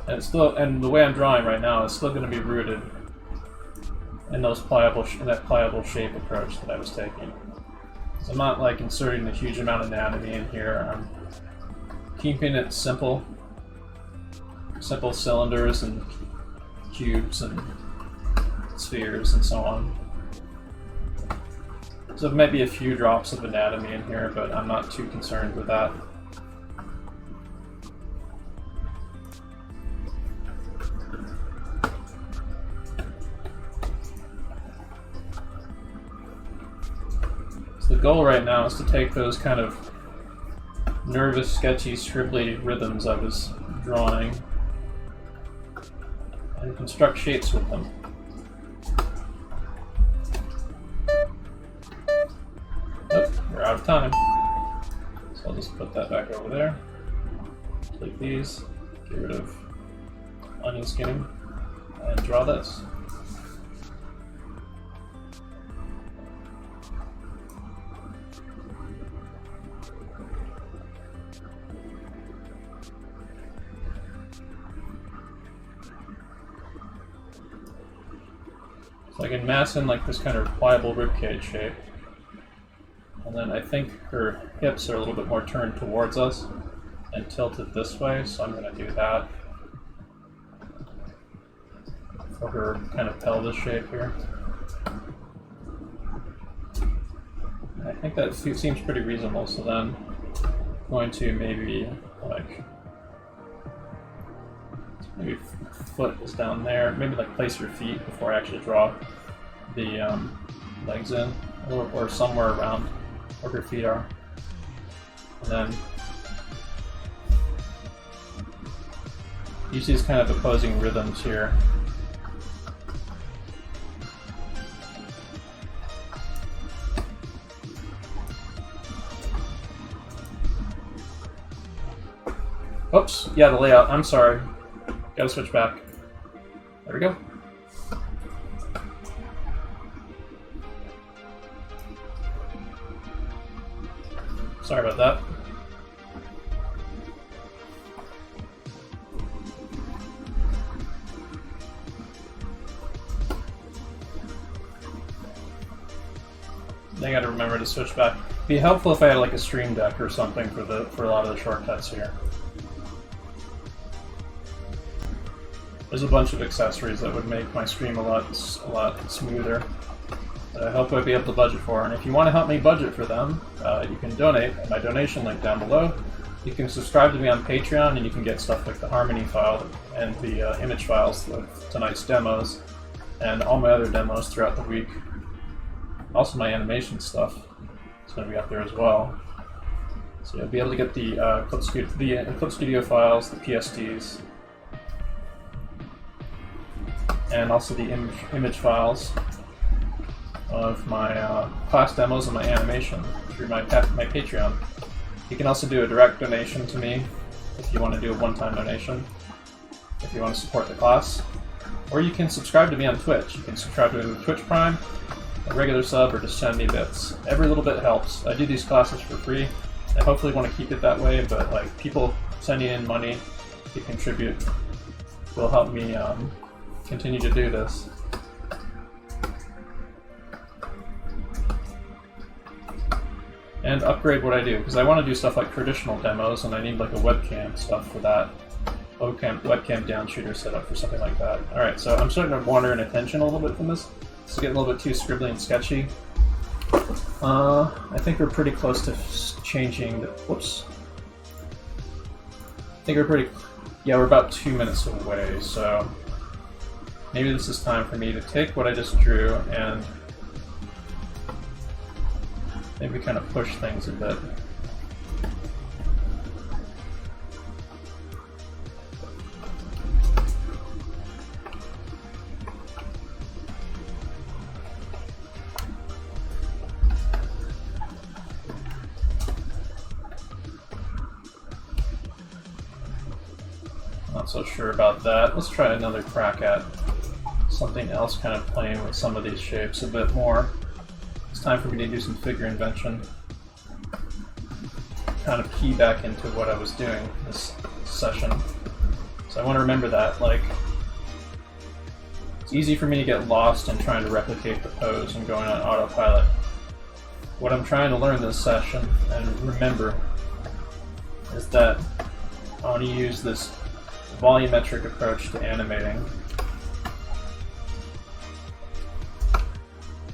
And it's still, and the way I'm drawing right now is still going to be rooted in those in that pliable shape approach that I was taking. So I'm not like inserting a huge amount of anatomy in here. I'm keeping it simple cylinders and cubes and spheres and so on. So there might be a few drops of anatomy in here, but I'm not too concerned with that. So the goal right now is to take those kind of nervous, sketchy, scribbly rhythms I was drawing and construct shapes with them. Oh, we're out of time. So I'll just put that back over there. Delete these, get rid of onion skinning, and draw this. So I can mass in like this kind of pliable ribcage shape. And then I think her hips are a little bit more turned towards us and tilted this way, so I'm going to do that for her kind of pelvis shape here. And I think that seems pretty reasonable, so then I'm going to maybe foot is down there, maybe like place your feet before I actually draw the legs in, or somewhere around where her feet are. And then use these kind of opposing rhythms here. Oops, yeah, the layout, I'm sorry. Gotta switch back. There we go. Sorry about that. I gotta remember to switch back. It'd be helpful if I had like a stream deck or something for a lot of the shortcuts here. There's a bunch of accessories that would make my stream a lot smoother that I hope I'd be able to budget for. And if you want to help me budget for them, you can donate at my donation link down below. You can subscribe to me on Patreon, and you can get stuff like the Harmony file and the image files of tonight's demos, and all my other demos throughout the week. Also my animation stuff is going to be up there as well. So you'll be able to get the Clip Studio files, the PSDs, and also the image files of my class demos and my animation through my Patreon. You can also do a direct donation to me if you want to do a one-time donation, if you want to support the class. Or you can subscribe to me on Twitch. You can subscribe to Twitch Prime, a regular sub, or just send me bits. Every little bit helps. I do these classes for free. I hopefully want to keep it that way, but like people sending in money to contribute will help me continue to do this. And upgrade what I do, because I want to do stuff like traditional demos, and I need like a webcam stuff for that. Webcam downshooter setup for something like that. Alright, so I'm starting to wander in attention a little bit from this. It's getting a little bit too scribbly and sketchy. I think we're pretty close to changing the... Whoops. I think we're pretty... Yeah, we're about 2 minutes away, so... Maybe this is time for me to take what I just drew and maybe kind of push things a bit. Not so sure about that. Let's try another crack at something else, kind of playing with some of these shapes a bit more. It's time for me to do some figure invention. Kind of key back into what I was doing this session. So I want to remember that, like, it's easy for me to get lost in trying to replicate the pose and going on autopilot. What I'm trying to learn this session and remember is that I want to use this volumetric approach to animating,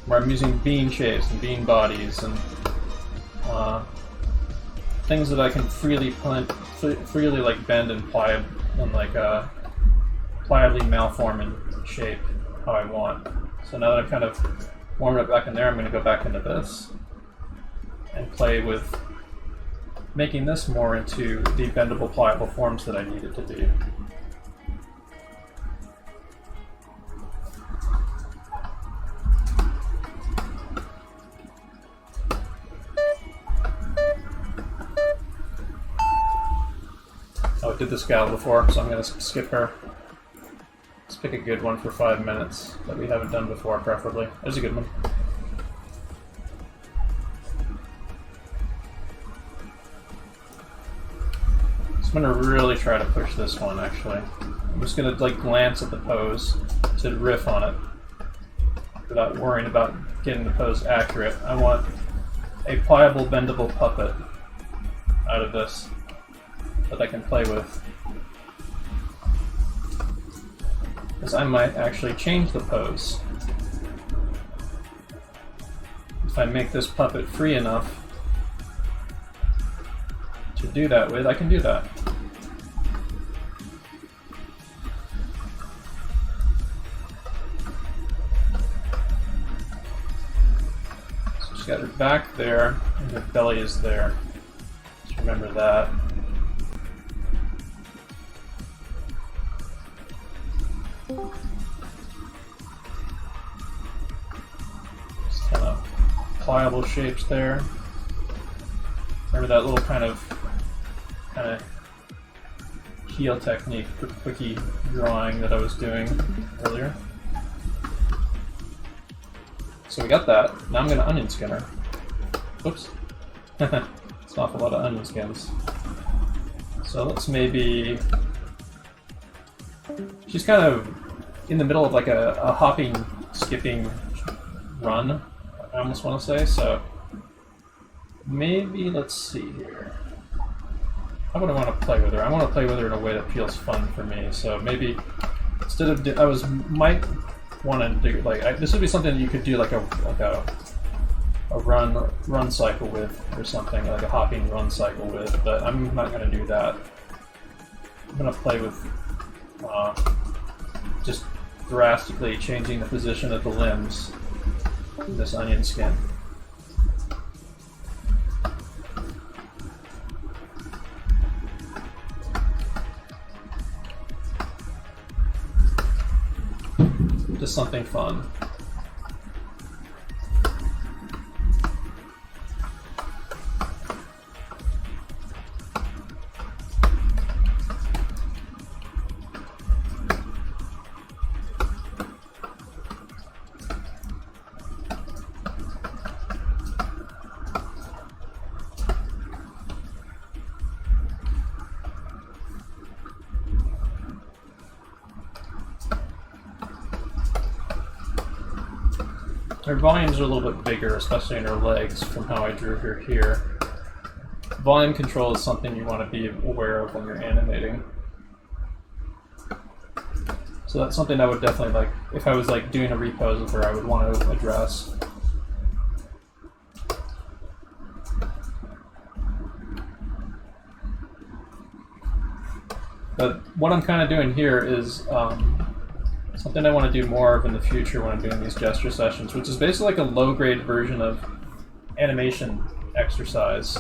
where I'm using bean shapes and bean bodies and things that I can freely like bend and pliably malform and shape how I want. So now that I've kind of warmed up back in there, I'm going to go back into this and play with making this more into the bendable, pliable forms that I need it to be. Oh, I did this gal before, so I'm going to skip her. Let's pick a good one for 5 minutes that we haven't done before, preferably. There's a good one. I'm going to really try to push this one, actually. I'm just going to like glance at the pose to riff on it without worrying about getting the pose accurate. I want a pliable, bendable puppet out of this that I can play with. Because I might actually change the pose. If I make this puppet free enough to do that with, I can do that. So she's got her back there, and her belly is there. Just remember that. Just kind of pliable shapes there. Remember that little kind of heel technique for quickie drawing that I was doing earlier. So we got that. Now I'm going to onion skin her. Oops. It's an awful lot of onion skins. So let's maybe... She's kind of in the middle of like a hopping, skipping run, I almost want to say, so maybe, let's see here. How would I want to play with her? I want to play with her in a way that feels fun for me, so maybe instead of, might want to do, like, this would be something you could do like a run cycle with, or something, like a hopping run cycle with, but I'm not going to do that. I'm going to play with just drastically changing the position of the limbs in this onion skin. into something fun. Her volumes are a little bit bigger, especially in her legs, from how I drew her here. Volume control is something you want to be aware of when you're animating. So that's something I would definitely like, if I was like doing a repose of her, I would want to address. But what I'm kind of doing here is something I want to do more of in the future when I'm doing these gesture sessions, which is basically like a low-grade version of animation exercise.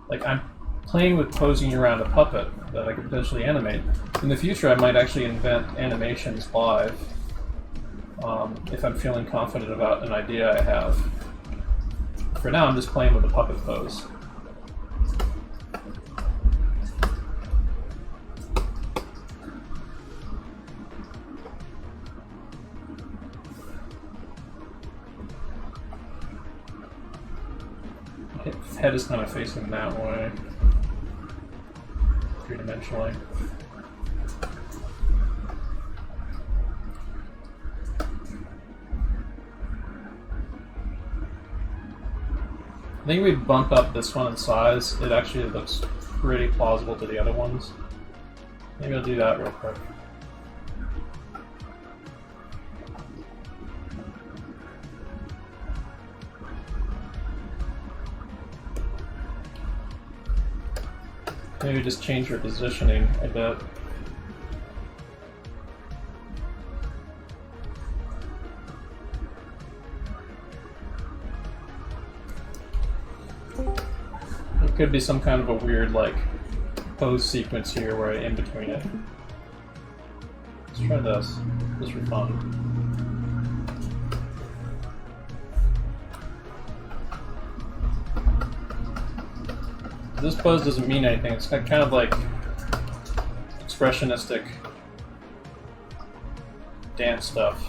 Like, I'm playing with posing around a puppet that I could potentially animate. In the future, I might actually invent animations live if I'm feeling confident about an idea I have. For now, I'm just playing with the puppet pose. Head is kind of facing that way, three-dimensionally. I think we bump up this one in size. It actually looks pretty plausible to the other ones. Maybe I'll do that real quick. Maybe just change your positioning a bit. It could be some kind of a weird, like, pose sequence here where I in between it. Let's try this, just for fun. This pose doesn't mean anything. It's kind of like expressionistic dance stuff.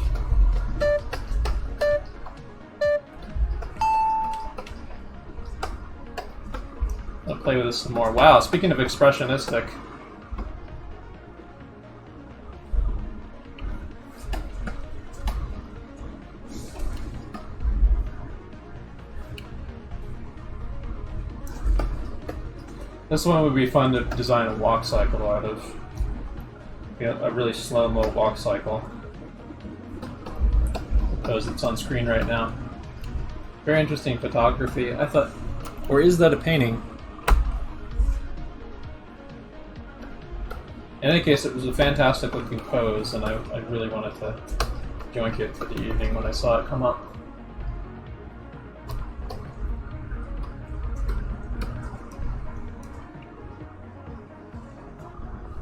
I'll play with this some more. Wow, speaking of expressionistic, this one would be fun to design a walk cycle out of. Get a really slow-mo walk cycle. Suppose it's on screen right now. Very interesting photography. I thought, or is that a painting? In any case, it was a fantastic looking pose, and I really wanted to joink it for the evening when I saw it come up.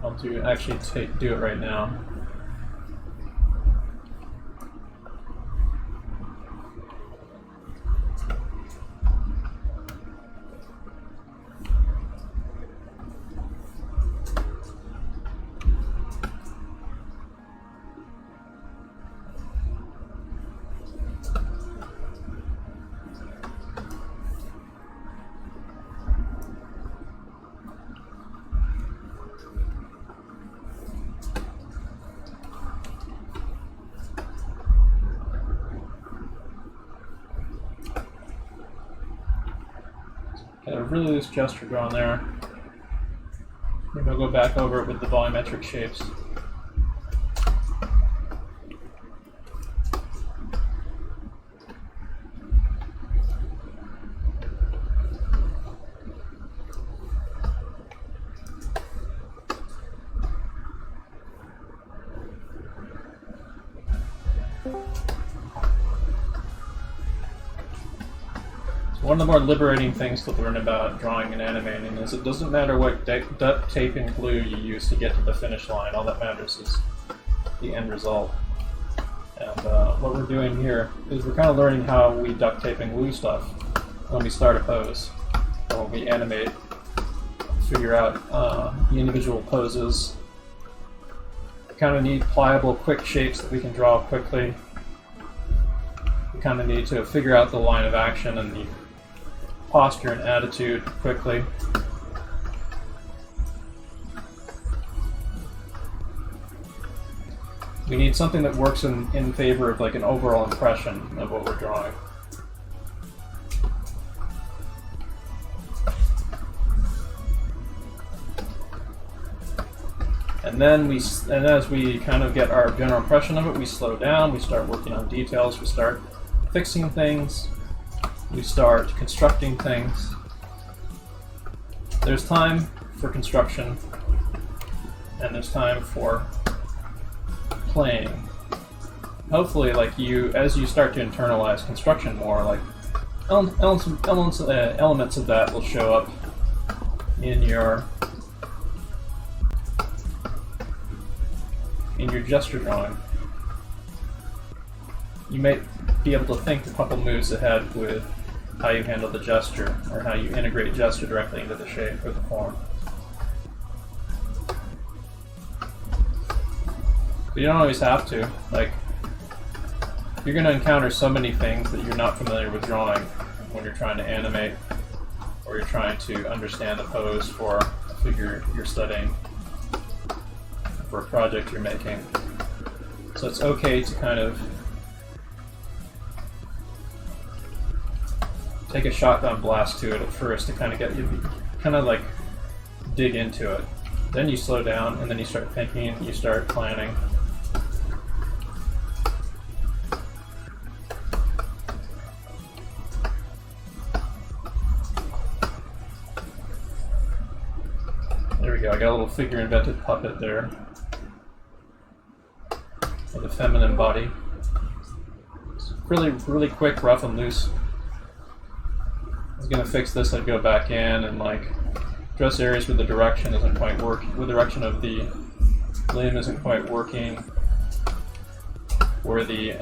I'll do it right now. Got a really loose gesture going there. Maybe I'll go back over it with the volumetric shapes. One of the more liberating things to learn about drawing and animating is it doesn't matter what duct tape and glue you use to get to the finish line. All that matters is the end result. And what we're doing here is we're kind of learning how we duct tape and glue stuff when we start a pose, or when we animate, figure out the individual poses. We kind of need pliable, quick shapes that we can draw quickly. We kind of need to figure out the line of action and the posture and attitude quickly. We need something that works in favor of like an overall impression of what we're drawing. And then as we kind of get our general impression of it, we slow down, we start working on details, we start fixing things, we start constructing things. There's time for construction, and there's time for playing. Hopefully, like as you start to internalize construction more, like elements of that will show up in your gesture drawing. You may be able to think a couple moves ahead with how you handle the gesture, or how you integrate gesture directly into the shape or the form. But you don't always have to. Like, you're going to encounter so many things that you're not familiar with drawing when you're trying to animate, or you're trying to understand the pose for a figure you're studying, for a project you're making. So it's okay to kind of take a shotgun blast to it at first to kind of get you, kind of like dig into it. Then you slow down, and then you start thinking, you start planning. There we go, I got a little figure invented puppet there with a feminine body. It's really, really quick, rough and loose. I was gonna fix this, I'd go back in and like dress areas where the direction isn't quite working, where the direction of the limb isn't quite working, where the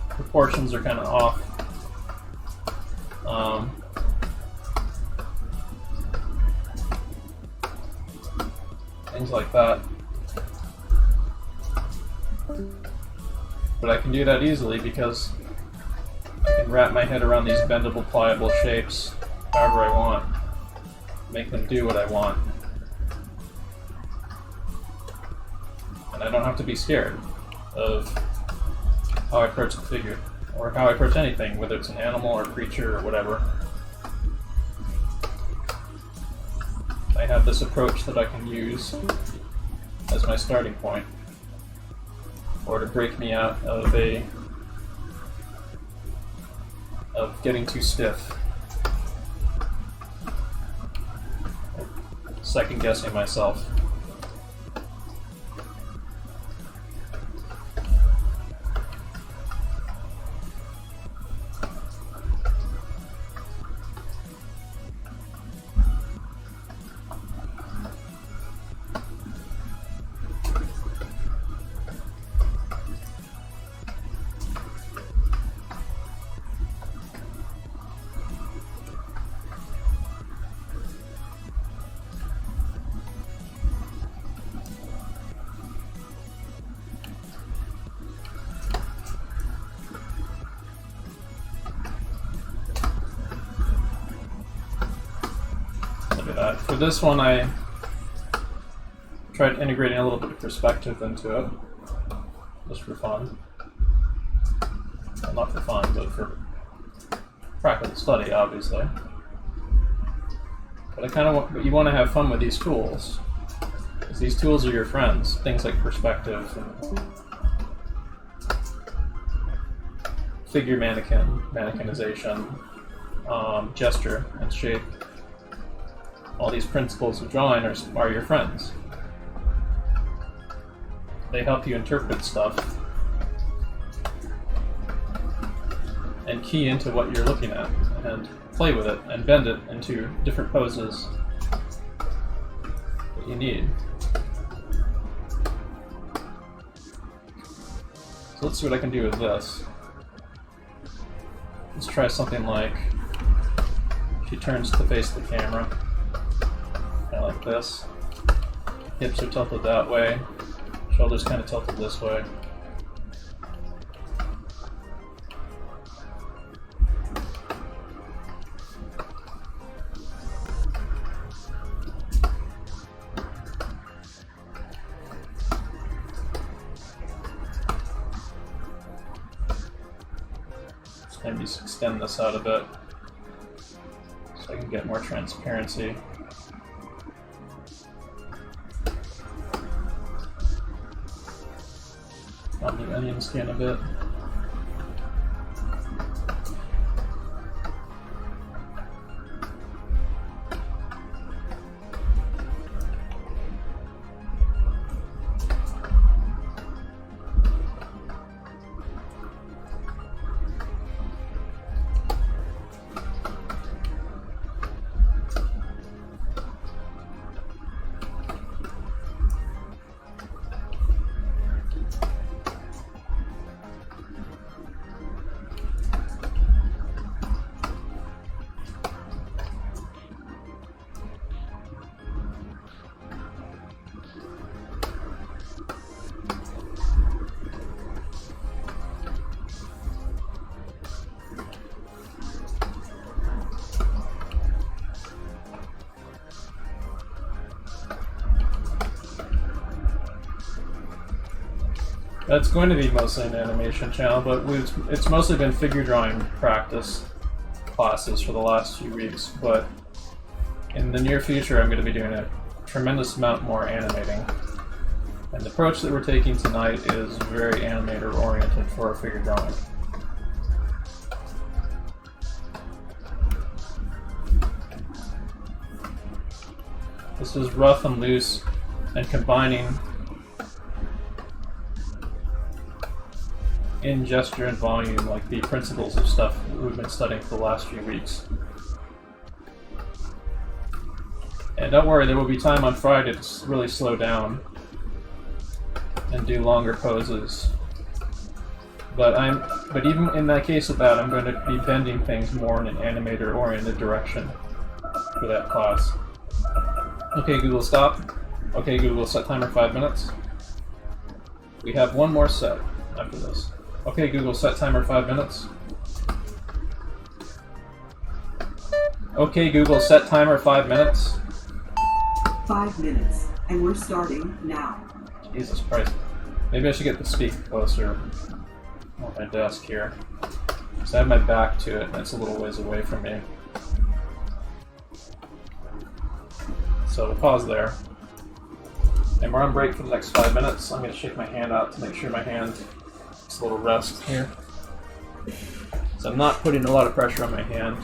proportions are kind of off. Things like that. But I can do that easily because I can wrap my head around these bendable, pliable shapes however I want. Make them do what I want. And I don't have to be scared of how I approach the figure, or how I approach anything, whether it's an animal or creature or whatever. I have this approach that I can use as my starting point, or to break me out of getting too stiff, second guessing myself. For this one, I tried integrating a little bit of perspective into it, just for fun. Well, not for fun, but for practical study, obviously. But you want to have fun with these tools, because these tools are your friends. Things like perspective and figure mannequinization, gesture, and shape. All these principles of drawing are your friends. They help you interpret stuff and key into what you're looking at and play with it and bend it into different poses that you need. let's see what I can do with this. Let's try something like she turns to face the camera, kind of like this. Hips are tilted that way, shoulders kind of tilted this way. Maybe extend this out a bit so I can get more transparency. On the onion skin a bit. That's going to be mostly an animation channel, but it's mostly been figure drawing practice classes for the last few weeks, but in the near future I'm going to be doing a tremendous amount more animating. And the approach that we're taking tonight is very animator oriented for figure drawing. This is rough and loose and combining in gesture and volume, like the principles of stuff we've been studying for the last few weeks. And don't worry, there will be time on Friday to really slow down and do longer poses. But even in that case of that, I'm going to be bending things more in an animator-oriented direction for that class. Okay, Google, stop. Okay, Google, set timer 5 minutes. We have one more set after this. Okay, Google, set timer 5 minutes. Okay, Google, set timer 5 minutes. 5 minutes, and we're starting now. Jesus Christ. Maybe I should get the speaker closer on my desk here. Because I have my back to it and it's a little ways away from me. So we'll pause there. And we're on break for the next 5 minutes. I'm going to shake my hand out to make sure my hand gets a little rest here. So I'm not putting a lot of pressure on my hand,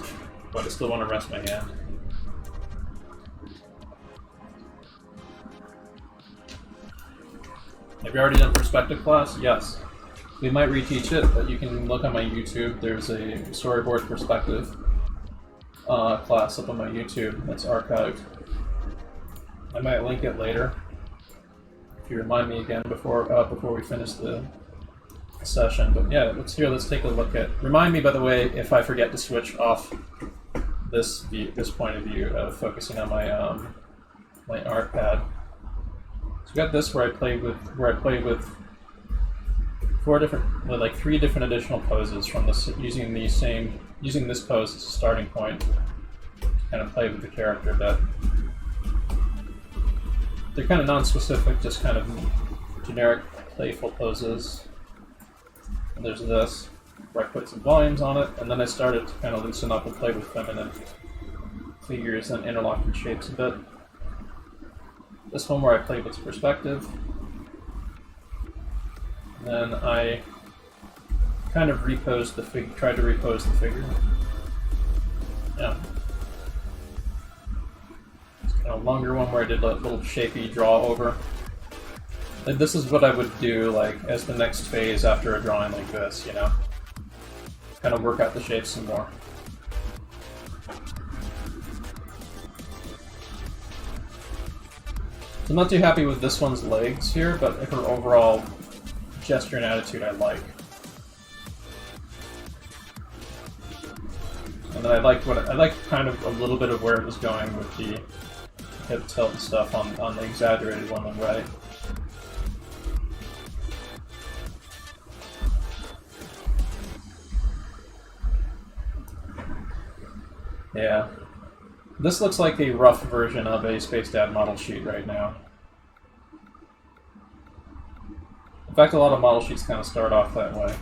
but I still want to rest my hand. Have you already done perspective class? Yes. We might reteach it, but you can look on my YouTube. There's a storyboard perspective class up on my YouTube that's archived. I might link it later if you remind me again before we finish the session. But yeah, let's take a look at. Remind me, by the way, if I forget to switch off this point of view of focusing on my my art pad. So we got this where I play with three different additional poses from this using this pose as a starting point to kind of play with the character a bit. They're kind of non-specific, just kind of generic playful poses. And there's this where I put some volumes on it, and then I started to kind of loosen up and play with feminine figures and interlocking shapes a bit. This one where I played with perspective. And then I kind of tried to repose the figure. Yeah. It's kind of a longer one where I did a little shapy draw over. And this is what I would do like as the next phase after a drawing like this, you know? Kind of work out the shapes some more. So I'm not too happy with this one's legs here, but her overall gesture and attitude I like. And then I liked kind of a little bit of where it was going with the hip tilt and stuff on the exaggerated one on the right. Yeah. This looks like a rough version of a Spacedad model sheet right now. In fact, a lot of model sheets kind of start off that way.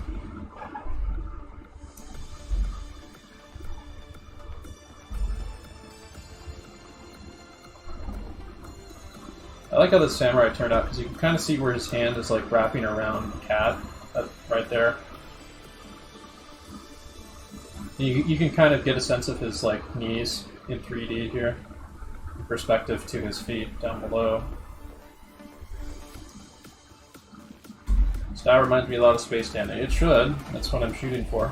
I like how the samurai turned out because you can kind of see where his hand is like wrapping around the cat right there. You can kind of get a sense of his like knees in 3D here, in perspective to his feet down below. So that reminds me a lot of Spacedad. It should. That's what I'm shooting for.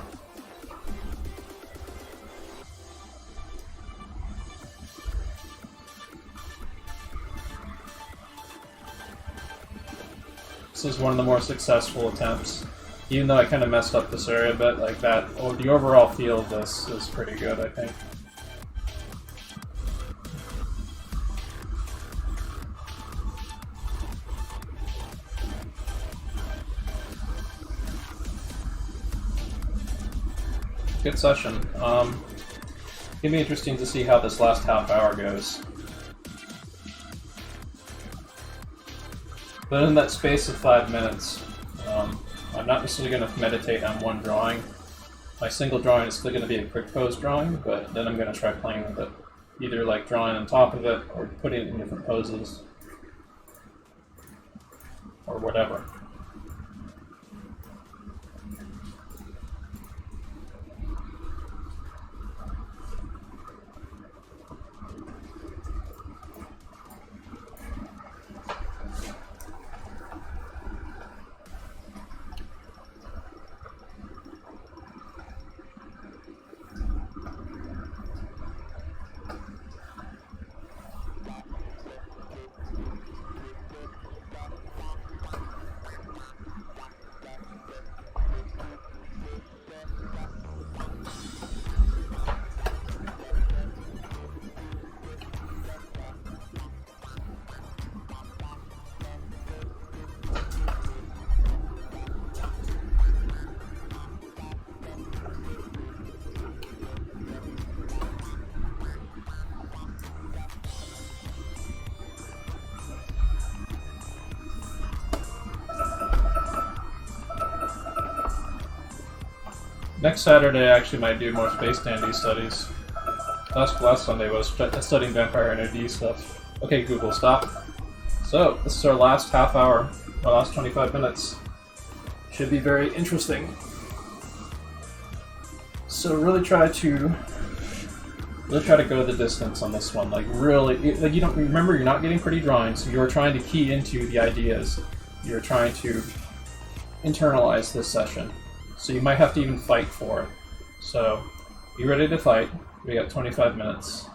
This is one of the more successful attempts. Even though I kind of messed up this area a bit, like that, the overall feel of this is pretty good, I think. Good session. It'll be interesting to see how this last half hour goes. But in that space of 5 minutes, I'm not necessarily going to meditate on one drawing. My single drawing is still going to be a quick pose drawing, but then I'm going to try playing with it. Either like drawing on top of it, or putting it in different poses, or whatever. Next Saturday, I actually might do more Spacedad studies. Last Sunday was studying Vampire NOD stuff. Okay, Google, stop. So, this is our last half hour, our last 25 minutes. Should be very interesting. So really try to go the distance on this one. Like really, like you don't remember, you're not getting pretty drawings. You're trying to key into the ideas. You're trying to internalize this session. So you might have to even fight for it. So be ready to fight. We got 25 minutes.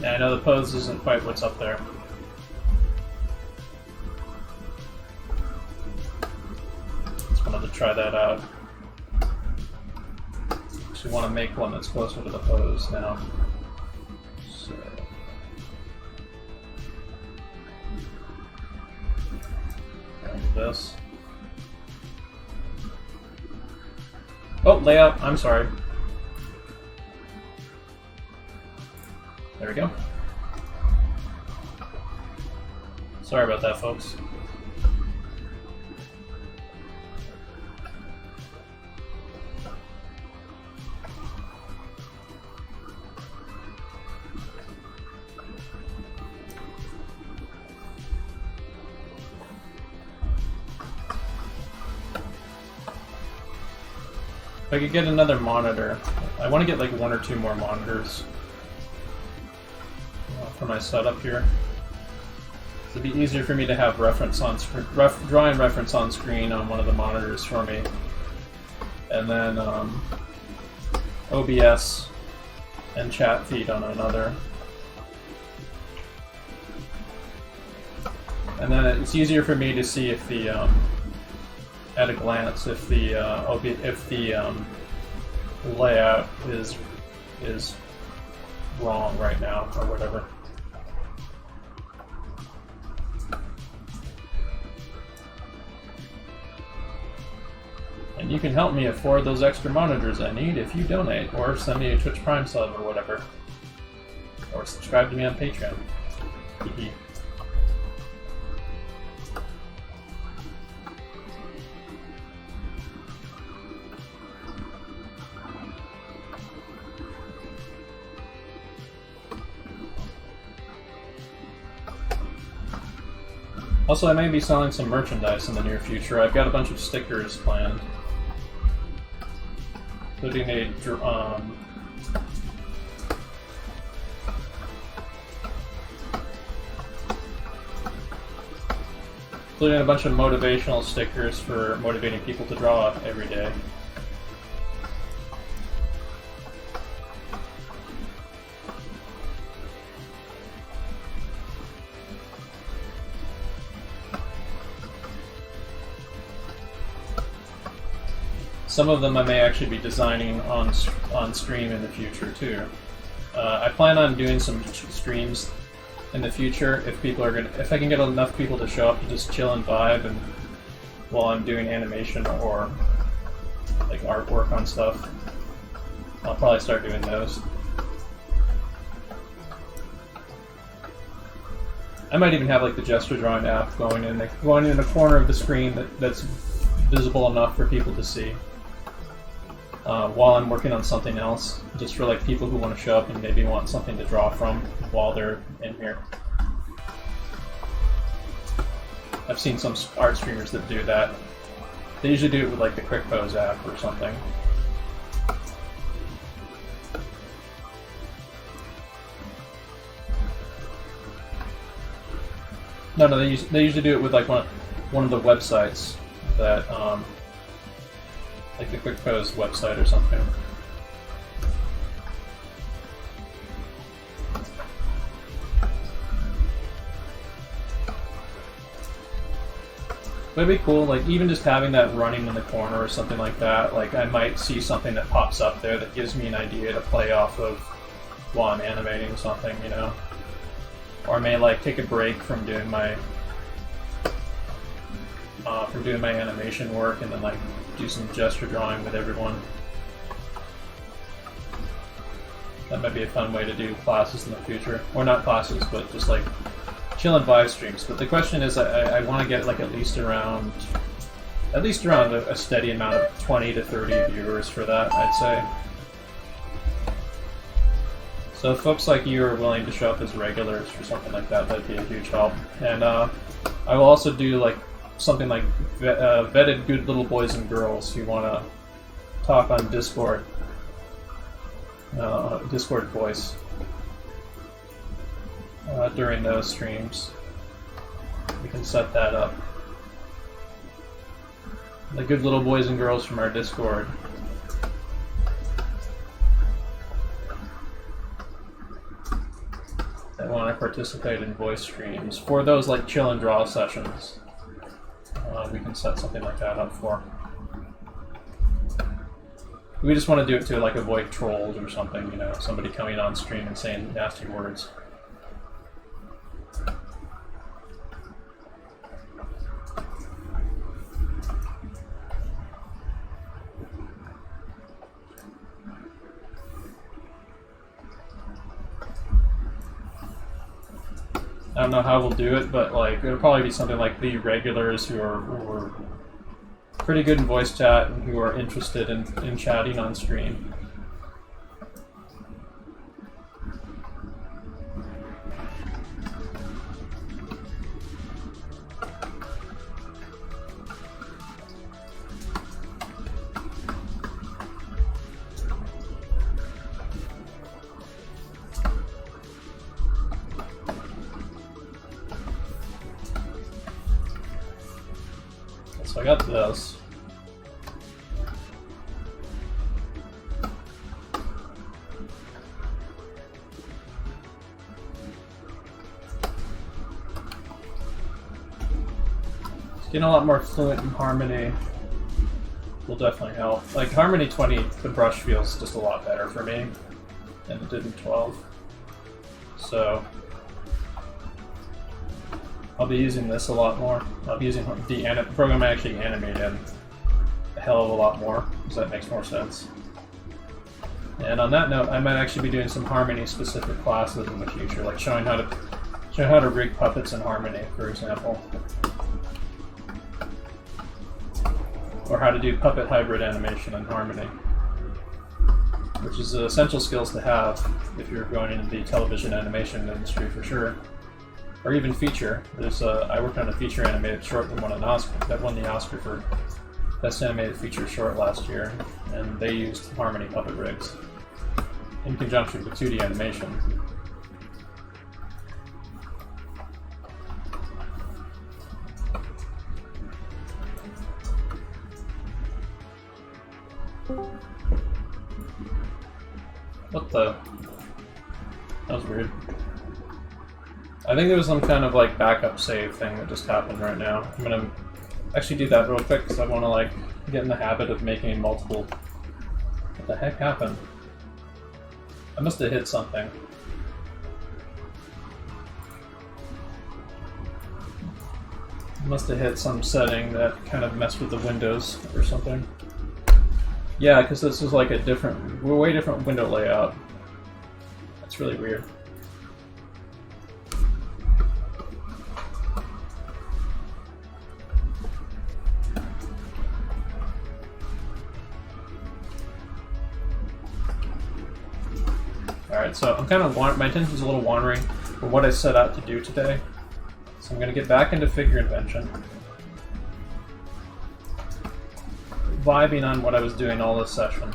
Yeah, I know the pose isn't quite what's up there. Just wanted to try that out. Actually want to make one that's closer to the pose now. So. And this. Oh, layout, I'm sorry. There we go. Sorry about that, folks. If I could get another monitor, I want to get like 1 or 2 more monitors for my setup here. It'd be easier for me to have reference on drawing reference on screen on one of the monitors for me, and then OBS and chat feed on another. And then it's easier for me to see if the at a glance if the layout is wrong right now or whatever. And you can help me afford those extra monitors I need if you donate, or send me a Twitch Prime sub or whatever. Or subscribe to me on Patreon. Hee. Also, I may be selling some merchandise in the near future. I've got a bunch of stickers planned, including a bunch of motivational stickers for motivating people to draw every day. Some of them I may actually be designing on stream in the future too. I plan on doing some streams in the future if I can get enough people to show up to just chill and vibe, and while I'm doing animation or like artwork on stuff, I'll probably start doing those. I might even have like the gesture drawing app going in the corner of the screen that's visible enough for people to see. While I'm working on something else, just for like people who want to show up and maybe want something to draw from while they're in here. I've seen some art streamers that do that. They usually do it with like the Quick Pose app or something. No, they usually do it with like one of the websites that like the Quick Pose website or something. But it'd be cool, like even just having that running in the corner or something like that. Like I might see something that pops up there that gives me an idea to play off of while I'm animating something, you know. Or I may like take a break from doing my animation work and then like do some gesture drawing with everyone. That might be a fun way to do classes in the future. Or not classes, but just like chill and vibe streams. But the question is, I want to get like at least around a steady amount of 20 to 30 viewers for that, I'd say. So if folks like you are willing to show up as regulars or something like that, that'd be a huge help. And I will also do like something like vetted good little boys and girls who want to talk on Discord, Discord voice during those streams. We can set that up. The good little boys and girls from our Discord. That want to participate in voice streams for those like chill and draw sessions. We can set something like that up for. We just want to do it to like avoid trolls or something, you know, somebody coming on stream and saying nasty words. I don't know how we'll do it, but like it'll probably be something like the regulars who are pretty good in voice chat and who are interested in chatting on stream. So I got this. Getting a lot more fluent in Harmony will definitely help. Like Harmony 20, the brush feels just a lot better for me than it did in 12. So I'll be using this a lot more. I'll be using the program I actually animate in a hell of a lot more, because that makes more sense. And on that note, I might actually be doing some Harmony specific classes in the future, like showing how to rig puppets in Harmony, for example. Or how to do puppet hybrid animation in Harmony, which is essential skills to have if you're going into the television animation industry for sure, or even feature. There's I worked on a feature animated short that won the Oscar for Best Animated Feature Short last year, and they used Harmony puppet rigs in conjunction with 2D animation. What the? That was weird. I think there was some kind of like backup save thing that just happened right now. I'm gonna actually do that real quick because I want to like get in the habit of making multiple. What the heck happened? I must have hit something. I must have hit some setting that kind of messed with the windows or something. Yeah, because this is like a way different window layout. That's really weird. Alright, so I'm kind of my attention's a little wandering for what I set out to do today. So I'm going to get back into figure invention. Vibing on what I was doing all this session.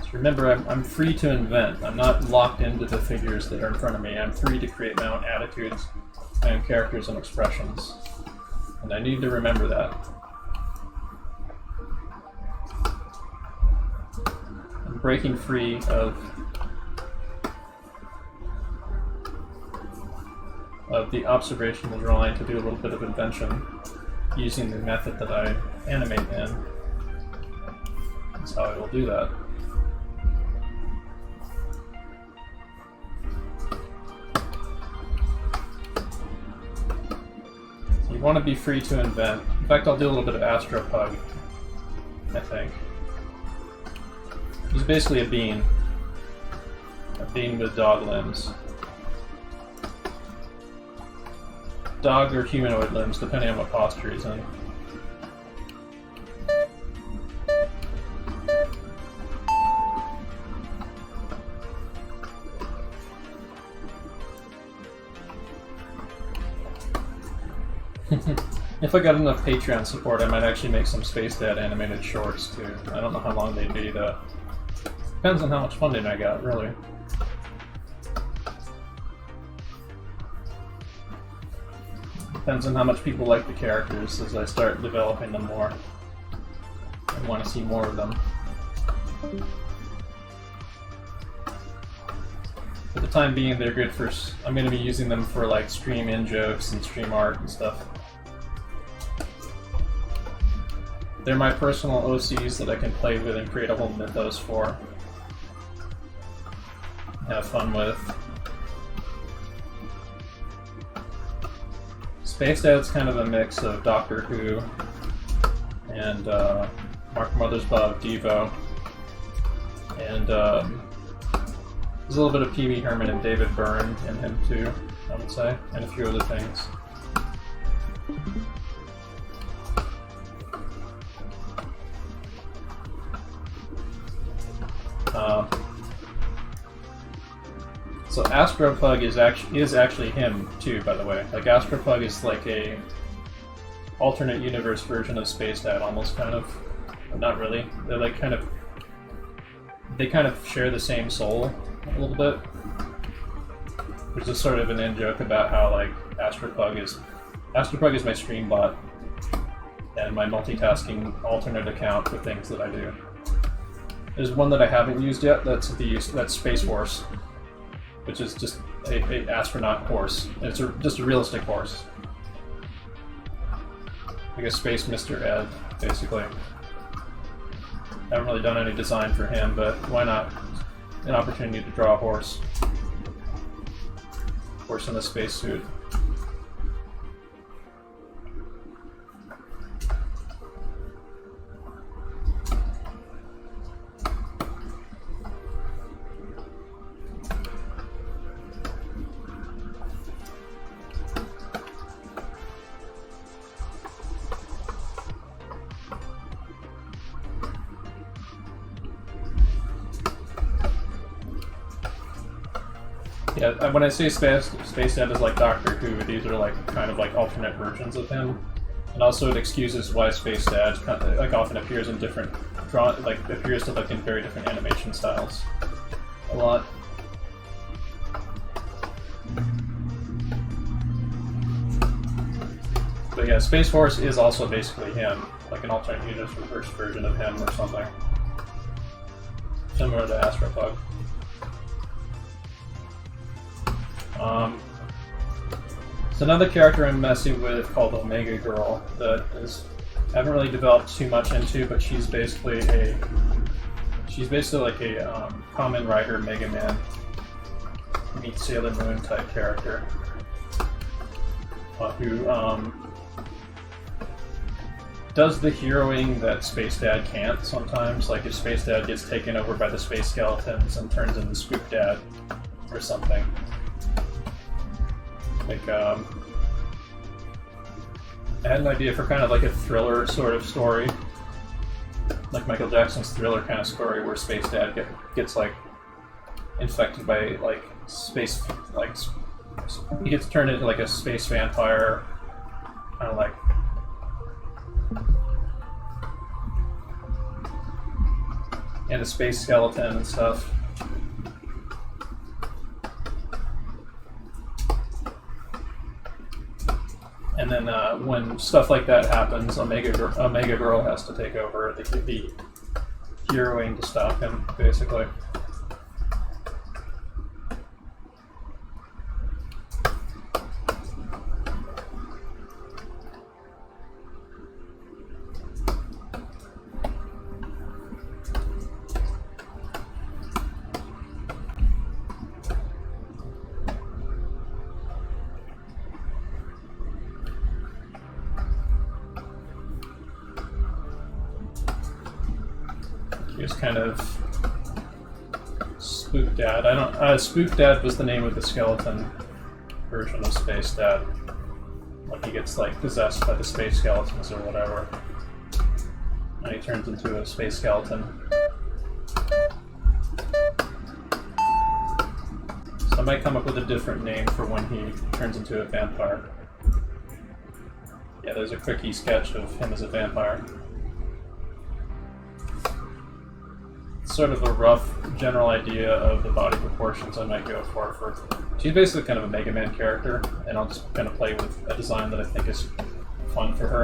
So remember, I'm free to invent. I'm not locked into the figures that are in front of me. I'm free to create my own attitudes, my own characters and expressions. And I need to remember that. I'm breaking free of the observational drawing to do a little bit of invention using the method that I animate in. That's how I will do that. So you want to be free to invent. In fact, I'll do a little bit of Astropug, I think. He's basically a bean with dog limbs. Dog or humanoid limbs, depending on what posture he's in. If I got enough Patreon support, I might actually make some Spacedad animated shorts too. I don't know how long they'd be though. Depends on how much funding I got, really. Depends on how much people like the characters as I start developing them more. I want to see more of them. For the time being, they're good for... I'm going to be using them for like stream in-jokes and stream art and stuff. They're my personal OCs that I can play with and create a whole mythos for. Have fun with. Spacedad's kind of a mix of Doctor Who and Mark Mothersbaugh Devo, and there's a little bit of Pee Wee Herman and David Byrne in him too, I would say, and a few other things. So Astropug is actually him too, by the way. Like Astropug is like a alternate universe version of Spacedad, almost kind of, but not really. They're like they kind of share the same soul a little bit. There's just sort of an in-joke about how like Astropug is Astropug is my stream bot and my multitasking alternate account for things that I do. There's one that I haven't used yet. That's Space Horse, which is just a astronaut horse. It's just a realistic horse, like a space Mr. Ed, basically. I haven't really done any design for him, but why not? An opportunity to draw a horse. Horse in a spacesuit. Yeah, when I say Spacedad is like Doctor Who, these are like kind of like alternate versions of him, and also it excuses why Spacedad like often appears in different appears to look in very different animation styles. A lot. But yeah, Space Horse is also basically him, like an alternate universe version of him or something, similar to Astropug. It's another character I'm messing with called Omega Girl that I haven't really developed too much into, but she's basically like a Kamen Rider Mega Man meets Sailor Moon type character who does the heroing that Spacedad can't sometimes. Like if Spacedad gets taken over by the space skeletons and turns into Spook Dad or something. Like, I had an idea for kind of like a thriller sort of story, like Michael Jackson's Thriller kind of story, where Spacedad gets like infected by like space, like he gets turned into like a space vampire, kind of like and a space skeleton and stuff. And then when stuff like that happens, Omega Girl has to take over the heroing to stop him, basically. He was kind of Spook Dad. Spook Dad was the name of the skeleton version of Spacedad. When he gets like possessed by the space skeletons or whatever, and he turns into a space skeleton. So I might come up with a different name for when he turns into a vampire. Yeah, there's a quickie sketch of him as a vampire. Sort of a rough general idea of the body proportions I might go for. She's basically kind of a Mega Man character, and I'll just kind of play with a design that I think is fun for her.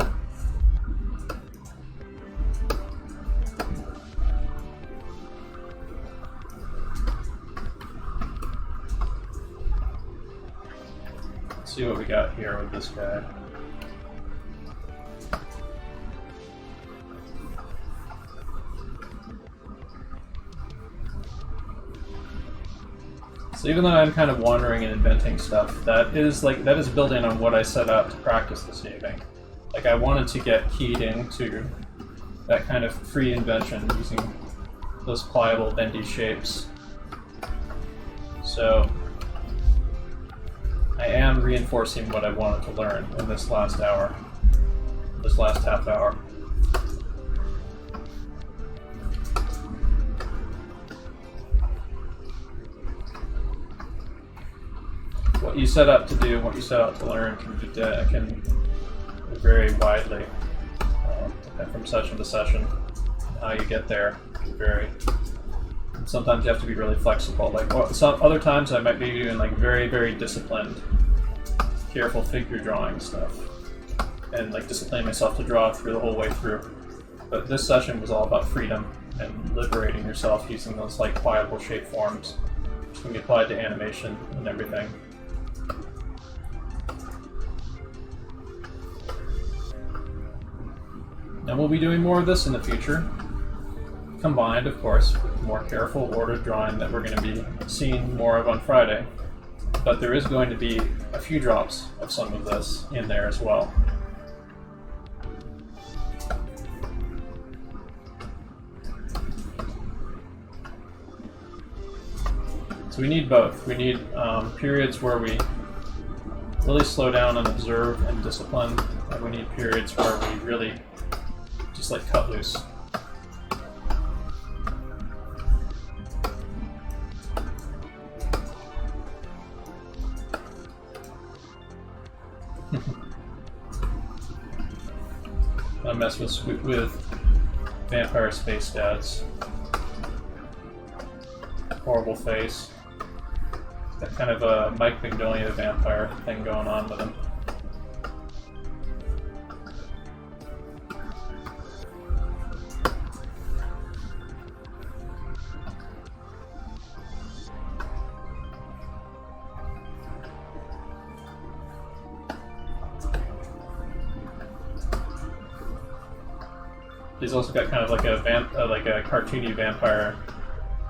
Let's see what we got here with this guy. So even though I'm kind of wandering and inventing stuff, that is building on what I set out to practice this evening. Like I wanted to get keyed into that kind of free invention using those pliable, bendy shapes. So I am reinforcing what I wanted to learn in this last hour, this last half hour. What you set out to do, what you set out to learn can vary widely from session to session. How you get there can vary. And sometimes you have to be really flexible. Like some other times, I might be doing like very, very disciplined, careful figure drawing stuff. and like discipline myself to draw through the whole way through. But this session was all about freedom and liberating yourself using those like pliable shape forms, which can be applied to animation and everything. And we'll be doing more of this in the future, combined, of course, with more careful, ordered drawing that we're going to be seeing more of on Friday. But there is going to be a few drops of some of this in there as well. So we need both. We need periods where we really slow down and observe and discipline, and we need periods where we really just like cut loose. I mess with Vampire Spacedad's horrible face. That kind of a Mike Mignola vampire thing going on with him. He's also got kind of like a cartoony vampire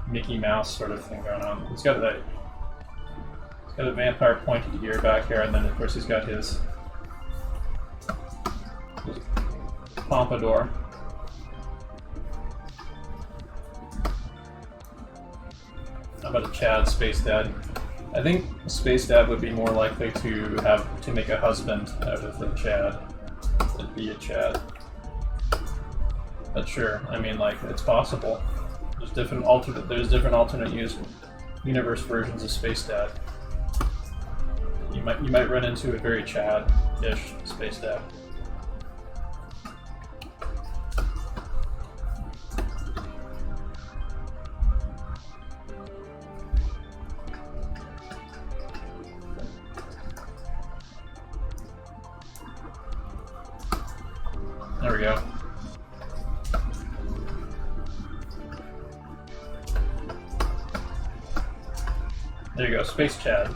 Mickey Mouse sort of thing going on. He's got a vampire pointed ear back here, and then of course he's got his pompadour. How about a Chad Spacedad? I think Spacedad would be more likely to make a husband out of the Chad than be a Chad. But sure, I mean, like, it's possible. There's different alternate universe versions of Spacedad. You might run into a very Chad-ish Spacedad. There we go. There you go, Space Chad.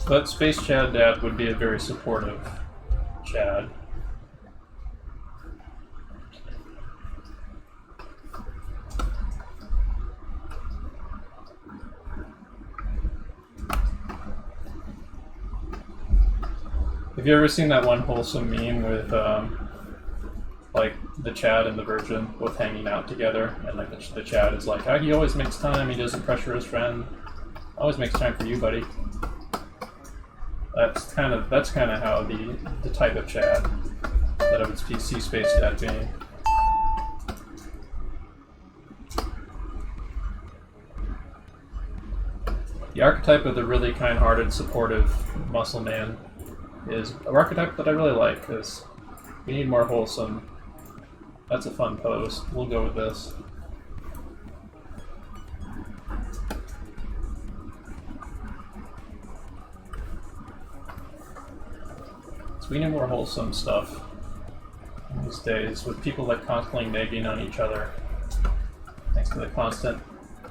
But Space Chad Dad would be a very supportive Chad. Have you ever seen that one wholesome meme with like the Chad and the Virgin both hanging out together, and like the Chad is like, oh, he always makes time, he doesn't pressure his friend, always makes time for you, buddy. That's kind of how the type of Chad that I would see Spacedad being. The archetype of the really kind-hearted, supportive muscle man is an archetype that I really like, because we need more wholesome. That's a fun pose. We'll go with this. So we need more wholesome stuff these days, with people like constantly nagging on each other, thanks to the constant,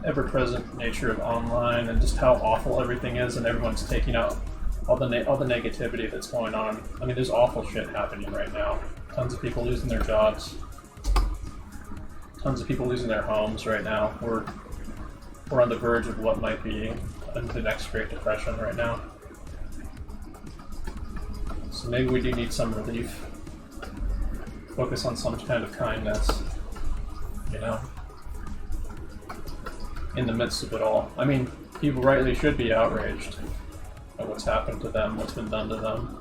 ever-present nature of online and just how awful everything is, and everyone's taking out all the negativity that's going on. I mean, there's awful shit happening right now. Tons of people losing their jobs. Tons of people losing their homes right now. We're on the verge of what might be the next Great Depression right now. So maybe we do need some relief. Focus on some kind of kindness, you know, in the midst of it all. I mean, people rightly should be outraged at what's happened to them, what's been done to them.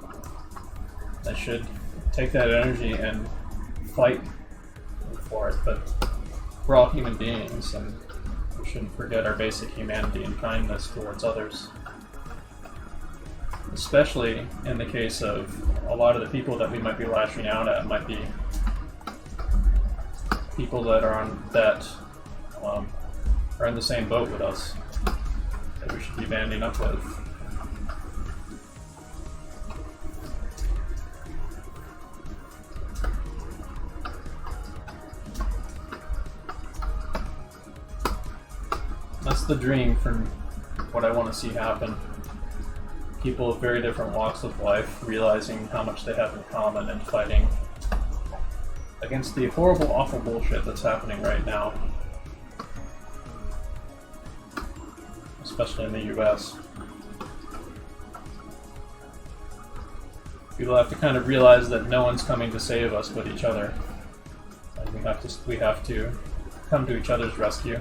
They should take that energy and fight for it, but we're all human beings, and we shouldn't forget our basic humanity and kindness towards others. Especially in the case of a lot of the people that we might be lashing out at might be people that are on that are in the same boat with us that we should be banding up with. That's the dream from what I want to see happen. People of very different walks of life realizing how much they have in common and fighting against the horrible, awful bullshit that's happening right now. Especially in the US. People have to kind of realize that no one's coming to save us but each other. And we have to come to each other's rescue.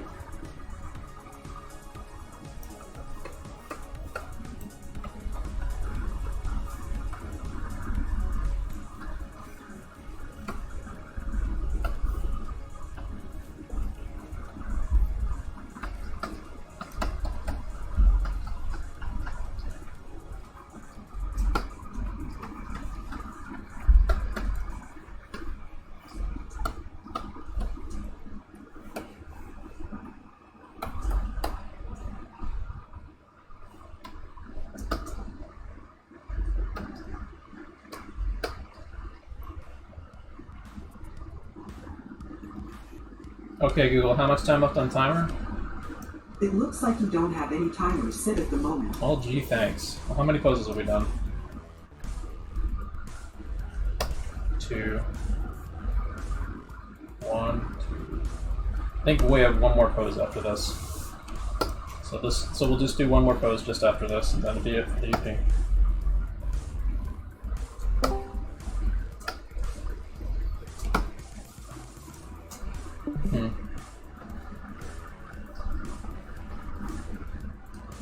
Okay, Google, how much time left on timer? It looks like you don't have any timers set at the moment. Oh, gee, thanks. Well, how many poses have we done? 2. 1, 2. I think we have one more pose after this. So we'll just do one more pose just after this, and that'll be it for the evening.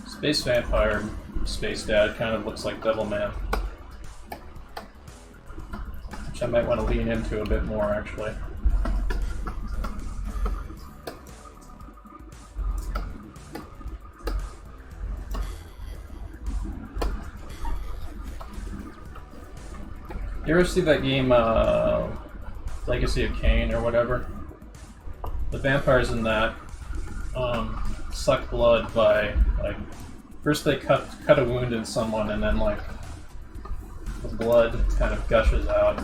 Space Vampire Spacedad kind of looks like Devilman, which I might want to lean into a bit more, actually. You ever see that game, Legacy of Kain or whatever? The vampires in that suck blood by, like, first they cut a wound in someone, and then, like, the blood kind of gushes out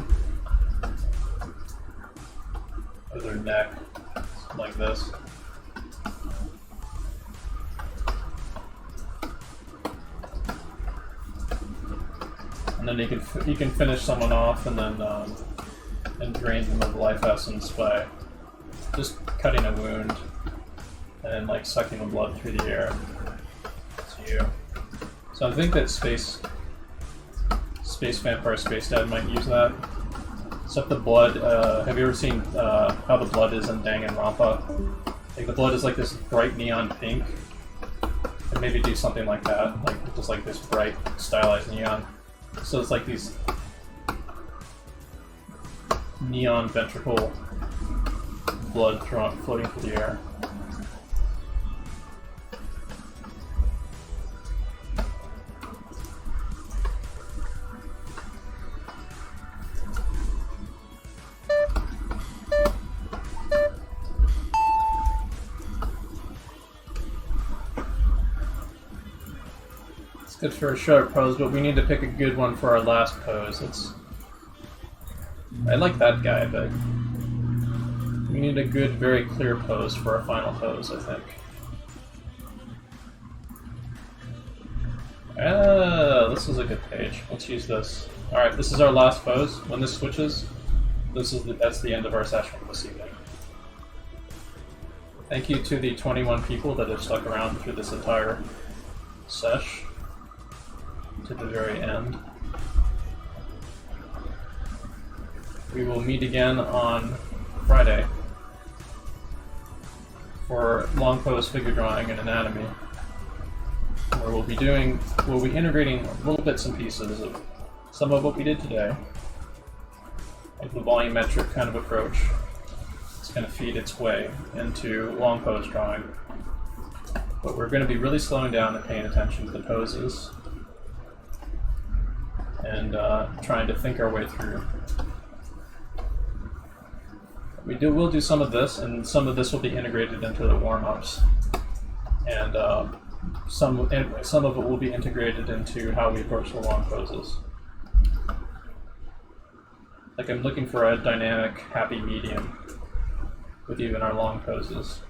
of their neck, like this. And then you can finish someone off, and then and drain them of life essence by just cutting a wound and like sucking the blood through the air to you. So I think that Space Vampire Spacedad might use that. Except the blood. Have you ever seen how the blood is in Danganronpa? Like the blood is like this bright neon pink. And maybe do something like that, like just like this bright stylized neon. So it's like these neon ventricle blood floating through the air. Good for a short pose, but we need to pick a good one for our last pose. I like that guy, but we need a good, very clear pose for our final pose, I think. This is a good page. Let's use this. Alright, this is our last pose. When this switches, that's the end of our session this evening. Thank you to the 21 people that have stuck around through this entire sesh to the very end. We will meet again on Friday for long pose figure drawing and anatomy, where we'll be integrating little bits and pieces of some of what we did today, like the volumetric kind of approach. It's going to feed its way into long pose drawing, but we're going to be really slowing down and paying attention to the poses and trying to think our way through. We'll do some of this, and some of this will be integrated into the warm-ups. and some of it will be integrated into how we approach the long poses. Like I'm looking for a dynamic, happy medium with even our long poses.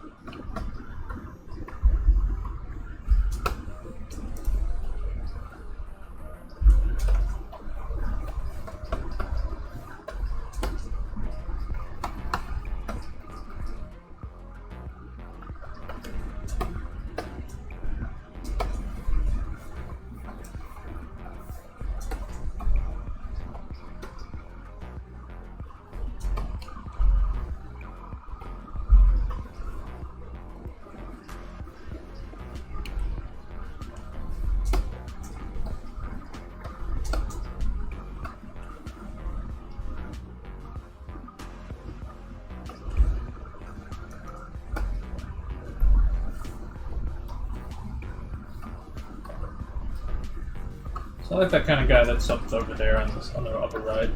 So I like that kind of guy that's up over there on the upper right.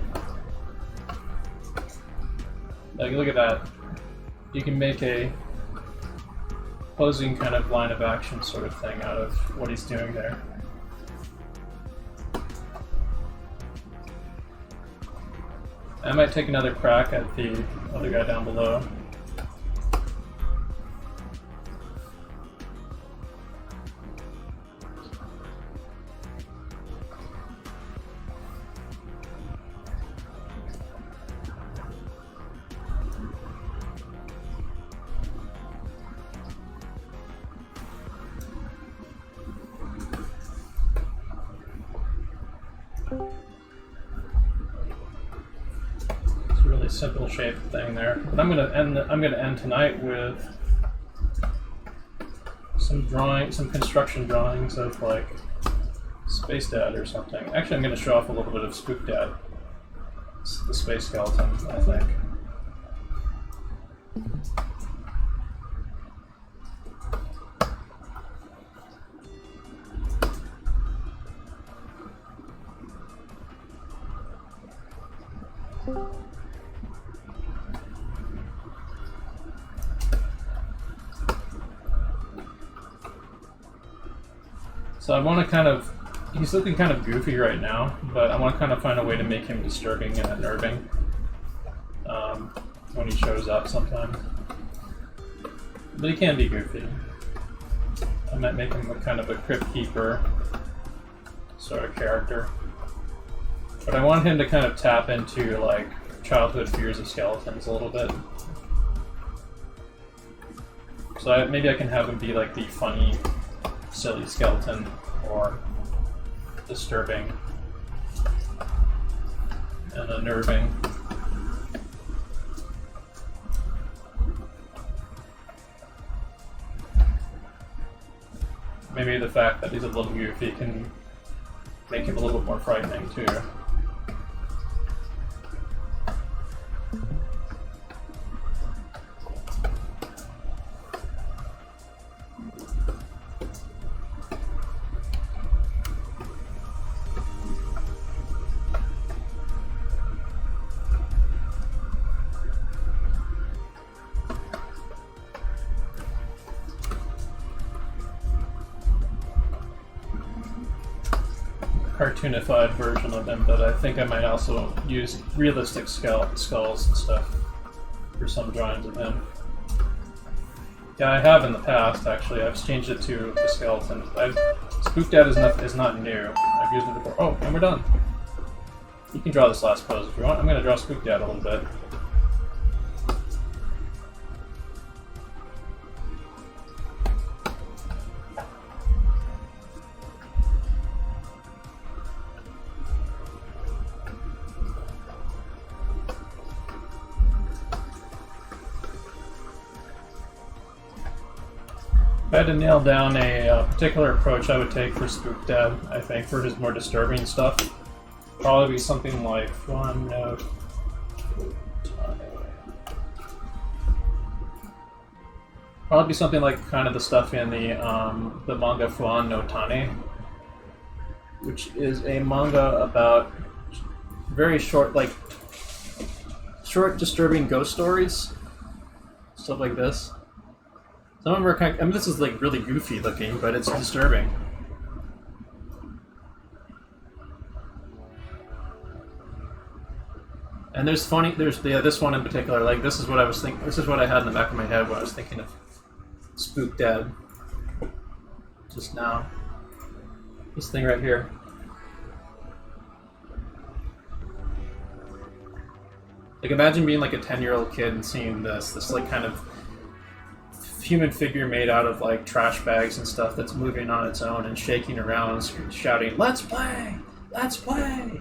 Like, look at that. You can make a posing kind of line of action sort of thing out of what he's doing there. I might take another crack at the other guy down below. Simple shape thing there. But I'm gonna end tonight with some construction drawings of like Spacedad or something. Actually, I'm gonna show off a little bit of Spacedad. It's the space skeleton, I think. So I want to kind of, he's looking kind of goofy right now, but I want to kind of find a way to make him disturbing and unnerving when he shows up sometimes. But he can be goofy. I might make him a kind of a crypt keeper sort of character. But I want him to kind of tap into like childhood fears of skeletons a little bit. So maybe I can have him be like the funny, silly skeleton, or disturbing and unnerving. Maybe the fact that he's a little goofy can make him a little bit more frightening too. Cartoonified version of him, but I think I might also use realistic skulls and stuff for some drawings of him. Yeah, I have in the past, actually. I've changed it to the skeleton. Spacedad is not new. I've used it before. Oh, and we're done. You can draw this last pose if you want. I'm going to draw Spacedad a little bit. If I had to nail down a particular approach I would take for Spacedad, I think, for his more disturbing stuff, probably be something like Fuan no Tane. Probably be something like kind of the stuff in the manga Fuan no Tane, which is a manga about very short, disturbing ghost stories, stuff like this. Some of them are kind of, I mean, this is like really goofy looking, but it's disturbing. And there's this one in particular, like this is what I was thinking, this is what I had in the back of my head when I was thinking of Spacedad just now. This thing right here. Like imagine being like a 10-year-old kid and seeing this like kind of human figure made out of like trash bags and stuff that's moving on its own and shaking around, shouting, "Let's play! Let's play!"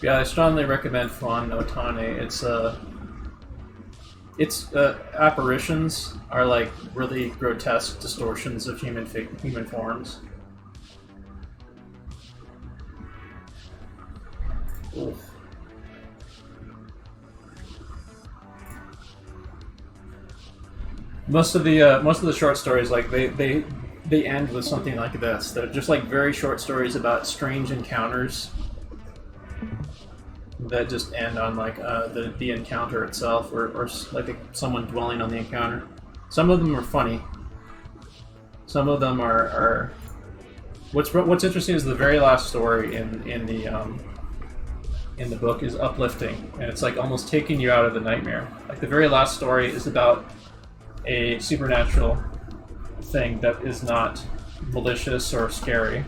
Yeah, I strongly recommend Flan no Tane. Its apparitions are like really grotesque distortions of human forms. Oof. Most of the short stories, like they end with something like this. They're just like very short stories about strange encounters that just end on like the encounter itself, or like someone dwelling on the encounter. Some of them are funny. Some of them are. What's interesting is the very last story in the book is uplifting, and it's like almost taking you out of the nightmare. Like the very last story is about a supernatural thing that is not malicious or scary,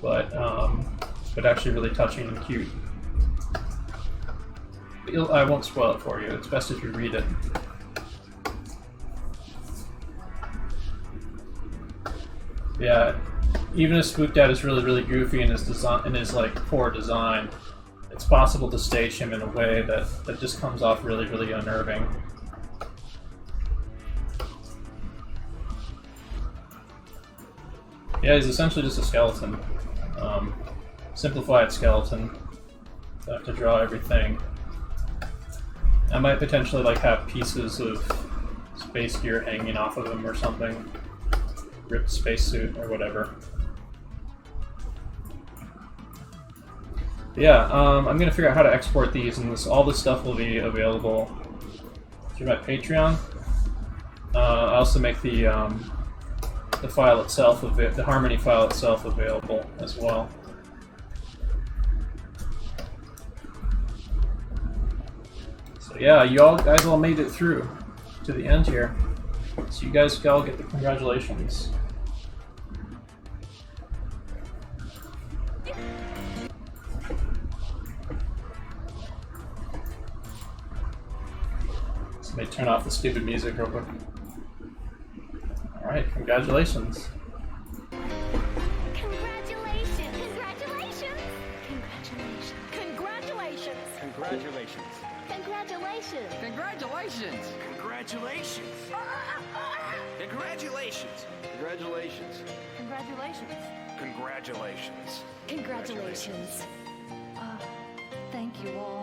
but actually really touching and cute. I won't spoil it for you. It's best if you read it. Yeah, even if Spacedad is really goofy in his design, in his like poor design, it's possible to stage him in a way that just comes off really unnerving. Yeah, he's essentially just a skeleton, simplified skeleton. So I have to draw everything. I might potentially like have pieces of space gear hanging off of him or something. Ripped spacesuit or whatever. Yeah, I'm gonna figure out how to export these, and all this stuff will be available through my Patreon. I also make the file itself, the Harmony file itself, available as well. So yeah, you guys all made it through to the end here. So you guys all get the congratulations. So let me turn off the stupid music real quick. Alright, congratulations. Congratulations! Congratulations! Congratulations! Congratulations. Congratulations! Congratulations. Congratulations! Congratulations! Congratulations. Congratulations! Congratulations! Congratulations! Thank you all.